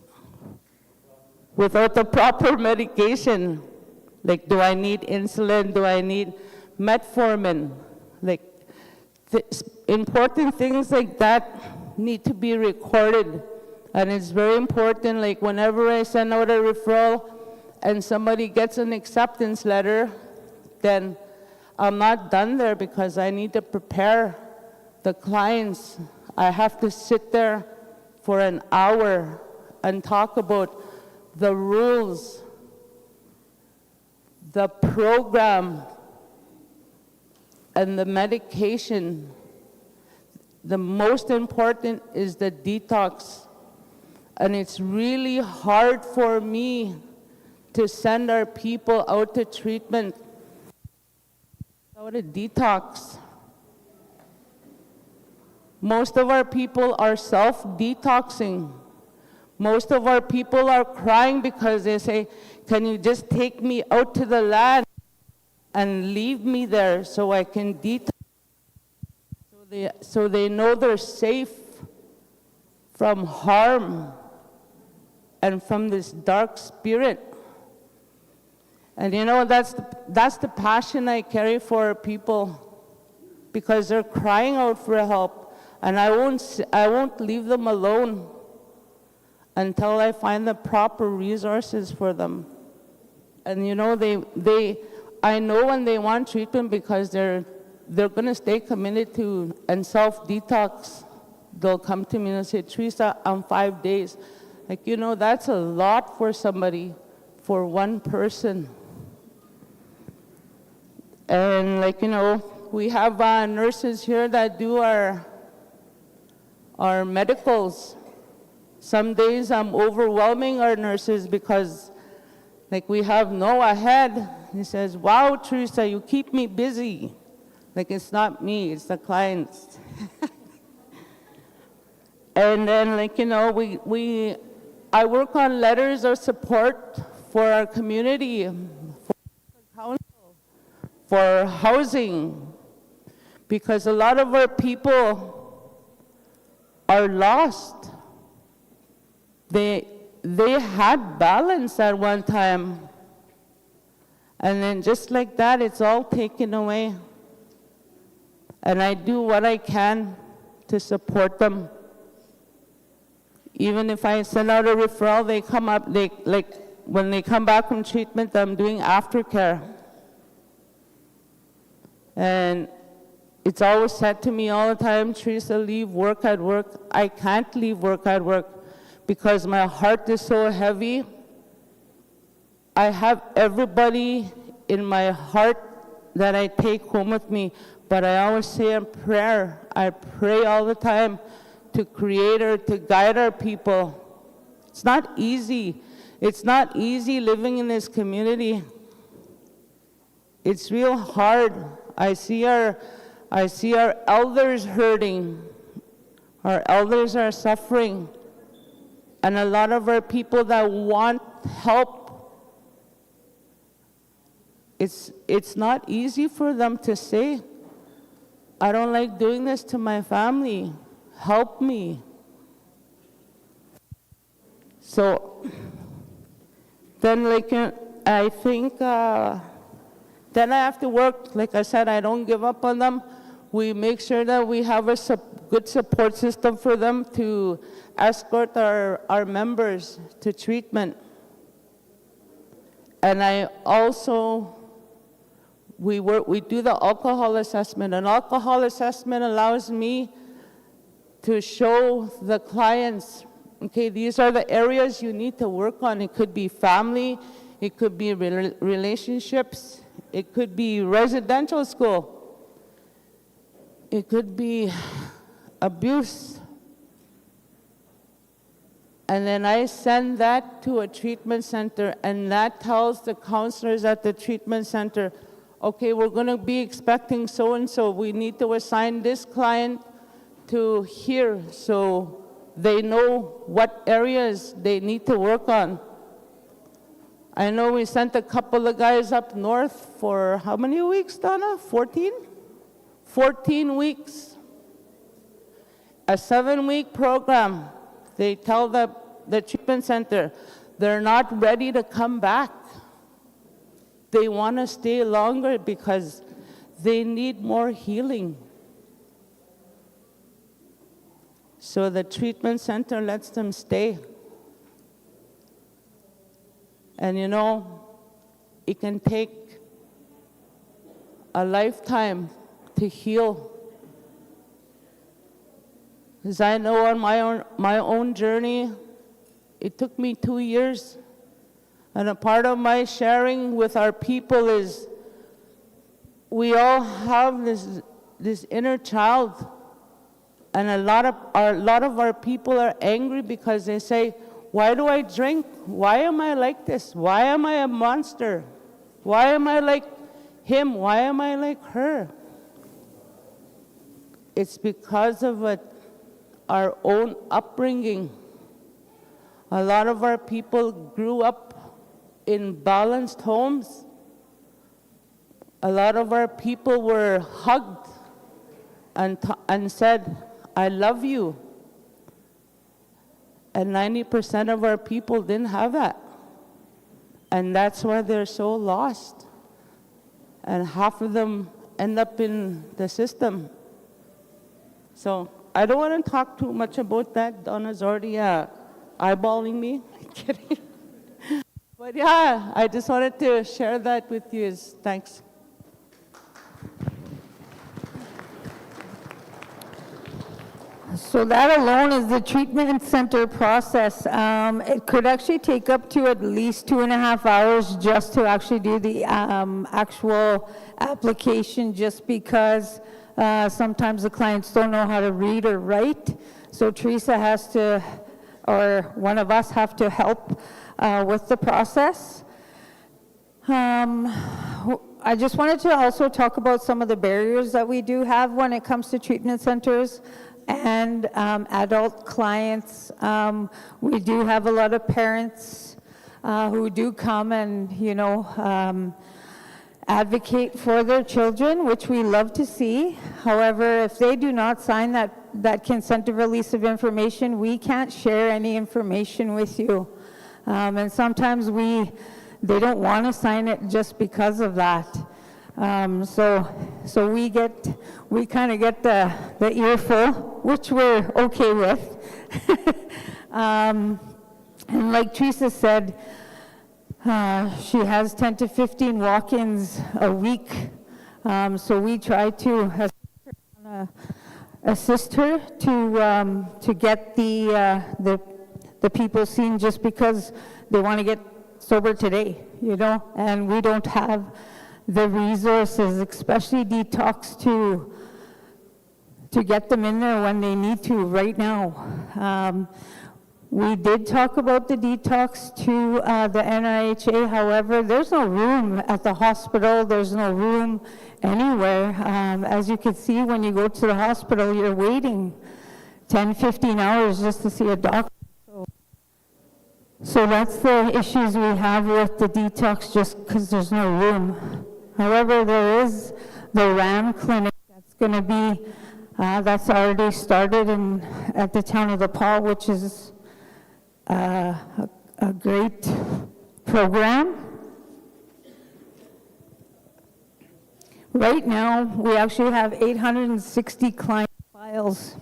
the proper medication. Like, do I need insulin? Do I need metformin? Like, important things like that need to be recorded. And it's very important, like, whenever I send out a referral and somebody gets an acceptance letter, then I'm not done there because I need to prepare the clients. I have to sit there for an hour and talk about the rules, the program, and the medication. The most important is the detox. And it's really hard for me to send our people out to treatment without a detox. Most of our people are self-detoxing. Most of our people are crying because they say, can you just take me out to the land and leave me there so I can detox? So they know they're safe from harm and from this dark spirit. And you know, that's the passion I carry for people, because they're crying out for help, and I won't leave them alone until I find the proper resources for them. And you know, I know when they want treatment because they're going to stay committed to and self-detox. They'll come to me and say, Teresa, I'm 5 days. Like, you know, that's a lot for somebody, for one person. And like, you know, we have nurses here that do our medicals. Some days I'm overwhelming our nurses because, like, we have Noah ahead. He says, wow, Teresa, you keep me busy. Like, it's not me, it's the clients. And then, like, you know, I work on letters of support for our community, for council, for housing, because a lot of our people are lost. They had balance at one time, and then just like that, it's all taken away. And I do what I can to support them. Even if I send out a referral, they come up, when they come back from treatment, I'm doing aftercare. And it's always said to me all the time, Teresa, leave work at work. I can't leave work at work because my heart is so heavy. I have everybody in my heart that I take home with me, but I always say in prayer, I pray all the time to Creator, to guide our people. It's not easy. It's not easy living in this community. It's real hard. I see our elders hurting. Our elders are suffering. And a lot of our people that want help, it's not easy for them to say, I don't like doing this to my family, help me. So then I think, then I have to work. Like I said, I don't give up on them. We make sure that we have a good support system for them to escort our members to treatment. And I also, we do the alcohol assessment. An alcohol assessment allows me to show the clients, okay, these are the areas you need to work on. It could be family, it could be relationships, it could be residential school, it could be abuse. And then I send that to a treatment center, and that tells the counselors at the treatment center, okay, we're going to be expecting so-and-so. We need to assign this client to here so they know what areas they need to work on. I know we sent a couple of guys up north for how many weeks, Donna? 14? 14 weeks. A 7-week program. They tell the treatment center they're not ready to come back. They want to stay longer because they need more healing. So the treatment center lets them stay. And you know, it can take a lifetime to heal. As I know on my own journey, it took me 2 years. And a part of my sharing with our people is we all have this inner child. And a lot of our people are angry because they say, why do I drink? Why am I like this? Why am I a monster? Why am I like him? Why am I like her? It's because of our own upbringing. A lot of our people grew up in balanced homes. A lot of our people were hugged and said, I love you. And 90% of our people didn't have that. And that's why they're so lost. And half of them end up in the system. So I don't want to talk too much about that. Donna's already eyeballing me. Kidding. But yeah, I just wanted to share that with you. Thanks. So that alone is the treatment center process. It could actually take up to at least 2.5 hours just to actually do the actual application, just because sometimes the clients don't know how to read or write. So Teresa has to, or one of us have to help with the process. I just wanted to also talk about some of the barriers that we do have when it comes to treatment centers and adult clients. We do have a lot of parents who do come and, you know, advocate for their children, which we love to see. However, if they do not sign that consent of release of information, we can't share any information with you. And sometimes they don't want to sign it just because of that. So we kind of get the earful, which we're okay with. And like Teresa said, she has 10 to 15 walk-ins a week. So we try to assist her to get the people seen, just because they want to get sober today, you know, and we don't have the resources, especially detox, to get them in there when they need to right now. We did talk about the detox to the NIHA. However, there's no room at the hospital. There's no room anywhere. As you can see, when you go to the hospital, you're waiting 10, 15 hours just to see a doctor. So that's the issues we have with the detox, just because there's no room. However, there is the RAM clinic that's going to be, that's already started at the town of DePaul, which is a great program. Right now, we actually have 860 client files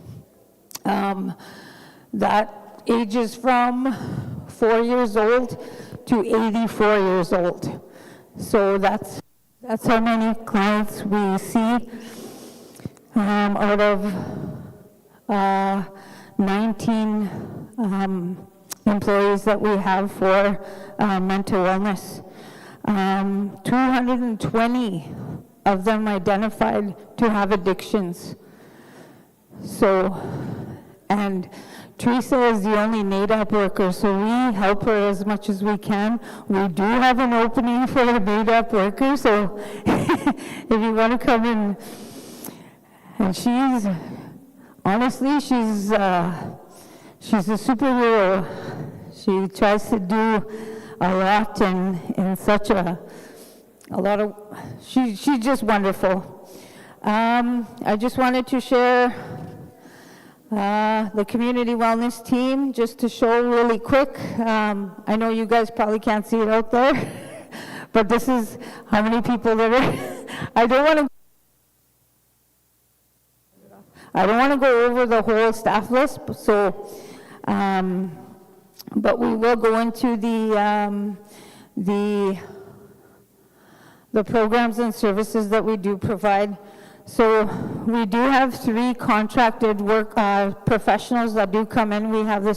that ages from 4 years old to 84 years old. So that's how many clients we see out of 19 employees that we have for mental wellness. 220 of them identified to have addictions. So, and Teresa is the only NADAP worker, so we help her as much as we can. We do have an opening for a NADAP worker, so if you want to come in, and she's, honestly, she's a superhero. She tries to do a lot in such a lot of, she's just wonderful. I just wanted to share the community wellness team, just to show really quick. I know you guys probably can't see it out there, but this is how many people there are. I don't want to go over the whole staff list, so, but we will go into the programs and services that we do provide. So we do have 3 contracted work professionals that do come in. We have the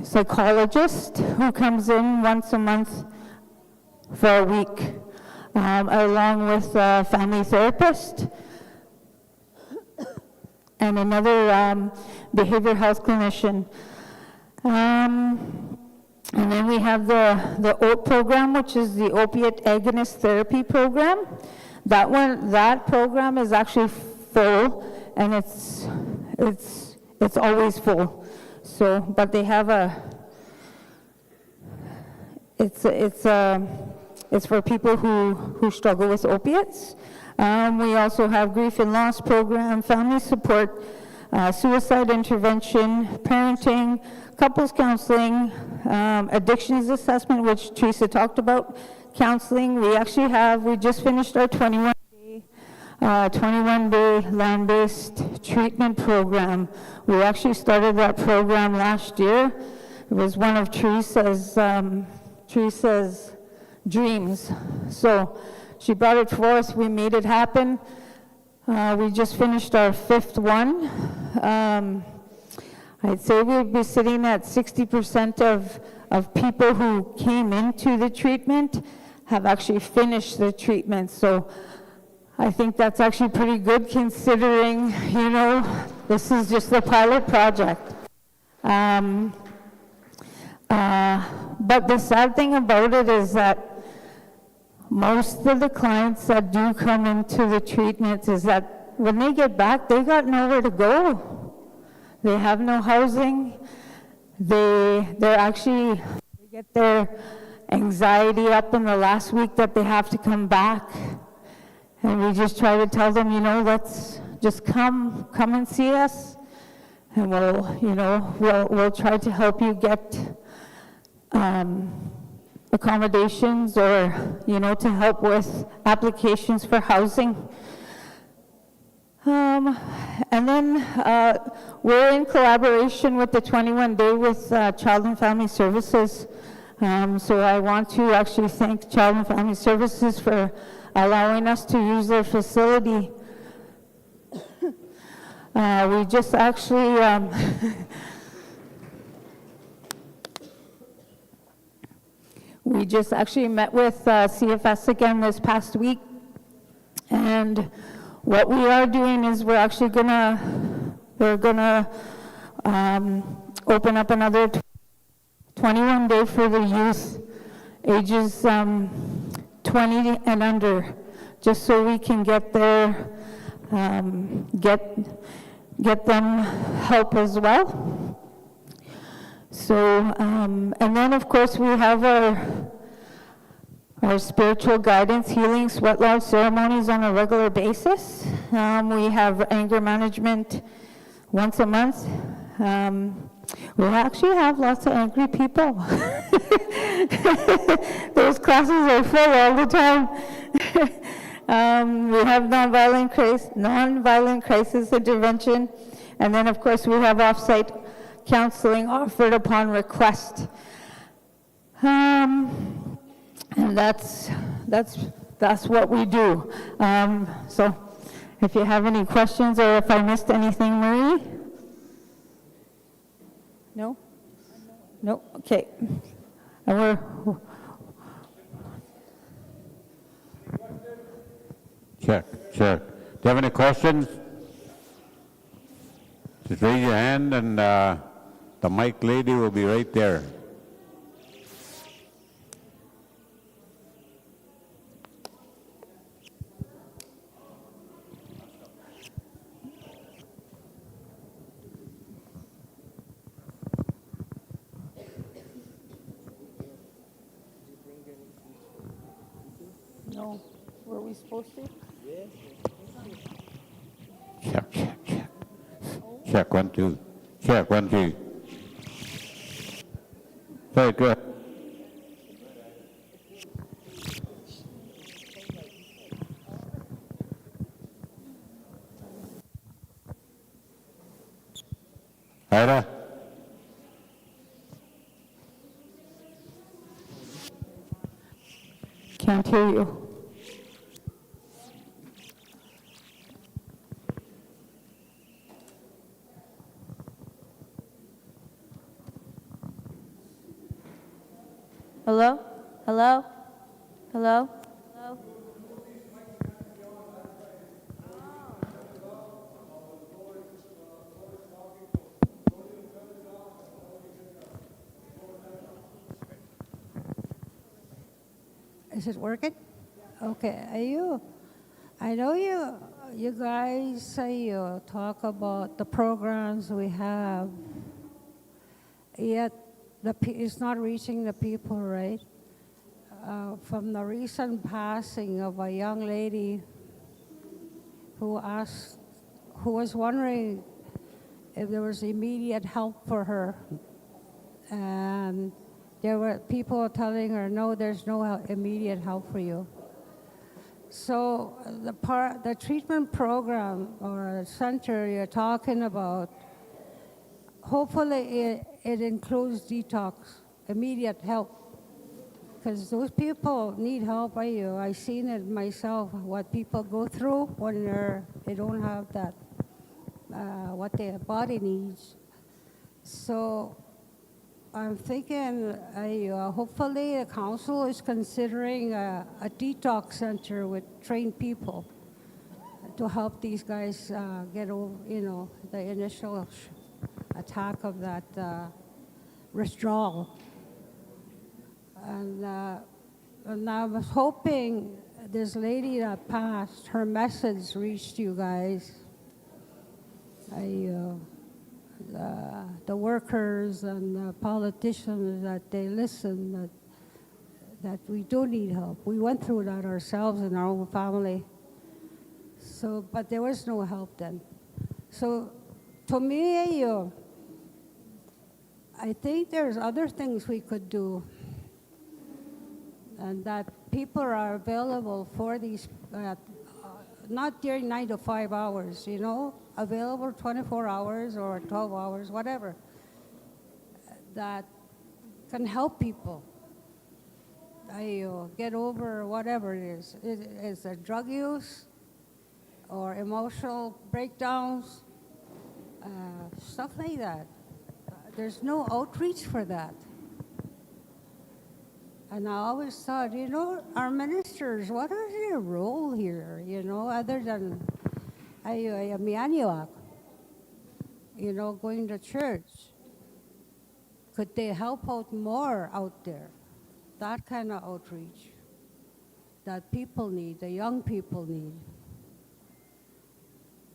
psychologist who comes in once a month for a week, along with a family therapist and another behavioral health clinician. And then we have the OAT program, which is the opiate agonist therapy program. That program is actually full, and it's always full. So, but they have it's for people who struggle with opiates. We also have grief and loss program, family support, suicide intervention, parenting, couples counseling, addictions assessment, which Teresa talked about, counseling. We just finished our 21-day land-based treatment program. We actually started that program last year. It was one of Teresa's dreams. So she brought it forth, we made it happen. We just finished our 5th one. I'd say we'd be sitting at 60% of people who came into the treatment have actually finished the treatment. So I think that's actually pretty good, considering, this is just the pilot project. But the sad thing about it is that most of the clients that do come into the treatments is that when they get back, they got nowhere to go. They have no housing. They get their anxiety up in the last week that they have to come back. And we just try to tell them, let's just come and see us. And we'll try to help you get accommodations, or, to help with applications for housing. And then we're in collaboration with the 21-day with Child and Family Services. So I want to actually thank Child and Family Services for allowing us to use their facility. We just actually met with CFS again this past week, and what we are doing is we're gonna open up another 21-day for the youth ages 20 and under, just so we can get their get them help as well. So, and then of course we have our spiritual guidance, healing, sweat lodge ceremonies on a regular basis. We have anger management once a month. We actually have lots of angry people. Those classes are full all the time. We have nonviolent crisis intervention. And then, of course, we have off-site counseling offered upon request. And that's what we do. So if you have any questions or if I missed anything, Marie? No? No? Okay. And we're... Check. Do you have any questions? Just raise your hand and the mic lady will be right there. No. Were we supposed to? Check. Check, 1, 2. Check, 1, 2. Sorry, go ahead. Ida? Can't hear you. Hello? Hello? Hello? Hello? Is it working? Okay. I know you guys say you talk about the programs we have, yet it's not reaching the people, right? From the recent passing of a young lady who was wondering if there was immediate help for her, and there were people telling her, no, there's no immediate help for you. So the treatment program or center you're talking about, hopefully it includes detox, immediate help. Because those people need help. I've seen it myself, what people go through when they don't have that, what their body needs. So I'm thinking, hopefully the council is considering a detox center with trained people to help these guys get over, the initial attack of that withdrawal. And I was hoping this lady that passed, her message reached you guys. The workers and the politicians, that they listen, that we do need help. We went through that ourselves in our own family. So, but there was no help then. So to me, I think there's other things we could do, and that people are available for these, not during 9 to 5 hours, available 24 hours or 12 hours, whatever, that can help people get over whatever it is. It's a drug use or emotional breakdowns, stuff like that. There's no outreach for that. And I always thought, our ministers, what is their role here, other than Mianiwak, going to church? Could they help out more out there? That kind of outreach that people need, the young people need.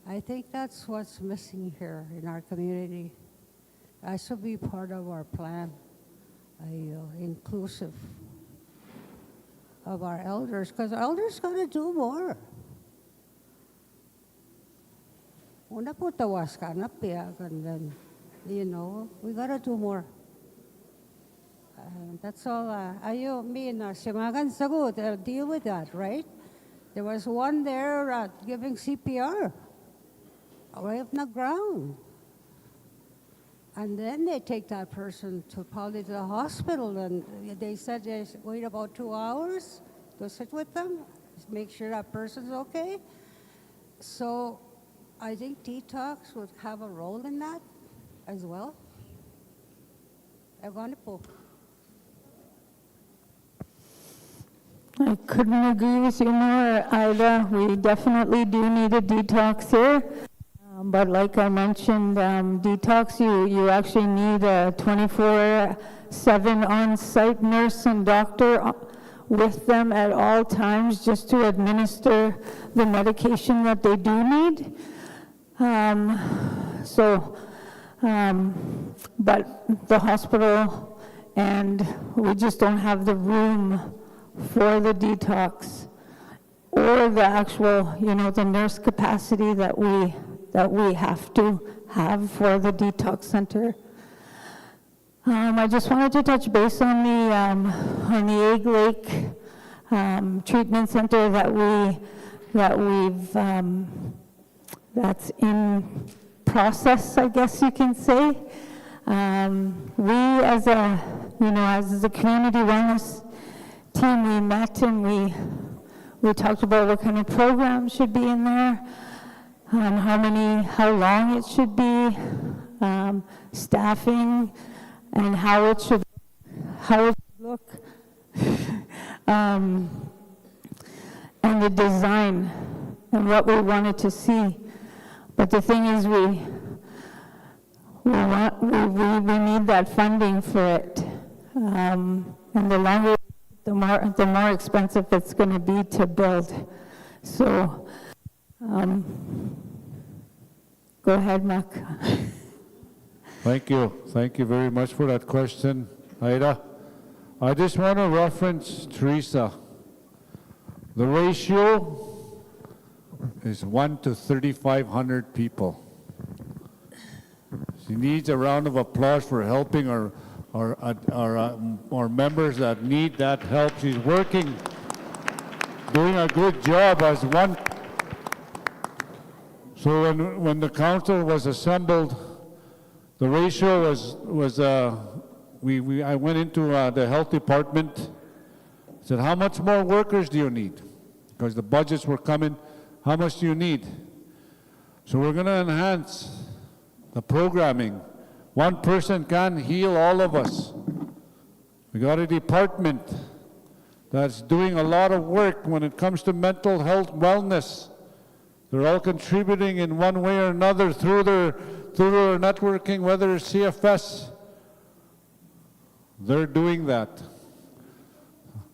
I think that's what's missing here in our community. That should be part of our plan, inclusive. of our elders, because elders got to do more. Una po tawas ka na piyak, and then, you know, we got to do more. That's all. Me and Simagan Sagut deal with that, right? There was one there giving CPR right up the ground. And then they take that person to probably to the hospital, and they said they wait about 2 hours to sit with them, make sure that person's okay. So I think detox would have a role in that as well. I couldn't agree with you more, Ida. We definitely do need a detox here. But like I mentioned, detox, you actually need a 24/7 on-site nurse and doctor with them at all times just to administer the medication that they do need. But the hospital, and we just don't have the room for the detox or the actual, the nurse capacity that we have to have for the detox center. I just wanted to touch base on the Egg Lake treatment center that's in process, I guess you can say. We as a community wellness team, we met and we talked about what kind of programs should be in there. How long it should be, staffing, and how it should look, and the design, and what we wanted to see. But the thing is, we need that funding for it, and the longer, the more expensive it's going to be to build. So. Go ahead, Mark. Thank you. Thank you very much for that question, Ida. I just want to reference Teresa. The ratio is 1 to 3,500 people. She needs a round of applause for helping our members that need that help. She's working, doing a good job as one. So when the council was assembled, the ratio was I went into the health department, said, how much more workers do you need? Because the budgets were coming, how much do you need? So we're going to enhance the programming. One person can heal all of us. We got a department that's doing a lot of work when it comes to mental health, wellness. They're all contributing in one way or another through their networking, whether it's CFS. They're doing that.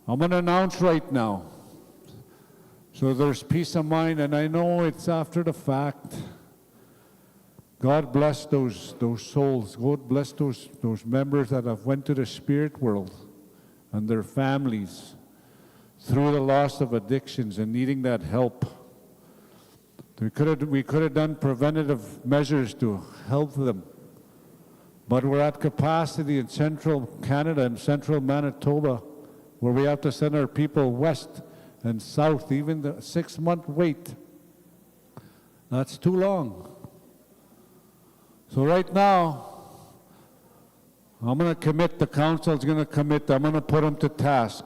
I'm going to announce right now. So there's peace of mind, and I know it's after the fact. God bless those souls. God bless those members that have went to the spirit world and their families through the loss of addictions and needing that help. We could have done preventative measures to help them, but we're at capacity in central Canada and central Manitoba, where we have to send our people west and south, even the 6-month wait. That's too long. So right now, I'm going to commit, the council's going to commit, I'm going to put them to task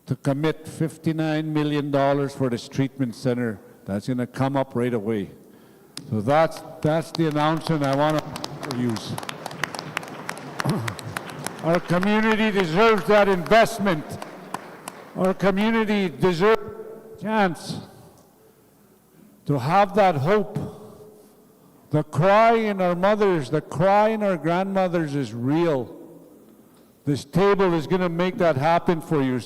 to commit $59 million for this treatment center. That's going to come up right away. So that's the announcement I want to use. Our community deserves that investment. Our community deserves a chance to have that hope. The cry in our mothers, the cry in our grandmothers is real. This table is going to make that happen for you.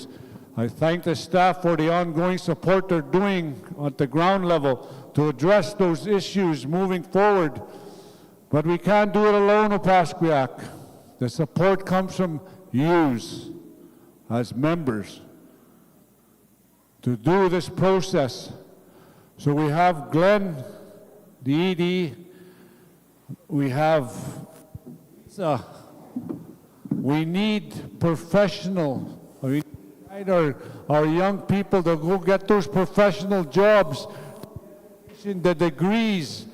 I thank the staff for the ongoing support they're doing at the ground level to address those issues moving forward. But we can't do it alone, Opaskwayak. The support comes from you as members. to do this process. So we have Glenn, the ED, we have, we need professional, we need our young people to go get those professional jobs, the degrees,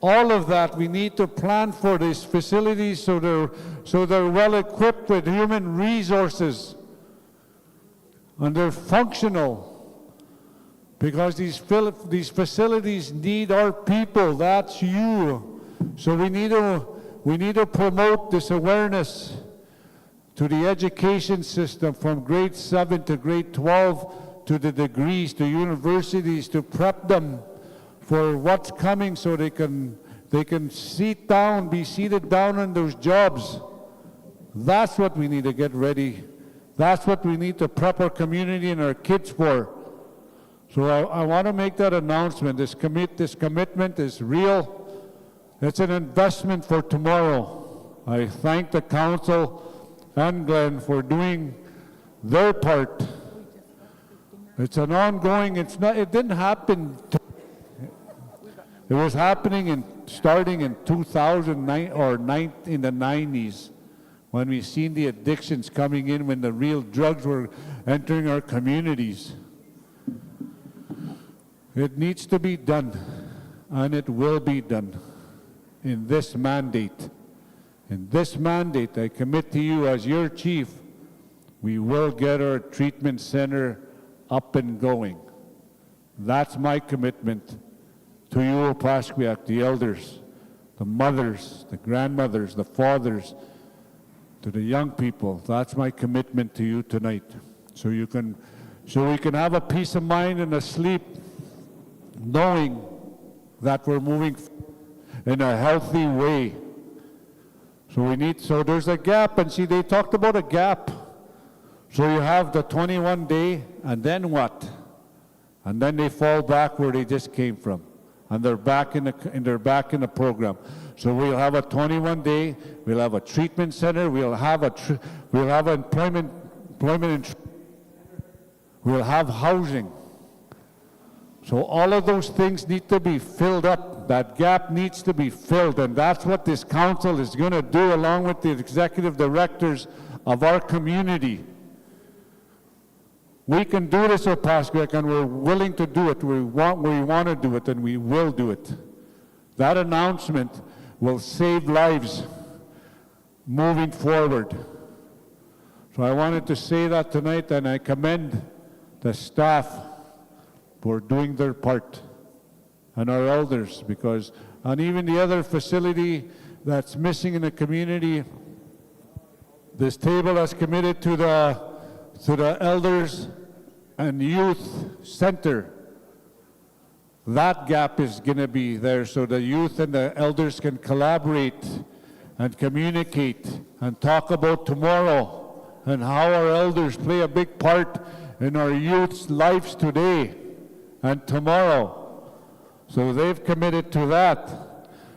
all of that. We need to plan for these facilities so they're well equipped with human resources and they're functional. Because these facilities need our people. That's you. So we need to promote this awareness to the education system from grade 7 to grade 12, to the degrees, to universities, to prep them for what's coming, so they can be seated down in those jobs. That's what we need to get ready. That's what we need to prep our community and our kids for. So I want to make that announcement. This commitment is real. It's an investment for tomorrow. I thank the council and Glenn for doing their part. It's an ongoing, it didn't happen. It was happening starting in 2009 or in the 90s, when we seen the addictions coming in, when the real drugs were entering our communities. It needs to be done, and it will be done in this mandate. In this mandate, I commit to you as your chief, we will get our treatment center up and going. That's my commitment to you, Opaskwayak, the elders, the mothers, the grandmothers, the fathers, to the young people. That's my commitment to you tonight. So we can have a peace of mind and a sleep, knowing that we're moving in a healthy way. So there's a gap, and see, they talked about a gap. So you have the 21-day, and then what? And then they fall back where they just came from, and they're back in the program. So we'll have a 21-day, we'll have a treatment center, we'll have employment, we'll have housing. So all of those things need to be filled up. That gap needs to be filled, and that's what this council is going to do, along with the executive directors of our community. We can do this, Opaskwayak, and we're willing to do it. We want to do it, and we will do it. That announcement will save lives moving forward. So I wanted to say that tonight, and I commend the staff for doing their part, and our elders, and even the other facility that's missing in the community. This table has committed to the elders and youth center. That gap is going to be there, so the youth and the elders can collaborate and communicate and talk about tomorrow and how our elders play a big part in our youth's lives today and tomorrow. So they've committed to that.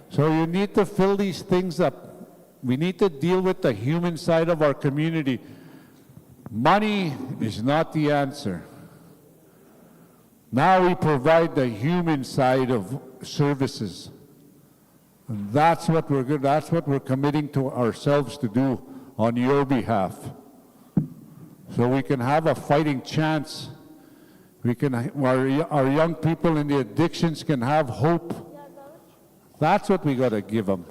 So you need to fill these things up. We need to deal with the human side of our community. Money is not the answer. Now we provide the human side of services. And that's what we're committing to ourselves to do on your behalf. So we can have a fighting chance. Our young people in the addictions can have hope. That's what we got to give them.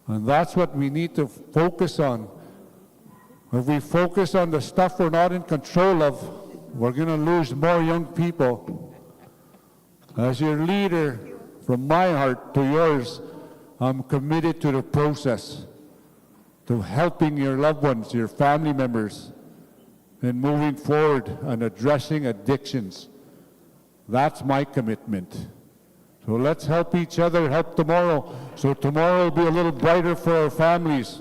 And that's what we need to focus on. If we focus on the stuff we're not in control of, we're going to lose more young people. As your leader, from my heart to yours, I'm committed to the process, to helping your loved ones, your family members, and moving forward and addressing addictions. That's my commitment. So let's help each other, help tomorrow, so tomorrow will be a little brighter for our families.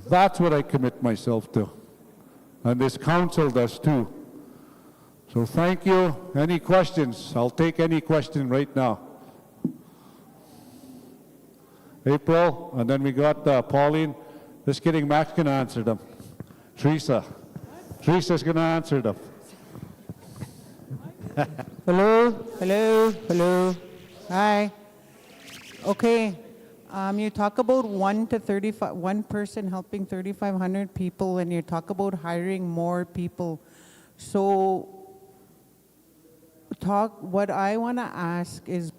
That's what I commit myself to. And this council does too. So thank you. Any questions? I'll take any question right now. April, and then we got Pauline. Just kidding, Max can answer them. Teresa's going to answer them. Hello, hello, hello. Hi. Okay. You talk about 1 person helping 3,500 people, and you talk about hiring more people. So, what I want to ask is,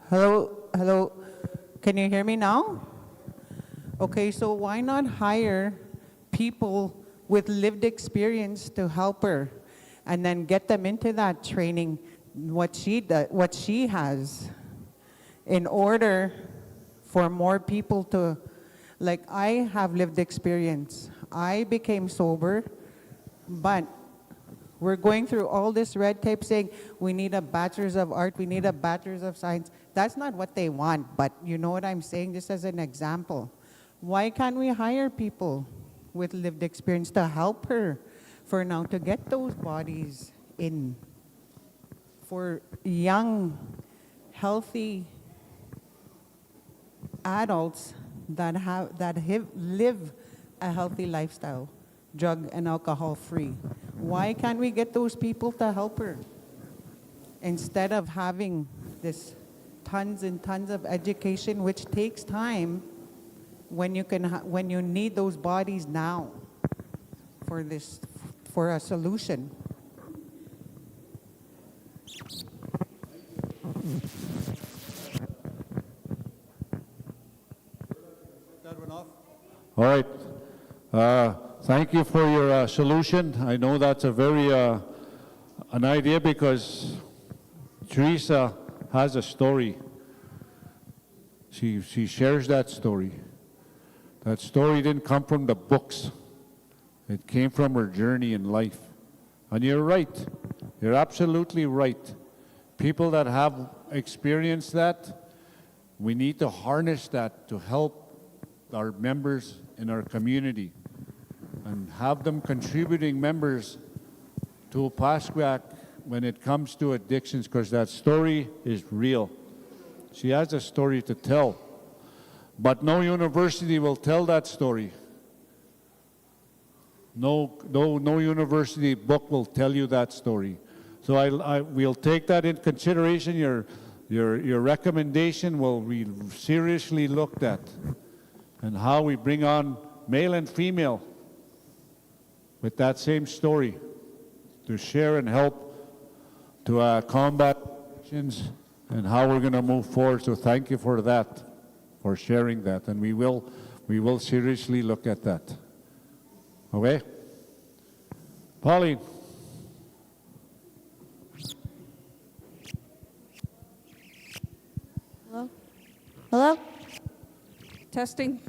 hello, hello. Can you hear me now? Okay, so why not hire people with lived experience to help her, and then get them into that training, what she has, in order for more people to, like, I have lived experience. I became sober, but we're going through all this red tape saying we need a bachelor's of art, we need a bachelor's of science. That's not what they want, but you know what I'm saying, just as an example. Why can't we hire people with lived experience to help her for now to get those bodies in for young, healthy adults that live a healthy lifestyle, drug and alcohol free? Why can't we get those people to help her instead of having this tons and tons of education, which takes time, when you need those bodies now for a solution? All right. Thank you for your solution. I know that's a very an idea, because Teresa has a story. She shares that story. That story didn't come from the books. It came from her journey in life. And you're right. You're absolutely right. People that have experienced that, we need to harness that to help our members in our community and have them contributing members to Opaskwayak when it comes to addictions, because that story is real. She has a story to tell. But no university will tell that story. No university book will tell you that story. So we'll take that into consideration. Your recommendation will be seriously looked at, and how we bring on male and female with that same story to share and help to combat addictions, and how we're going to move forward. So thank you for that, for sharing that, and we will seriously look at that. Okay? Pauline. Hello? Hello? Testing.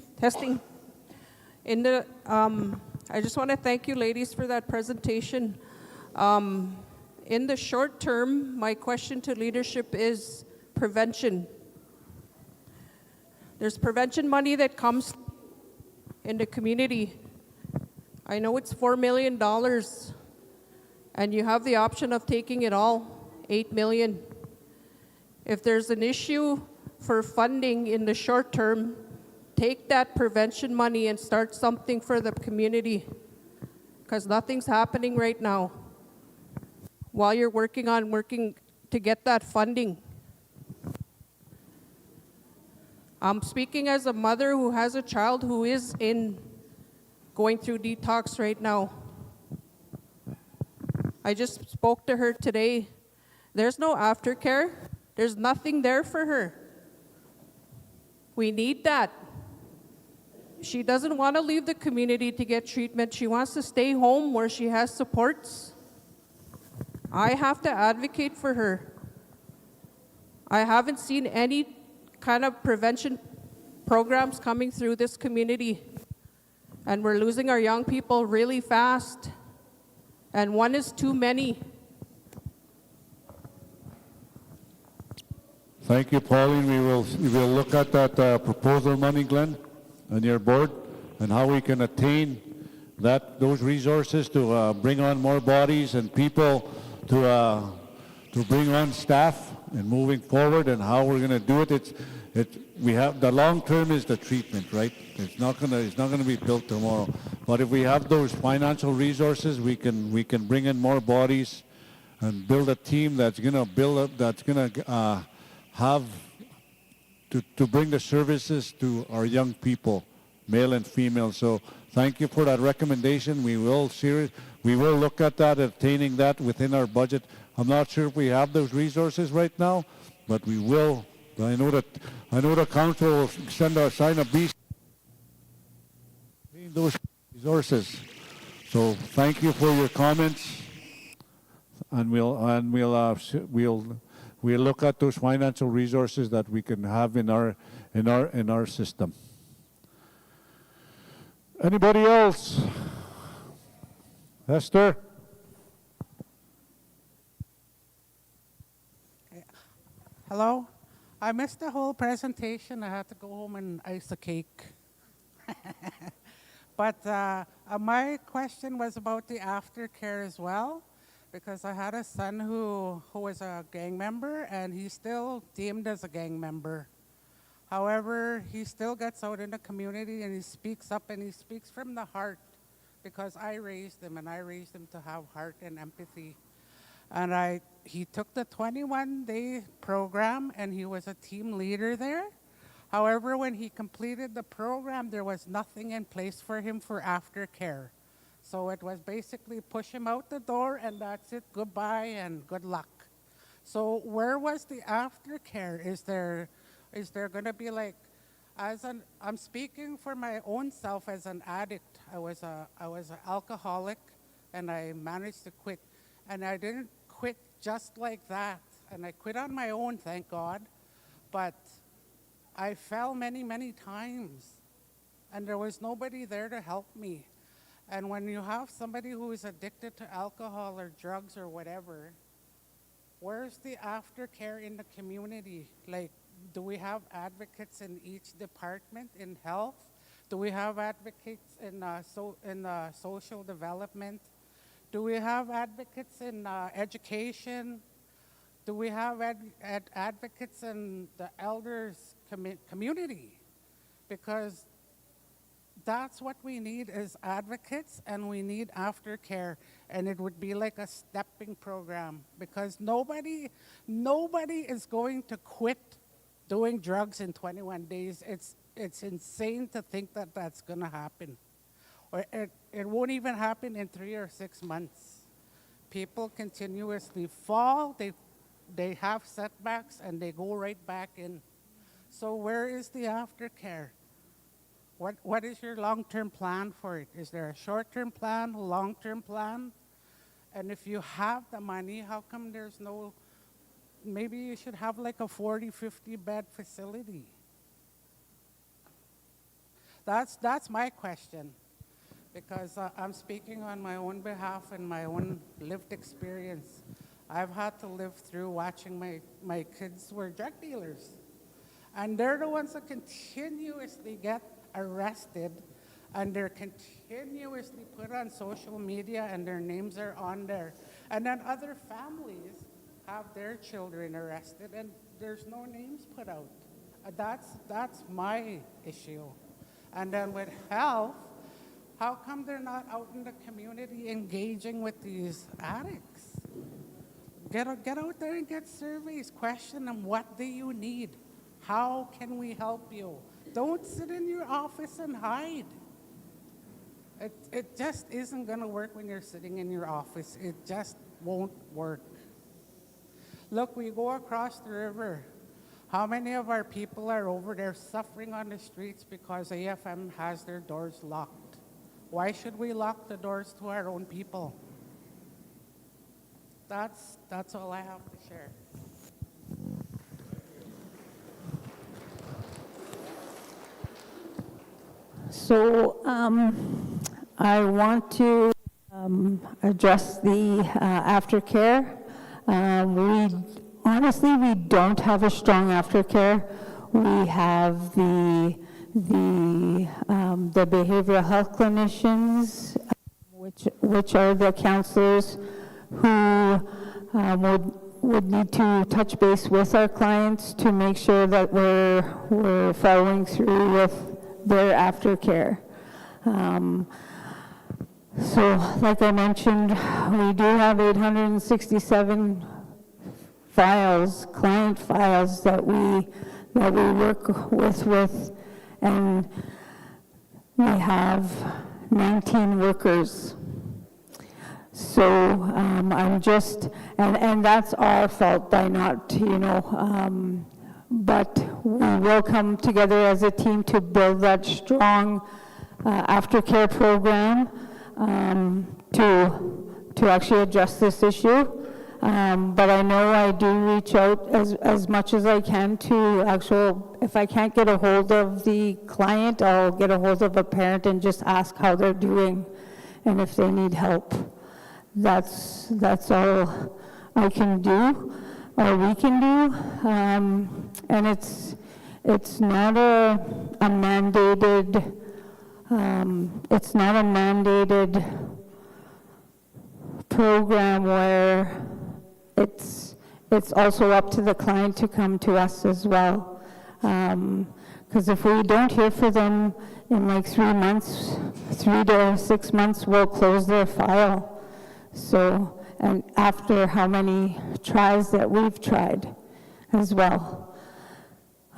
I just want to thank you ladies for that presentation. In the short term, my question to leadership is prevention. There's prevention money that comes in the community. I know it's $4 million, and you have the option of taking it all, $8 million. If there's an issue for funding in the short term, take that prevention money and start something for the community, because nothing's happening right now while you're working to get that funding. I'm speaking as a mother who has a child who is going through detox right now. I just spoke to her today. There's no aftercare. There's nothing there for her. We need that. She doesn't want to leave the community to get treatment. She wants to stay home where she has supports. I have to advocate for her. I haven't seen any kind of prevention programs coming through this community. And we're losing our young people really fast. And one is too many. Thank you, Pauline. We will look at that proposal money, Glenn, on your board, and how we can attain those resources to bring on more bodies and people, to bring on staff moving forward and how we're going to do it. We have the long term is the treatment, right? It's not gonna be built tomorrow. But if we have those financial resources, we can bring in more bodies and build a team that's gonna have to bring the services to our young people, male and female. So thank you for that recommendation. We will look at that, attaining that within our budget. I'm not sure if we have those resources right now, but we will. I know the council will sign a beast in those resources. So thank you for your comments, and we'll look at those financial resources that we can have in our system. Anybody else? Esther? Hello? I missed the whole presentation. I had to go home and ice a cake. But my question was about the aftercare as well, because I had a son who was a gang member, and he's still deemed as a gang member. However, he still gets out in the community and he speaks up, and he speaks from the heart, because I raised him, and I raised him to have heart and empathy. And he took the 21-day program, and he was a team leader there. However, when he completed the program, there was nothing in place for him for aftercare. So it was basically push him out the door, and that's it, goodbye and good luck. So where was the aftercare? Is there going to be like, I'm speaking for my own self as an addict. I was an alcoholic, and I managed to quit. And I didn't quit just like that. And I quit on my own, thank God. But I fell many, many times. And there was nobody there to help me. And when you have somebody who is addicted to alcohol or drugs or whatever, where's the aftercare in the community? Like, do we have advocates in each department in health? Do we have advocates in social development? Do we have advocates in education? Do we have advocates in the elders community? Because that's what we need is advocates, and we need aftercare, and it would be like a stepping program, because nobody is going to quit doing drugs in 21 days. It's insane to think that that's going to happen. Or it won't even happen in 3 or 6 months. People continuously fall, they have setbacks, and they go right back in. So where is the aftercare? What is your long-term plan for it? Is there a short-term plan, long-term plan? And if you have the money, how come there's no, maybe you should have like a 40, 50 bed facility. That's my question. Because I'm speaking on my own behalf and my own lived experience. I've had to live through watching my kids were drug dealers. And they're the ones that continuously get arrested, and they're continuously put on social media, and their names are on there. And then other families have their children arrested, and there's no names put out. That's my issue. And then with health, how come they're not out in the community engaging with these addicts? Get out there and get surveys. Question them, what do you need? How can we help you? Don't sit in your office and hide. It just isn't going to work when you're sitting in your office. It just won't work. Look, we go across the river. How many of our people are over there suffering on the streets because AFM has their doors locked? Why should we lock the doors to our own people? That's all I have to share. So I want to address the aftercare. We don't have a strong aftercare. We have the behavioral health clinicians, which are the counselors who would need to touch base with our clients to make sure that we're following through with their aftercare. So, like I mentioned, we do have 867 files, client files that we work with, and we have 19 workers. So I'm just, and that's our fault by not, but we will come together as a team to build that strong aftercare program to actually address this issue. But I know I do reach out as much as I can to if I can't get a hold of the client, I'll get a hold of a parent and just ask how they're doing and if they need help. That's all I can do, or we can do. And it's not a mandated, it's not a mandated program where it's also up to the client to come to us as well. Because if we don't hear from them in like 3 months, 3 to 6 months, we'll close their file. So, and after how many tries that we've tried as well.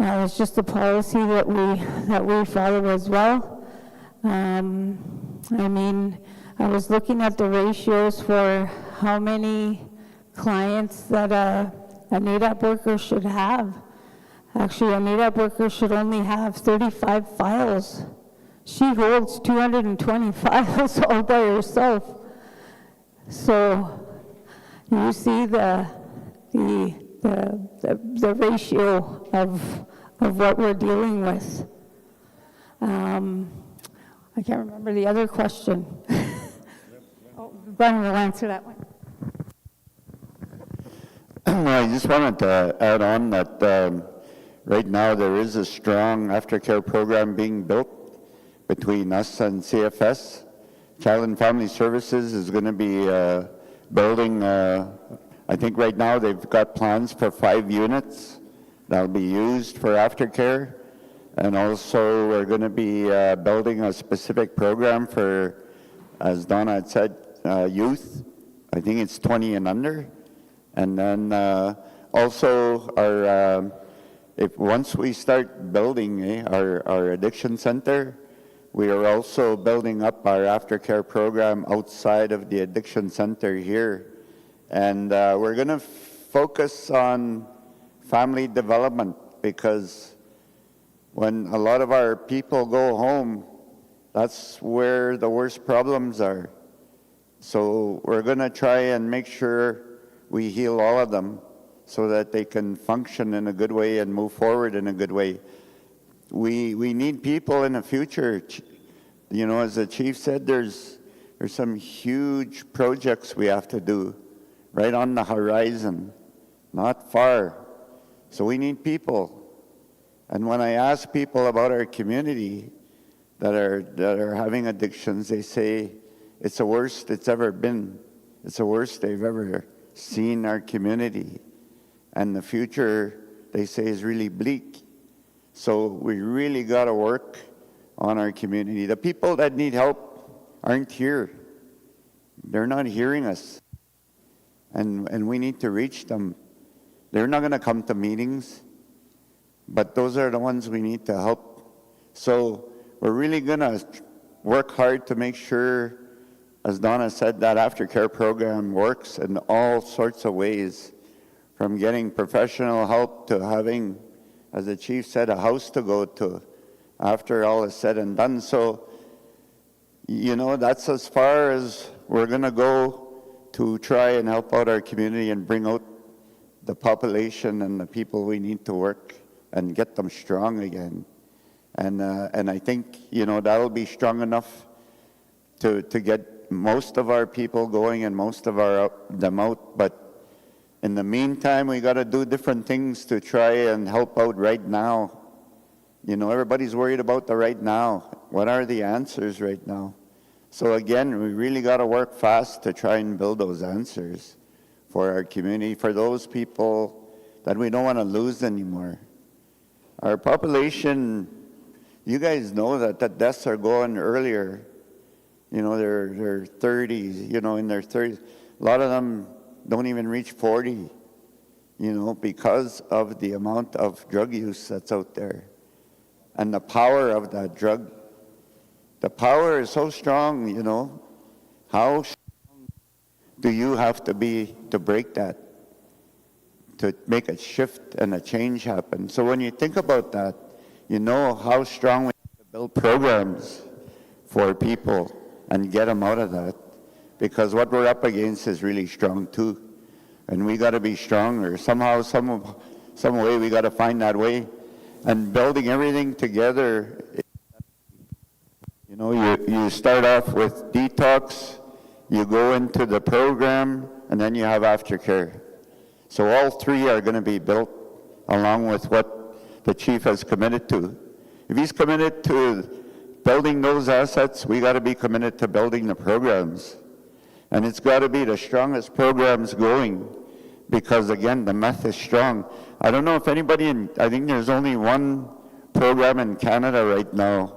It's just a policy that we follow as well. I mean, I was looking at the ratios for how many clients that a NADAP worker should have. Actually, a NADAP worker should only have 35 files. She holds 220 files all by herself. So you see the ratio of what we're dealing with. I can't remember the other question. Oh, Brian will answer that one. I just wanted to add on that right now there is a strong aftercare program being built between us and CFS. Child and Family Services is going to be building, I think right now they've got plans for 5 units that'll be used for aftercare. And also we're going to be building a specific program for, as Donna had said, youth. I think it's 20 and under. And then also our, if once we start building our addiction center, we are also building up our aftercare program outside of the addiction center here. And we're going to focus on family development, because when a lot of our people go home, that's where the worst problems are. So we're going to try and make sure we heal all of them so that they can function in a good way and move forward in a good way. We need people in the future. You know, as the chief said, there's some huge projects we have to do right on the horizon, not far. So we need people. And when I ask people about our community that are having addictions, they say it's the worst it's ever been. It's the worst they've ever seen our community. And the future, they say, is really bleak. So we really got to work on our community. The people that need help aren't here. They're not hearing us. And we need to reach them. They're not going to come to meetings, but those are the ones we need to help. So we're really going to work hard to make sure, as Donna said, that aftercare program works in all sorts of ways, from getting professional help to having, as the chief said, a house to go to after all is said and done. So, you know, that's as far as we're going to go to try and help out our community and bring out the population and the people we need to work and get them strong again. And I think, you know, that'll be strong enough to get most of our people going and most of them out. But in the meantime, we got to do different things to try and help out right now. You know, everybody's worried about the right now. What are the answers right now? So again, we really got to work fast to try and build those answers. for our community, for those people that we don't want to lose anymore. Our population, you guys know that the deaths are going earlier. You know, they're 30s, you know, in their 30s. A lot of them don't even reach 40, you know, because of the amount of drug use that's out there. And the power of that drug. The power is so strong, you know. How strong do you have to be to break that? To make a shift and a change happen. So when you think about that, you know how strong we have to build programs for people and get them out of that. Because what we're up against is really strong too. And we got to be stronger. Somehow, some way, we got to find that way. And building everything together, you know, you start off with detox, you go into the program, and then you have aftercare. So all three are going to be built along with what the chief has committed to. If he's committed to building those assets, we got to be committed to building the programs. And it's got to be the strongest programs going because, again, the meth is strong. I don't know if anybody I think there's only one program in Canada right now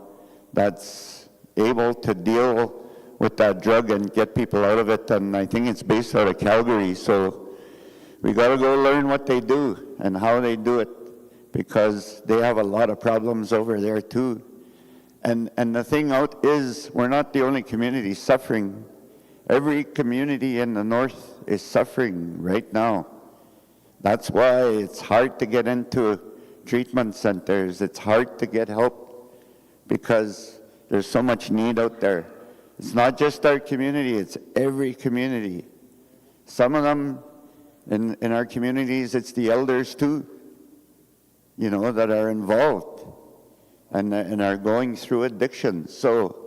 that's able to deal with that drug and get people out of it, and I think it's based out of Calgary. So we got to go learn what they do and how they do it because they have a lot of problems over there too. And the thing out is we're not the only community suffering. Every community in the north is suffering right now. That's why it's hard to get into treatment centers. It's hard to get help because there's so much need out there. It's not just our community, it's every community. Some of them in our communities, it's the elders too, you know, that are involved and are going through addiction. So,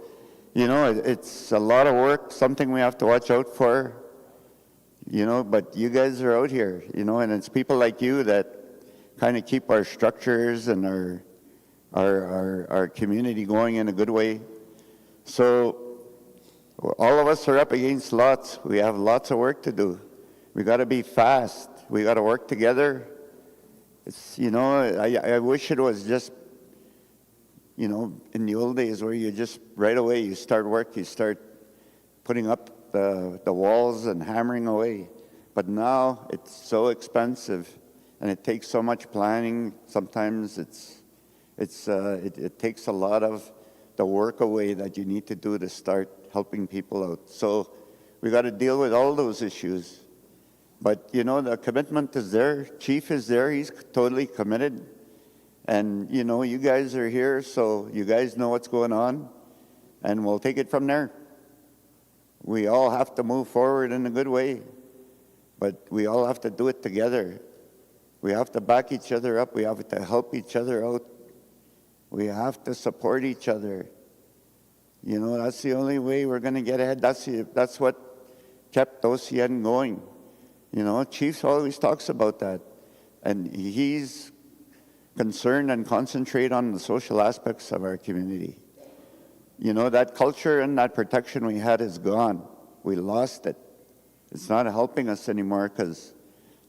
you know, it's a lot of work, something we have to watch out for, you know, but you guys are out here, you know, and it's people like you that kind of keep our structures and our community going in a good way. So all of us are up against lots. We have lots of work to do. We got to be fast. We got to work together. It's, you know, I wish it was just, you know, in the old days where you just right away you start work, you start putting up the walls and hammering away. But now it's so expensive and it takes so much planning. Sometimes it takes a lot of the work away that you need to do to start helping people out. So we got to deal with all those issues. But, you know, the commitment is there. Chief is there. He's totally committed. And, you know, you guys are here, so you guys know what's going on. And we'll take it from there. We all have to move forward in a good way. But we all have to do it together. We have to back each other up. We have to help each other out. We have to support each other. You know, that's the only way we're going to get ahead. That's what kept OCN going. You know, Chief always talks about that. And he's concerned and concentrate on the social aspects of our community. You know, that culture and that protection we had is gone. We lost it. It's not helping us anymore because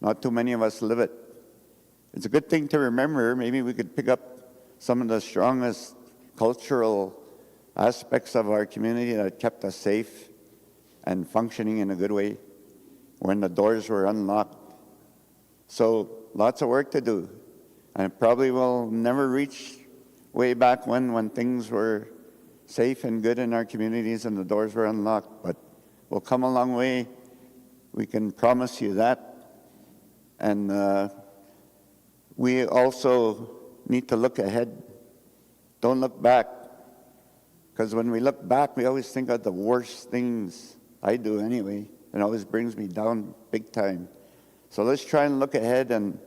not too many of us live it. It's a good thing to remember. Maybe we could pick up some of the strongest cultural aspects of our community that kept us safe and functioning in a good way when the doors were unlocked. So lots of work to do. And probably will never reach way back when things were safe and good in our communities and the doors were unlocked. But we'll come a long way. We can promise you that. And we also need to look ahead. Don't look back. Because when we look back, we always think of the worst things. I do anyway. It always brings me down big time. So let's try and look ahead and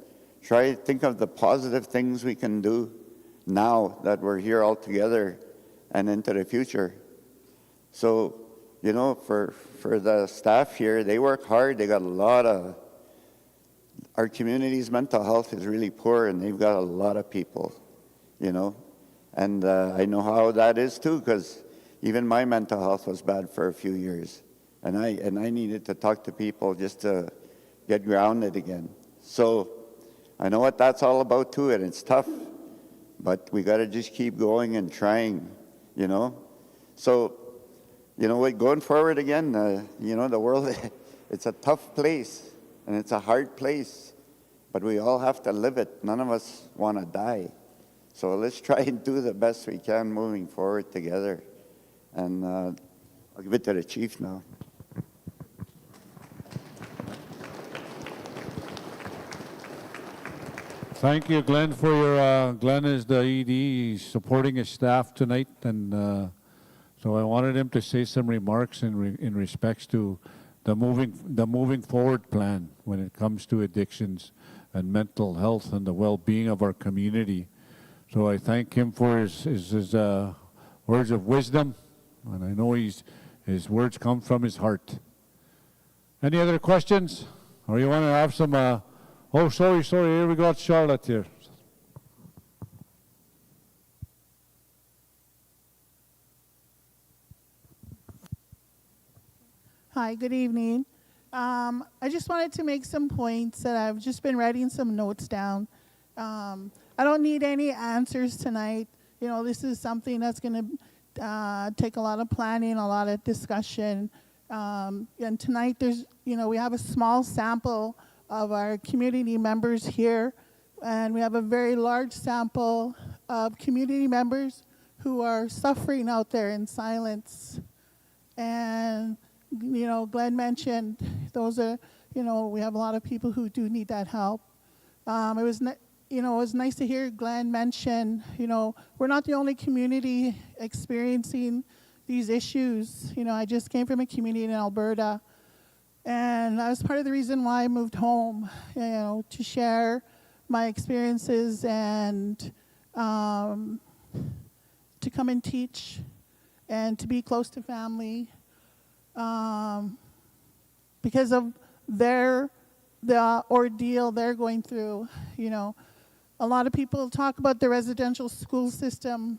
try to think of the positive things we can do now that we're here all together and into the future. So, you know, for the staff here, they work hard. They got a lot of, our community's mental health is really poor and they've got a lot of people, you know. And I know how that is too, because even my mental health was bad for a few years. And I needed to talk to people just to get grounded again. So I know what that's all about too, and it's tough, but we got to just keep going and trying, you know. So, you know, going forward again, you know, the world, it's a tough place and it's a hard place, but we all have to live it. None of us want to die. So let's try and do the best we can moving forward together. And I'll give it to the chief now. Thank you, Glenn, for your, Glenn is the ED, he's supporting his staff tonight, and so I wanted him to say some remarks in respects to the moving forward plan when it comes to addictions and mental health and the well-being of our community. So I thank him for his words of wisdom, and I know his words come from his heart. Any other questions? Or you want to have some, oh, sorry, here we got Charlotte here. Hi, good evening. I just wanted to make some points that I've just been writing some notes down. I don't need any answers tonight. You know, this is something that's going to take a lot of planning, a lot of discussion. And tonight there's, you know, we have a small sample of our community members here, and we have a very large sample of community members who are suffering out there in silence. And you know, Glenn mentioned those are, you know, we have a lot of people who do need that help. It was, you know, it was nice to hear Glenn mention, you know, we're not the only community experiencing these issues. You know, I just came from a community in Alberta, and that was part of the reason why I moved home, you know, to share my experiences and to come and teach and to be close to family. Because of the ordeal they're going through. You know, a lot of people talk about the residential school system,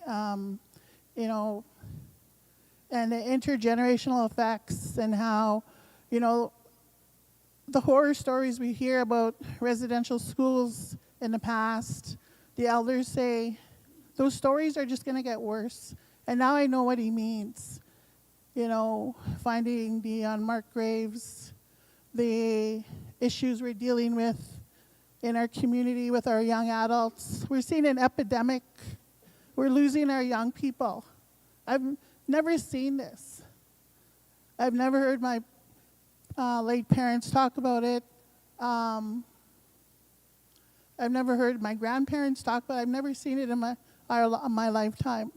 you know, and the intergenerational effects and how, you know, the horror stories we hear about residential schools in the past, the elders say, those stories are just going to get worse. And now I know what he means. You know, finding the unmarked graves, the issues we're dealing with in our community with our young adults. We're seeing an epidemic. We're losing our young people. I've never seen this. I've never heard my late parents talk about it. I've never heard my grandparents talk about it. I've never seen it in my lifetime.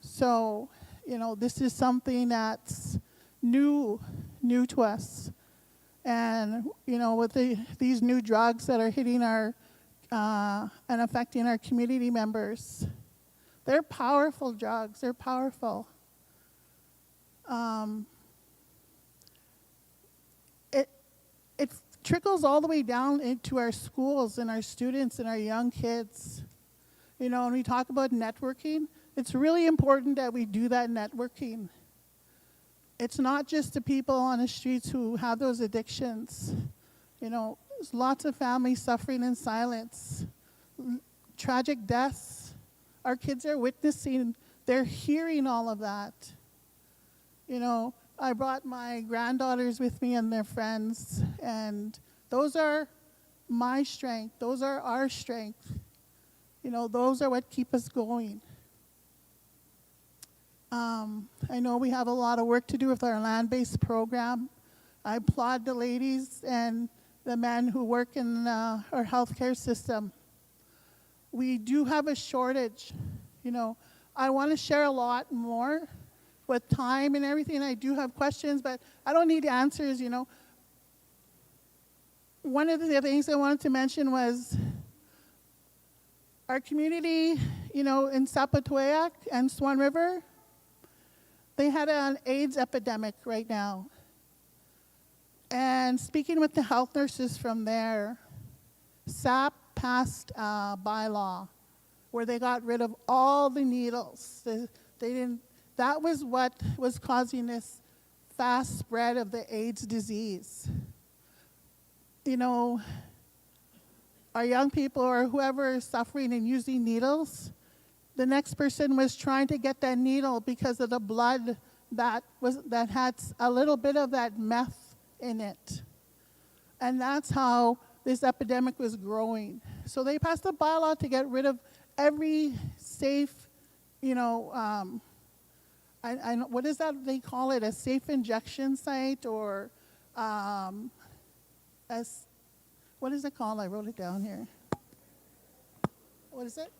So, you know, this is something that's new to us. And, you know, with these new drugs that are hitting our, and affecting our community members, they're powerful drugs, they're powerful. It trickles all the way down into our schools and our students and our young kids. You know, when we talk about networking, it's really important that we do that networking. It's not just the people on the streets who have those addictions. You know, there's lots of families suffering in silence, tragic deaths. Our kids are witnessing, they're hearing all of that. You know, I brought my granddaughters with me and their friends, and those are my strength. Those are our strength. You know, those are what keep us going. I know we have a lot of work to do with our land-based program. I applaud the ladies and the men who work in our healthcare system. We do have a shortage. You know, I want to share a lot more with time and everything. I do have questions, but I don't need answers, you know. One of the things I wanted to mention was our community, you know, in Opaskwayak and Swan River, they had an AIDS epidemic right now. And speaking with the health nurses from there, SAP passed a bylaw where they got rid of all the needles. That was what was causing this fast spread of the AIDS disease. you know, our young people or whoever is suffering and using needles, the next person was trying to get that needle because of the blood that had a little bit of that meth in it. And that's how this epidemic was growing. So they passed a bylaw to get rid of every safe, you know, what is that they call it, a safe injection site, or what is it called? I wrote it down here. What is it?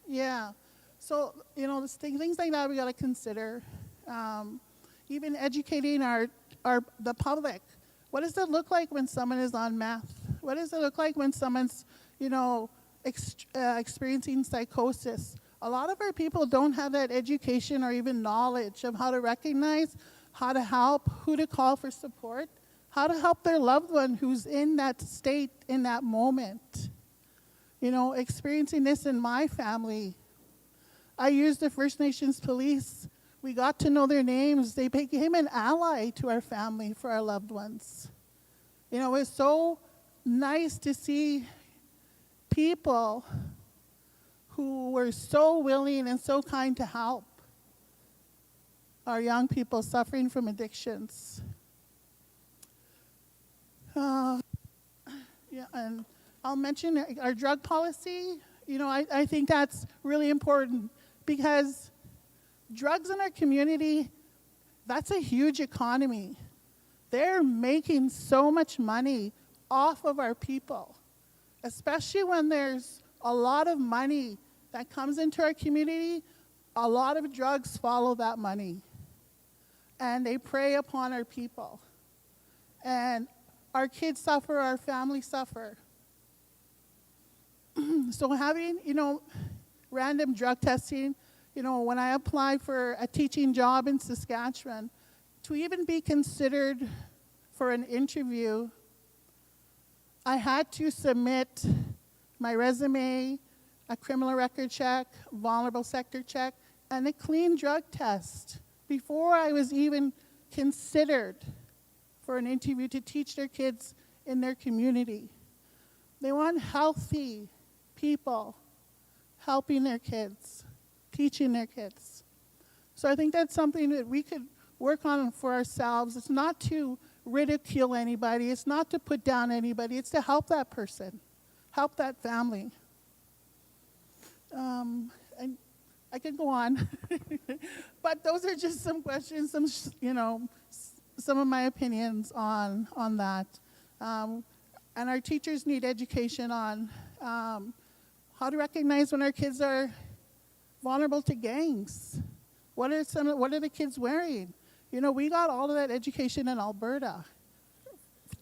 Yeah. So, you know, things like that we got to consider. Even educating the public. What does it look like when someone is on meth? What does it look like when someone's, you know, experiencing psychosis? A lot of our people don't have that education or even knowledge of how to recognize, how to help, who to call for support, how to help their loved one who's in that state in that moment. You know, experiencing this in my family, I used the First Nations police. We got to know their names. They became an ally to our family for our loved ones. You know, it was so nice to see people who were so willing and so kind to help our young people suffering from addictions. Yeah, and I'll mention our drug policy. You know, I think that's really important because drugs in our community, that's a huge economy. They're making so much money off of our people, especially when there's a lot of money that comes into our community. A lot of drugs follow that money, and they prey upon our people. And our kids suffer, our families suffer. So having, you know, random drug testing, you know, when I applied for a teaching job in Saskatchewan, to even be considered for an interview, I had to submit my resume, a criminal record check, vulnerable sector check, and a clean drug test before I was even considered for an interview to teach their kids in their community. They want healthy people helping their kids, teaching their kids. So I think that's something that we could work on for ourselves. It's not to ridicule anybody. It's not to put down anybody. It's to help that person, help that family. And I could go on, but those are just some questions, some, you know, some of my opinions on that. And our teachers need education on how to recognize when our kids are vulnerable to gangs. What are the kids wearing? You know, we got all of that education in Alberta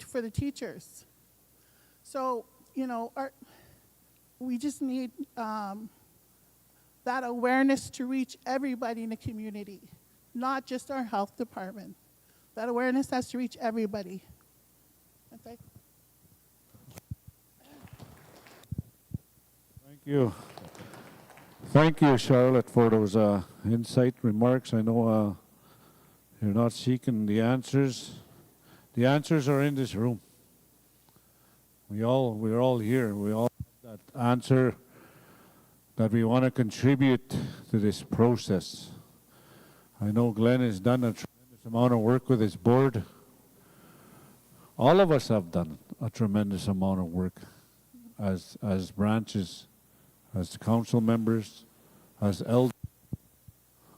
for the teachers. So, you know, we just need that awareness to reach everybody in the community, not just our health department. That awareness has to reach everybody. Okay. Thank you. Thank you, Charlotte, for those insight remarks. I know you're not seeking the answers. The answers are in this room. We're all here. We all have that answer that we want to contribute to this process. I know Glenn has done a tremendous amount of work with his board. All of us have done a tremendous amount of work as branches, as council members, as elders.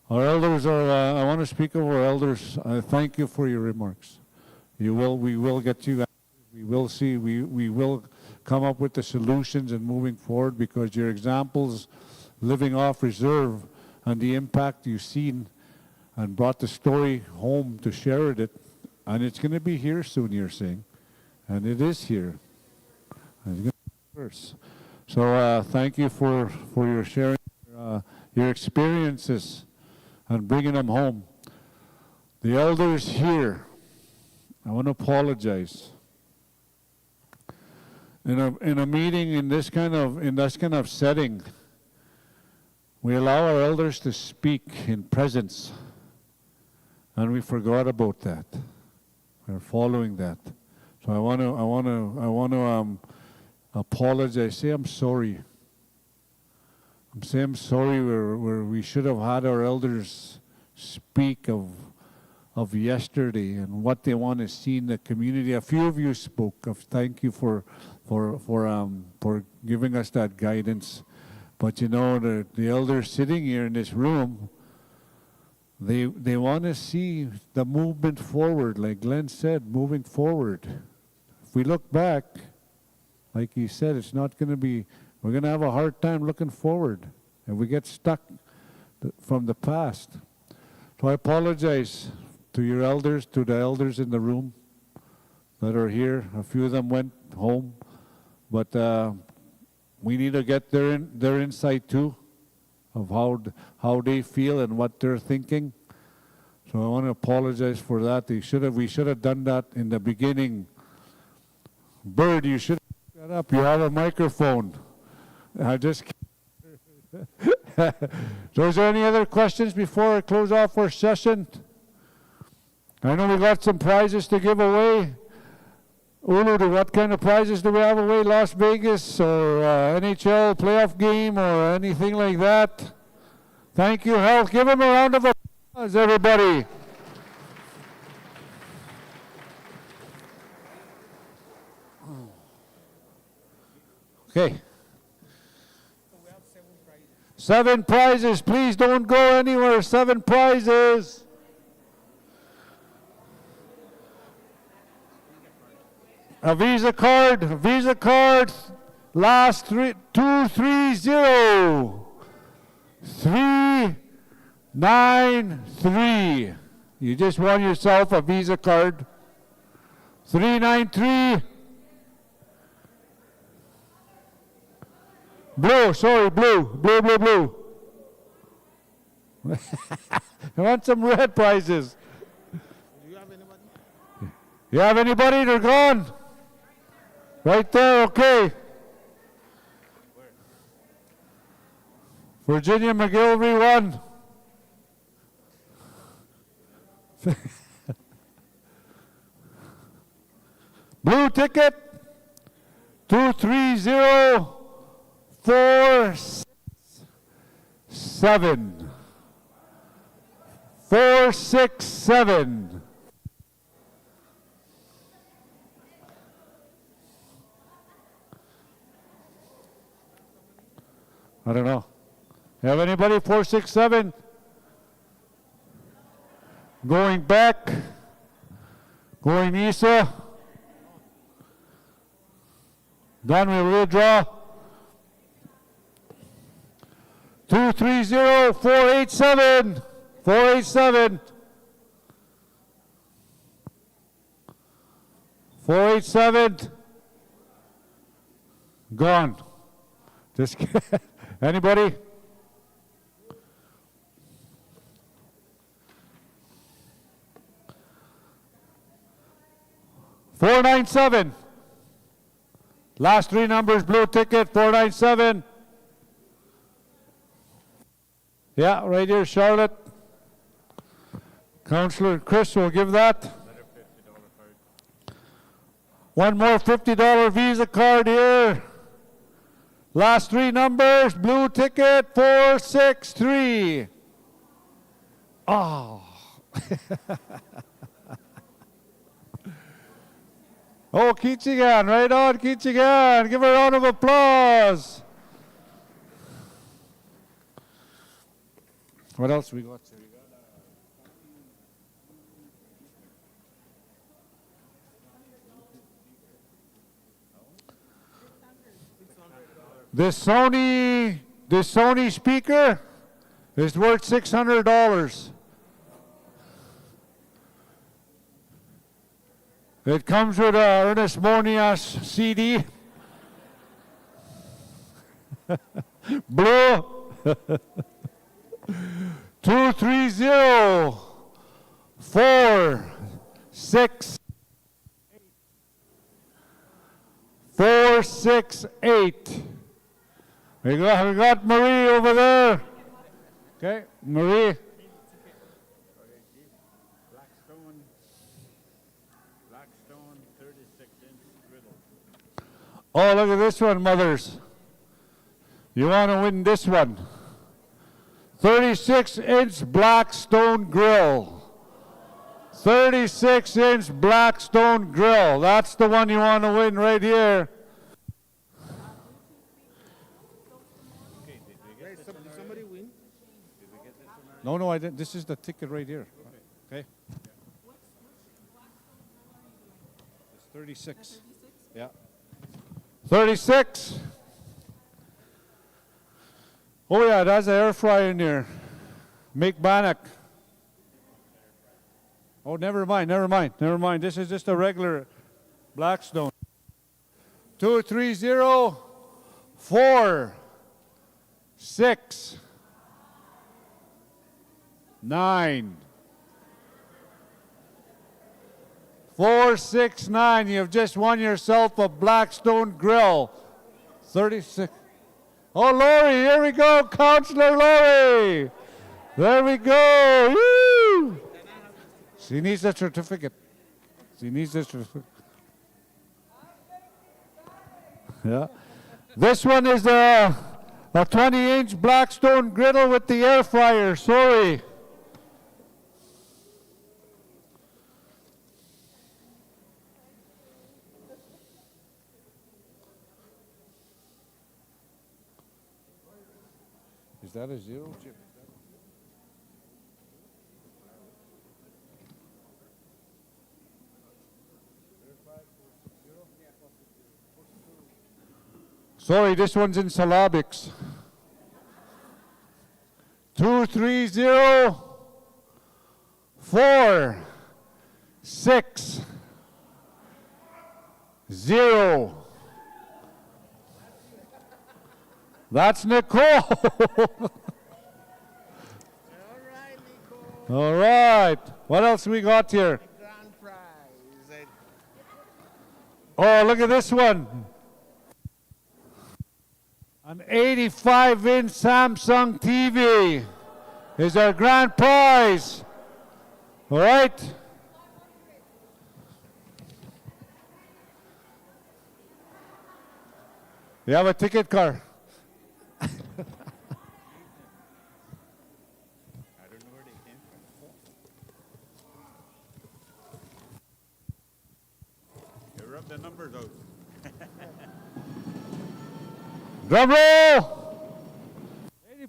Our elders are, I want to speak of our elders. Thank you for your remarks. We will get you, we will see, we will come up with the solutions and moving forward, because your examples, living off reserve, and the impact you've seen and brought the story home to share it, and it's going to be here soon, you're saying, and it is here. And it's going to be first. So thank you for your sharing your experiences and bringing them home. The elders here, I want to apologize. In a meeting in this kind of setting, we allow our elders to speak in presence, and we forgot about that. We're following that. So I want to apologize. Say I'm sorry. I'm sorry where we should have had our elders speak of yesterday and what they want to see in the community. A few of you spoke of thank you for giving us that guidance. But you know, the elders sitting here in this room, they want to see the movement forward, like Glenn said, moving forward. If we look back, like he said, it's not going to be, we're going to have a hard time looking forward if we get stuck from the past. So I apologize to your elders, to the elders in the room that are here. A few of them went home, but we need to get their insight too of how they feel and what they're thinking. So I want to apologize for that. We should have done that in the beginning. Bird, you should have got up. You have a microphone. I just. So is there any other questions before I close off our session? I know we got some prizes to give away. Ulu, what kind of prizes do we have away? Las Vegas or NHL playoff game or anything like that? Thank you, Health. Give them a round of applause, everybody. Okay. 7 prizes. Please don't go anywhere. 7 prizes. A Visa card, last 230 393. You just won yourself a Visa card. 393. Blue. I want some red prizes. Do you have anybody? You have anybody? They're gone. Right there, okay. Virginia McGilvery won. Blue ticket, 230467. 467. I don't know. You have anybody? 467? Going back. Going Isa. Done, we withdraw. 230-487. 487. 487. Gone. Just anybody? $497. Last 3 numbers, blue ticket, 497. Yeah, right here, Charlotte. Councillor Chris will give that. One more $50 Visa card here. Last 3 numbers, blue ticket, 463. Oh. Oh, Keechigan, right on, Keechigan. Give her a round of applause. What else we got? This Sony speaker is worth $600. It comes with a Ernest Monias CD. Blue. 230 468. We got Marie over there. Okay, Marie. Blackstone 36 Oh, look at this one, mothers. You want to win this one. 36-inch black stone grill. 36-inch black stone grill. That's the one you want to win right here. Did somebody win? No, I didn't. This is the ticket right here. Okay. It's 36. Yeah. 36. Oh yeah, that's an air fryer in there. Make Bannock. Oh, never mind. This is just a regular Blackstone. 230 4 6 9 469. You've just won yourself a Blackstone grill. 36. Oh, Lori, here we go, Councillor Lori. There we go. Woo! She needs a certificate. Yeah. This one is a 20-inch Blackstone griddle with the air fryer. Sorry. Is that a zero chip? Sorry, this one's in syllabics. 230 4 6 0. That's Nicole. All right. What else we got here? Oh, look at this one. An 85-inch Samsung TV is our grand prize. All right. You have a ticket card. The numbers out. Drum roll!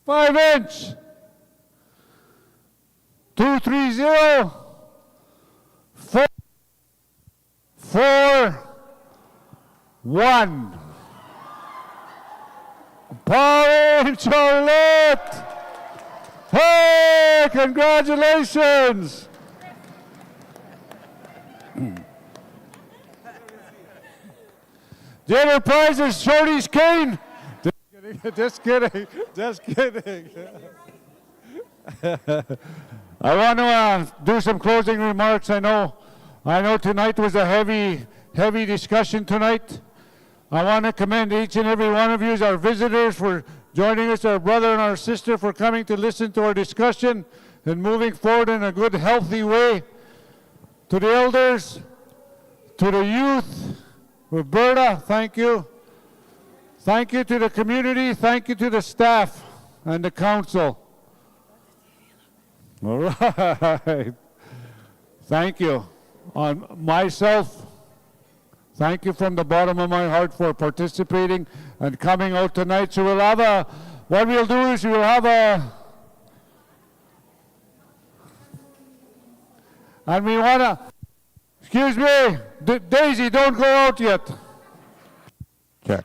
85-inch. 230 4 1. Power in Charlotte! Hey, congratulations! The other prize is Shorty's cane. Just kidding. I want to do some closing remarks. I know tonight was a heavy discussion tonight. I want to commend each and every one of you as our visitors for joining us, our brother and our sister for coming to listen to our discussion and moving forward in a good, healthy way. To the elders, to the youth, Roberta, thank you. Thank you to the community. Thank you to the staff and the council. All right. Thank you. On myself, thank you from the bottom of my heart for participating and coming out tonight. So what we'll do is we'll have and we want to, excuse me, Daisy, don't go out yet. Yeah.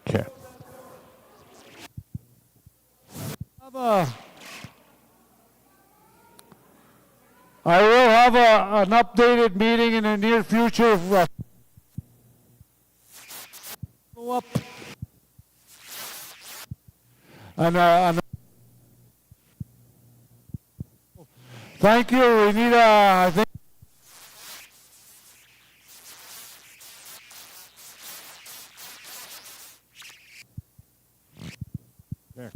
I will have an updated meeting in the near future. Go up. And thank you. We need I think. There.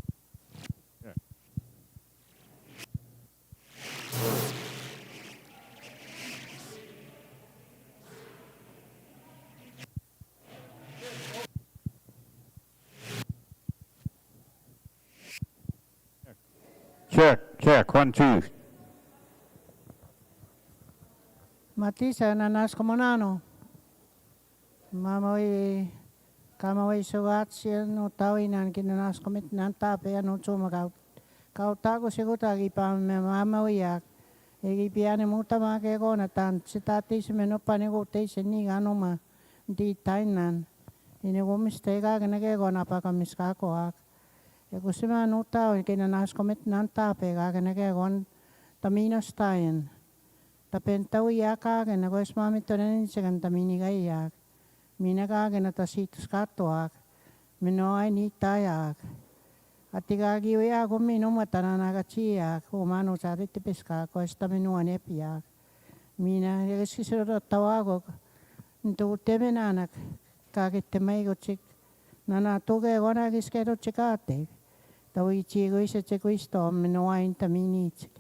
Check, 1, 2. Matisa nanas komonano. Mamoi kamawai sugat siya no tawinan kinanas komit nan tape ano tsumagaw. Kau tago siguro agi pa mamawiyak. Egi piane muta make ko na tan sitati semeno panego te seni gano ma di tainan. Ini ko mistega kena ke ko na pa kamiska ko ak. Eko sima no tao kinanas komit nan tape ka kena ke kon taminos tayen. Tapentau yaka kena ko smami tonen segan tamini gayak. Mina ka kena tasitus katoak. Mino ay ni tayak. Atika giwe ako mino matanana kachiyak. Umano sa ritipis ka ko estaminuan epiyak. Mina yagisisiro tawagok. Nto temenanak. Kakit temay ko chik. Nana toge ko na kiskero chikate. Tawi chigo isa chiko isto mino ay tamini chik.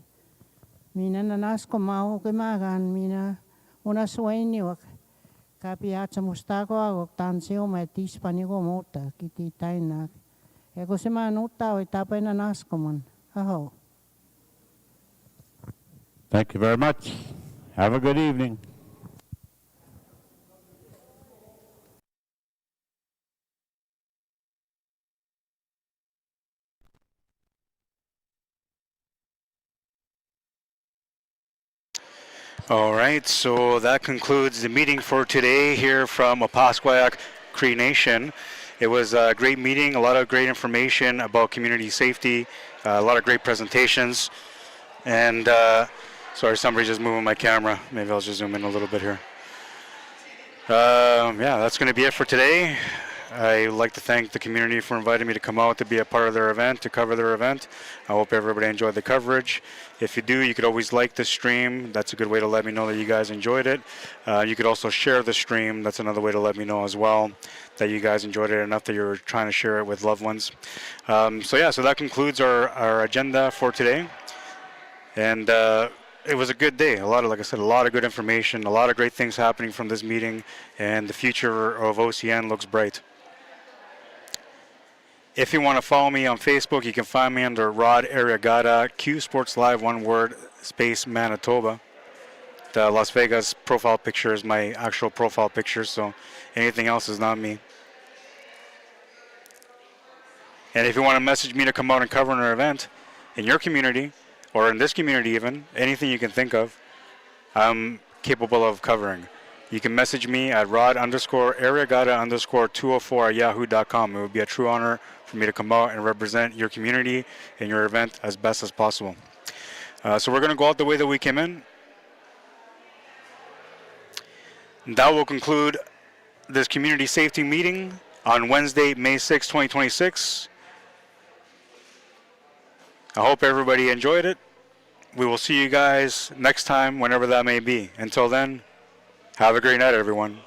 Mina nanas ko mau kimagan mina una suwainiwak. Kapi atsa mustako agok tansio may tispani ko mota kiti tainak. Eko si manuta o itapay nanas ko man. Aho. Thank you very much. Have a good evening. All right, so that concludes the meeting for today here from Opaskwayak Cree Nation. It was a great meeting, a lot of great information about community safety, a lot of great presentations. And sorry, somebody just moving my camera. Maybe I'll just zoom in a little bit here. Yeah, that's going to be it for today. I'd like to thank the community for inviting me to come out to be a part of their event, to cover their event. I hope everybody enjoyed the coverage. If you do, you could always like the stream. That's a good way to let me know that you guys enjoyed it. You could also share the stream. That's another way to let me know as well that you guys enjoyed it enough that you're trying to share it with loved ones. So that concludes our agenda for today. And it was a good day. Like I said, a lot of good information, a lot of great things happening from this meeting, and the future of OCN looks bright. If you want to follow me on Facebook, you can find me under Rod Arriagada, Q Sports Live, one word, space Manitoba. The Las Vegas profile picture is my actual profile picture, so anything else is not me. And if you want to message me to come out and cover an event in your community, or in this community even, anything you can think of, I'm capable of covering. You can message me at rod_Arriagada_204@yahoo.com. It would be a true honor for me to come out and represent your community and your event as best as possible. So we're going to go out the way that we came in. That will conclude this community safety meeting on Wednesday, May 6, 2026. I hope everybody enjoyed it. We will see you guys next time, whenever that may be. Until then, have a great night, everyone.